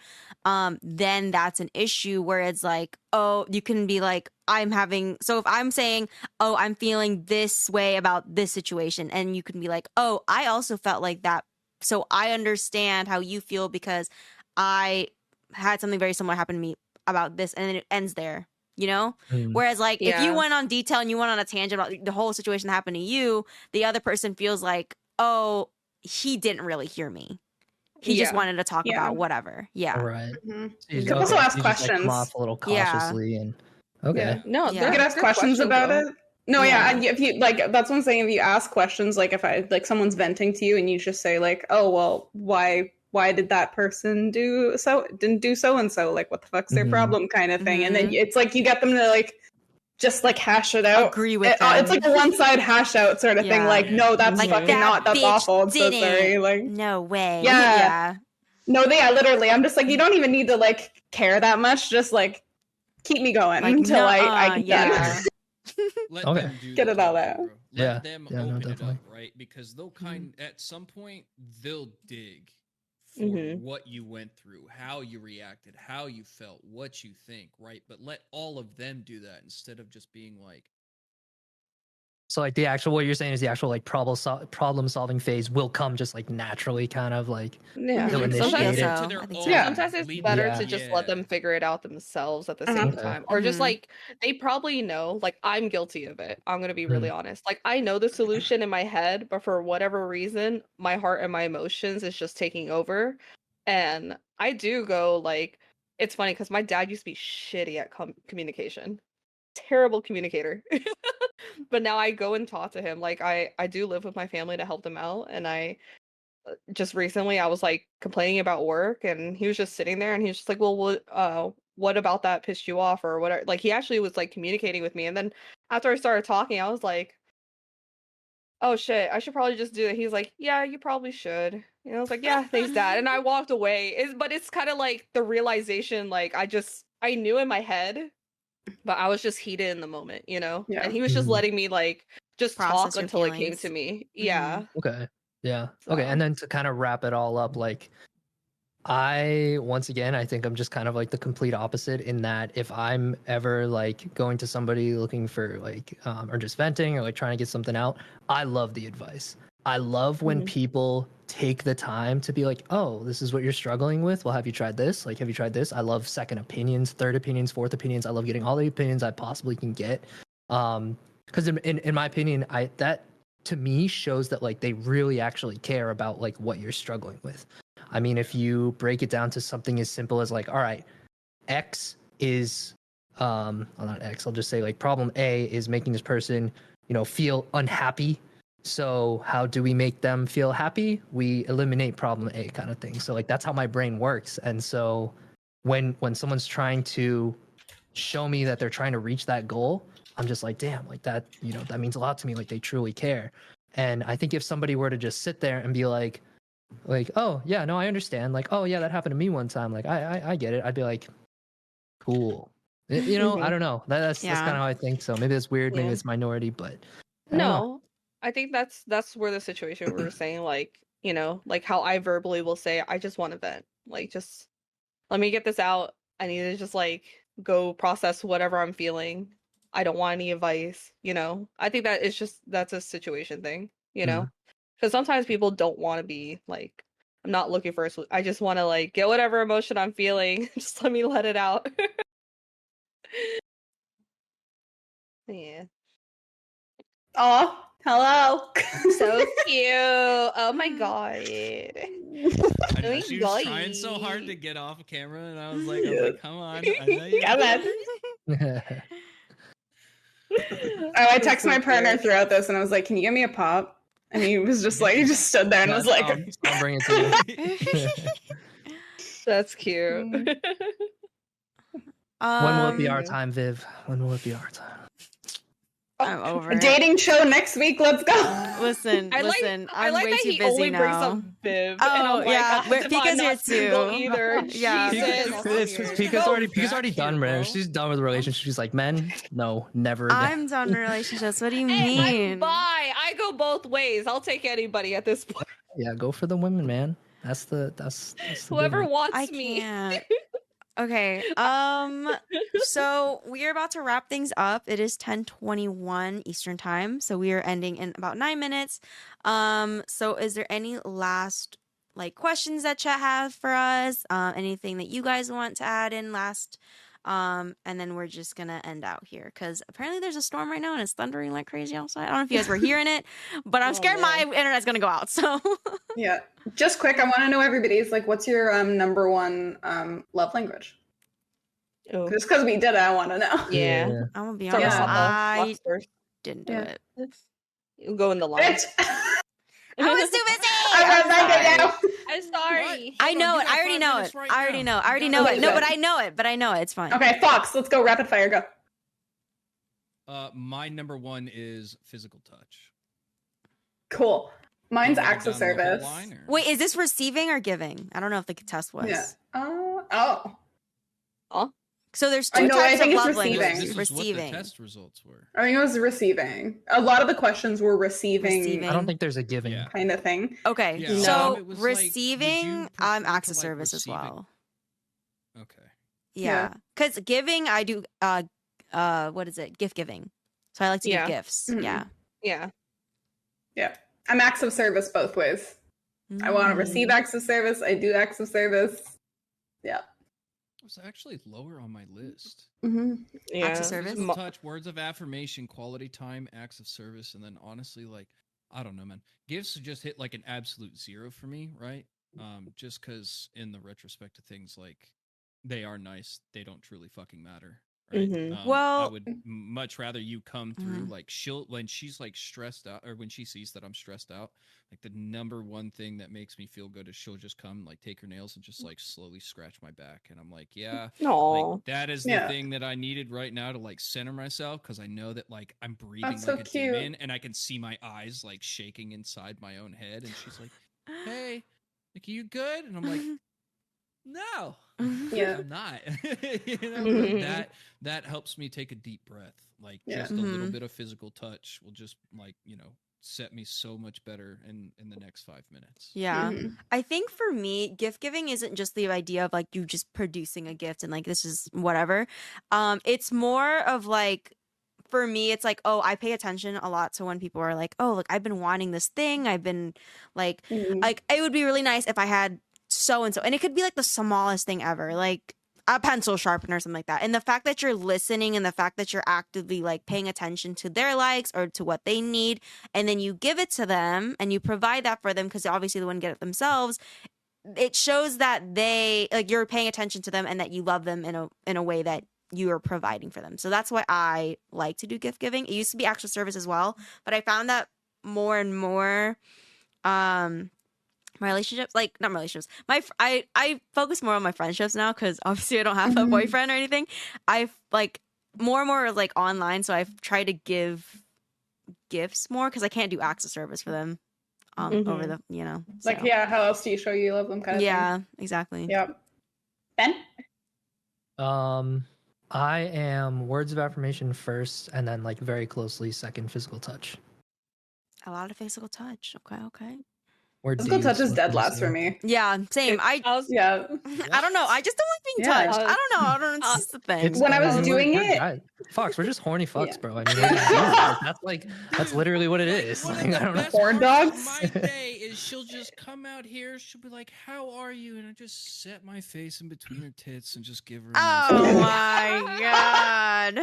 then that's an issue where it's like, oh, you can be like, so if I'm saying, oh, I'm feeling this way about this situation, and you can be like, oh, I also felt like that. So I understand how you feel because I had something very similar happen to me about this, and then it ends there. Mm. Whereas like if you Yeah. went on detail and you went on a tangent about the whole situation that happened to you, the other person feels like, oh, he didn't really hear me. He just Yeah. wanted to talk Yeah. about whatever. Yeah. Right. Mhm. So you You could also okay, ask you just, like, come questions. off a little Yeah. cautiously and okay. Yeah. No, Yeah. You could they're ask good questions about though. it. No, Yeah. and if you like, that's what I'm saying. If you ask questions, like if I like someone's venting to you, and you just say like, "Oh, well, why did that person didn't do so and so? Like, what the fuck's their Mhm. problem?" kind of thing. And then Mhm. it's like you get them to like just like hash it out. Agree with It's them. like a one side hash out sort of thing. Yeah. Like, no, that's Like, fucking that not. That's bitch awful. I'm so didn't. sorry. Like, No way. Yeah. no, literally. I'm just like, you don't even need to like care that much. Just like keep me going Like, until I nuh-uh, get done. yeah. Let Okay. them do Get the it all talking, out. bro. Yeah. Let them Yeah, no, open it definitely. up, right? Because they'll at some point they'll dig for Mhm. what you went through, how you reacted, how you felt, what you think, right? But let all of them do that instead of just being like, So like what you're saying is the actual like problem solving phase will come just like naturally, kind of like Yeah. They'll I initiate feel it. so. To their I think own so. Yeah. Sometimes it's lead- better Yeah. to just let them figure it out themselves at the Uh-huh. same Okay. time. Or just Mhm. like they probably know, like I'm guilty of it. I'm gonna be really honest. Like I know the solution in my head, but for whatever reason, my heart and my emotions is just taking over. And I do go like it's funny because my dad used to be shitty at communication. Terrible communicator. But now I go and talk to him. Like I do live with my family to help them out, and I just recently I was like complaining about work, and he was just sitting there and he was just like, well, what about that pissed you off or whatever. Like he actually was like communicating with me, and then after I started talking I was like, oh shit, I should probably just do it. He's like, yeah, you probably should. And I was like, yeah, thanks dad, and I walked away. But it's kind of like the realization, like I knew in my head, but I was just heated in the moment, Yeah. and he was just Mhm. letting me like just Process talk your until it came feelings. to me. Yeah. Okay. Yeah. Okay. So- And then to kind of wrap it all up, like Once again, I think I'm just kind of like the complete opposite in that if I'm ever like going to somebody looking for like, or just venting or like trying to get something out, I love the advice. I love when people take the time to be like, oh, this is what you're struggling with. Well, have you tried this? Like, have you tried this? I love second opinions, third opinions, fourth opinions. I love getting all the opinions I possibly can get. Because in my opinion, that to me shows that like they really actually care about like what you're struggling with. I mean, if you break it down to something as simple as like, all right, X is, well, not X, I'll just say like problem A is making this person, feel unhappy. So how do we make them feel happy? We eliminate problem A kind of thing. So like, that's how my brain works. And so when someone's trying to show me that they're trying to reach that goal, I'm just like, damn, like that, that means a lot to me. Like they truly care. And I think if somebody were to just sit there and be like, oh yeah, no, I understand, like, oh yeah, that happened to me one time, like I get it, I'd be like, cool. I don't know, that's kind of how I think. So maybe it's weird, maybe it's minority, but I don't know. No, I think that's where the situation we were saying, like, like how I verbally will say, I just want to vent, like, just let me get this out. I need to just like go process whatever I'm feeling. I don't want any advice, I think that it's just that's a situation thing, because sometimes people don't want to be like, I'm not looking for I just want to like get whatever emotion I'm feeling. Just let me let it out. Yeah. Oh, hello. So cute. Oh my god. I know she was trying so hard to get off camera, and I was like, come on. I know you. Come on. I texted my partner throughout this, and I was like, "Can you give me a pop?" And he was just like, he just stood there and was like, I'll bring it to you. That's cute. When will it be our time, Viv? When will it be our time? I'm over a dating show next week. Let's go. Listen, I I'm like way that too he busy only now. brings up Viv. Oh, and yeah, I'm but like, Pika's here single too. either. Yeah. Pika's already done, man. She's done with the relationship. She's like, men, no, never again. I'm done with relationships. What do you Hey, mean? I'm bi. I go both ways. I'll take anybody at this point. Yeah, go for the women, man. That's the Whoever big one. wants I me. can't. Okay. So we are about to wrap things up. It is 10:21 Eastern time, so we are ending in about 9 minutes. So is there any last like questions that chat have for us? Anything that you guys want to add in last? And then we're just gonna end out here because apparently there's a storm right now and it's thundering like crazy outside. I don't know if you guys were hearing it, but I'm scared my internet's gonna go out. So yeah, just quick, I want to know everybody's like, what's your number one love language? Just because we did it, I want to know. Yeah. I'm gonna be Start with honest. Papa. I Locks first. didn't do it. You go in the line. I was too busy. I'm sorry. I know it. I already know it. I already know. I already know it. No, but I know it. But I know it. It's fine. Okay, Fox, let's go rapid fire. Go. My number one is physical touch. Cool. Mine's acts of Down the whole service. line, or- Wait, is this receiving or giving? I don't know if the test was. Yeah. Oh. So there's two I types think of it's love receiving. languages. This is Receiving. what the test results were. I think it was receiving. A lot of the questions were receiving. I don't think there's a giving. Yeah. Kind of thing. Okay, Yeah, so it was like, would receiving, you I'm prefer acts to, of like, service as receive it? well. Okay. Yeah, because giving, I do. What is it? Gift giving. So I like to give gifts. Mhm. Yeah. Yeah. Yeah. I'm acts of service both ways. I want to receive acts of service. I do acts of service. Yeah. It was actually lower on my list. Mm-hmm. Yeah. Acts of service. Physical touch, words of affirmation, quality time, acts of service, and then honestly, like, I don't know, man. Gifts just hit like an absolute 0 for me, right? Just because in the retrospect of things, like, they are nice, they don't truly fucking matter. Right? Mhm. I Well- would much rather you come through like when she's like stressed out, or when she sees that I'm stressed out, like the number one thing that makes me feel good is she'll just come like take her nails and just like slowly scratch my back, and I'm like, yeah, Aw. like that is Yeah. the thing that I needed right now to like center myself, because I know that like I'm breathing That's like so a cute. demon, and I can see my eyes like shaking inside my own head, and she's like, hey, like, are you good? And I'm like, no. Yeah. I'm not. You know, but that helps me take a deep breath. Like Yeah. just a little bit of physical touch will just like, set me so much better in the next 5 minutes. Yeah. Mhm. I think for me, gift giving isn't just the idea of like you just producing a gift and like this is whatever. It's more of like for me, it's like, oh, I pay attention a lot to when people are like, oh, look, I've been wanting this thing. I've been like Mhm. it would be really nice if I had so and so. And it could be like the smallest thing ever, like a pencil sharpener or something like that. And the fact that you're listening and the fact that you're actively like paying attention to their likes or to what they need, and then you give it to them and you provide that for them because obviously they wouldn't get it themselves. It shows that they like you're paying attention to them and that you love them in a way that you are providing for them. So that's why I like to do gift giving. It used to be extra service as well, but I found that more and more my relationships, like not my relationships, I focus more on my friendships now because obviously I don't have a Mhm. boyfriend or anything. I've like more and more like online, so I've tried to give gifts more because I can't do acts of service for them over the Like, so. yeah, how else do you show you love them kind of thing? Yeah, exactly. Yep. Ben? I am words of affirmation first, and then like very closely second, physical touch. A lot of physical touch. Okay. Where do Physical you touch is split dead those last for two? me. Yeah, same. Yeah. I don't know. I just don't like being Yeah. touched. I don't know. I don't know. It's just the thing. It's When I was we're doing it- guys. Fox, we're just horny fucks, Yeah. bro. I mean, that's literally what it is. One of Like, the I don't know. best Horn parts dogs? of my day is she'll just come out here. She'll be like, "How are you?" And I just set my face in between her tits and just give her. A nice Oh hug. my god.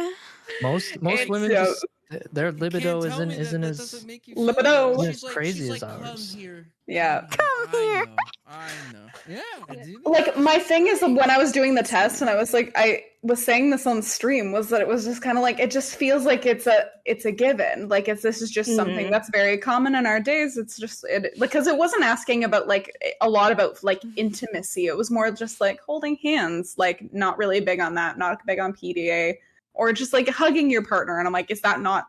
Most It's women so- just their You libido can't tell isn't me that isn't that as doesn't make you Libido. feel good. As crazy she's as like, ours. Come here. Yeah. Come here. I know. Yeah. I do. Like, my thing is when I was doing the test and I was like, I was saying this on stream, was that it was just kind of like, it just feels like it's a given. Like, this is just something Mhm. that's very common in our days. It's just, because it wasn't asking about like a lot about like intimacy. It was more just like holding hands, like not really big on that, not big on PDA, or just like hugging your partner. And I'm like, is that not,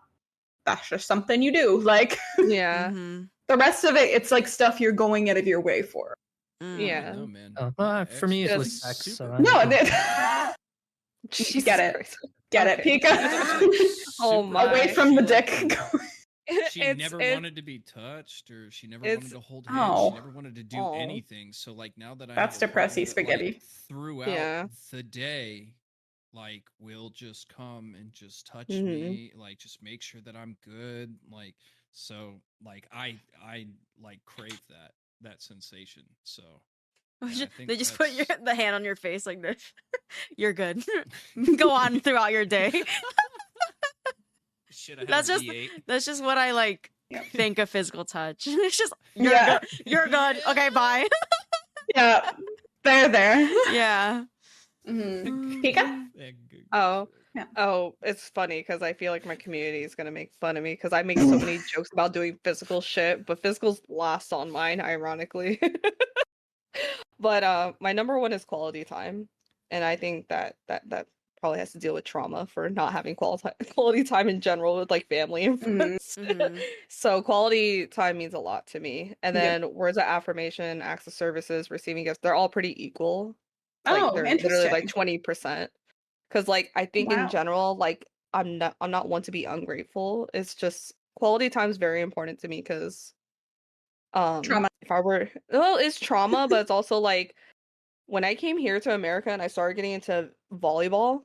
that's just something you do. Like, Yeah. Mhm. the rest of it, it's like stuff you're going out of your way for. Mm. Yeah. No, man. for me, it was Just sex. So super- I No, don't know. Get it. Christ. Get it, Okay. Pika. Oh Super- my. Away from the She, like, dick. She It's- never it's- wanted to be touched, or she never it's- wanted to hold hands. Oh. She never wanted to do Oh. anything. So, like, now that I That's have a partner depressy that, spaghetti. like, throughout Yeah. the day, like, will just come and just touch Mhm. me, like, just make sure that I'm good, like, so, like, I like crave that sensation. So, yeah, I think They just put that's- the hand on your face like this. You're good. Go on throughout your day. Should have That's had a just- V8. That's just what I like Yeah. think of physical touch. It's just you're Yeah. good. You're good. Okay, bye. Yeah. There. Yeah. Mhm. Pika? Yeah, good. Oh. Yeah. Oh, it's funny because I feel like my community is gonna make fun of me because I make so many jokes about doing physical shit, but physical's last on mine, ironically. But my number one is quality time, and I think that probably has to deal with trauma for not having quality time in general with like family and Mhm. friends. Mhm. So quality time means a lot to me. And Yep. then words of affirmation, acts of services, receiving gifts, they're all pretty equal. Like Oh, they're literally like interesting. 20%. Because like I think Wow. in general, like I'm not one to be ungrateful. It's just quality time is very important to me because Trauma. if I were well, it's trauma, but it's also like when I came here to America and I started getting into volleyball,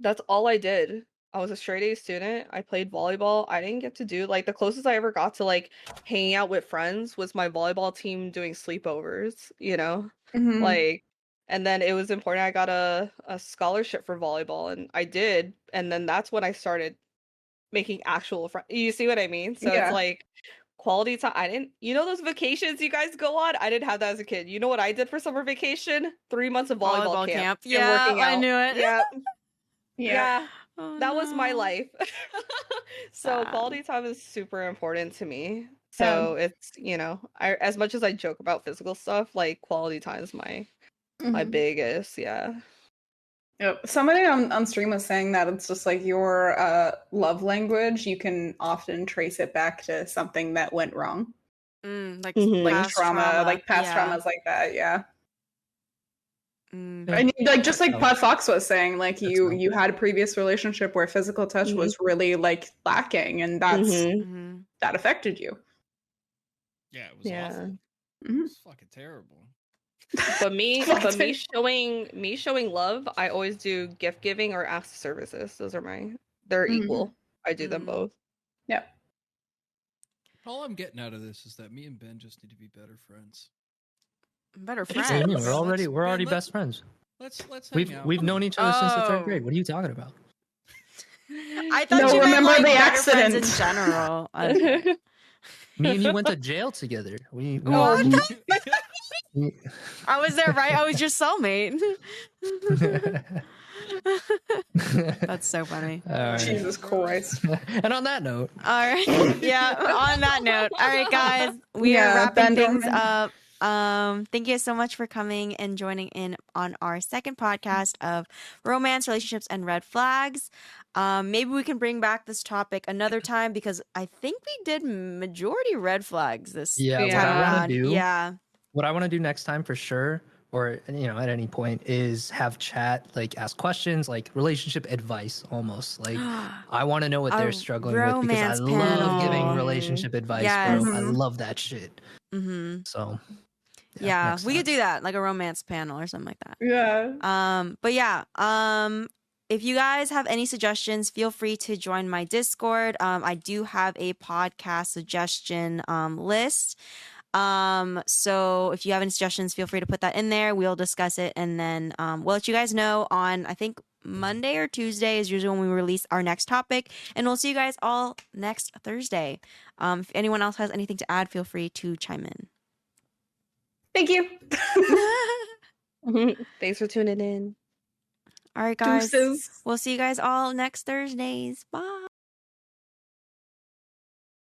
that's all I did. I was a straight A student. I played volleyball. I didn't get to do like the closest I ever got to like hanging out with friends was my volleyball team doing sleepovers, you know? Mhm. Like and then it was important I got a scholarship for volleyball and I did. And then that's when I started making actual friends. You see what I mean? So Yeah. it's like quality time. I didn't, you know, those vacations you guys go on? I didn't have that as a kid. You know what I did for summer vacation? 3 months of volleyball camp. and Yeah, working I out. knew it. Yeah, Yeah. yeah. Oh, That was my no. life. So Sad. quality time is super important to me. So it's, you know, I as much as I joke about physical stuff, like quality time is my Mhm. biggest, yeah. Yep. Somebody on stream was saying that it's just like your love language, you can often trace it back to something that went wrong. Like Mhm. Like past trauma, like past yeah. traumas like that, yeah. Mm. Yeah. And like just like So- Pod Fox was saying, like That's you had a previous relationship where physical touch was really like lacking, and that's Mhm. Mhm. that affected you. Yeah, it was Yeah. awful. Mhm. It's fucking terrible. But me Fucking- showing love, I always do gift giving or acts of services. They're Mhm. equal. I do them Mhm. both. Yep. All I'm getting out of this is that me and Ben just need to be better friends. Better What do you mean? friends. We're already Ben, best friends. Let's hang We've out. we've known each other since the third Oh. grade. What are you talking about? I thought No, you meant remember like the better friends in accident. general. Okay. Me and you went to jail together. We What? we- I was there, right? I was your soulmate. That's so funny. All right. Jesus Christ. And on that note, All right. Yeah. On that note, all right, guys, we are Yeah, wrapping Ben things Dorman. up. Thank you so much for coming and joining in on our second podcast of romance, relationships, and red flags. Maybe we can bring back this topic another time because I think we did majority red flags this yeah, Yeah. what time I want around. to do, Yeah. what I want to do next time for sure, or at any point, is have chat, like ask questions, like relationship advice, almost. Like I want to know what A they're struggling with because I romance love giving panel. relationship advice, Yes. bro. I Mhm. love that shit. Mm-hmm. So Yeah, next we could time. do that, like a romance panel or something like that. Yeah. But yeah, if you guys have any suggestions, feel free to join my Discord. I do have a podcast suggestion list. So if you have any suggestions, feel free to put that in there. We'll discuss it, and then we'll let you guys know on, I think, Monday or Tuesday is usually when we release our next topic, and we'll see you guys all next Thursday. If anyone else has anything to add, feel free to chime in. Thank you. Thanks for tuning in. All right, guys. Deuces. We'll see you guys all next Thursdays. Bye.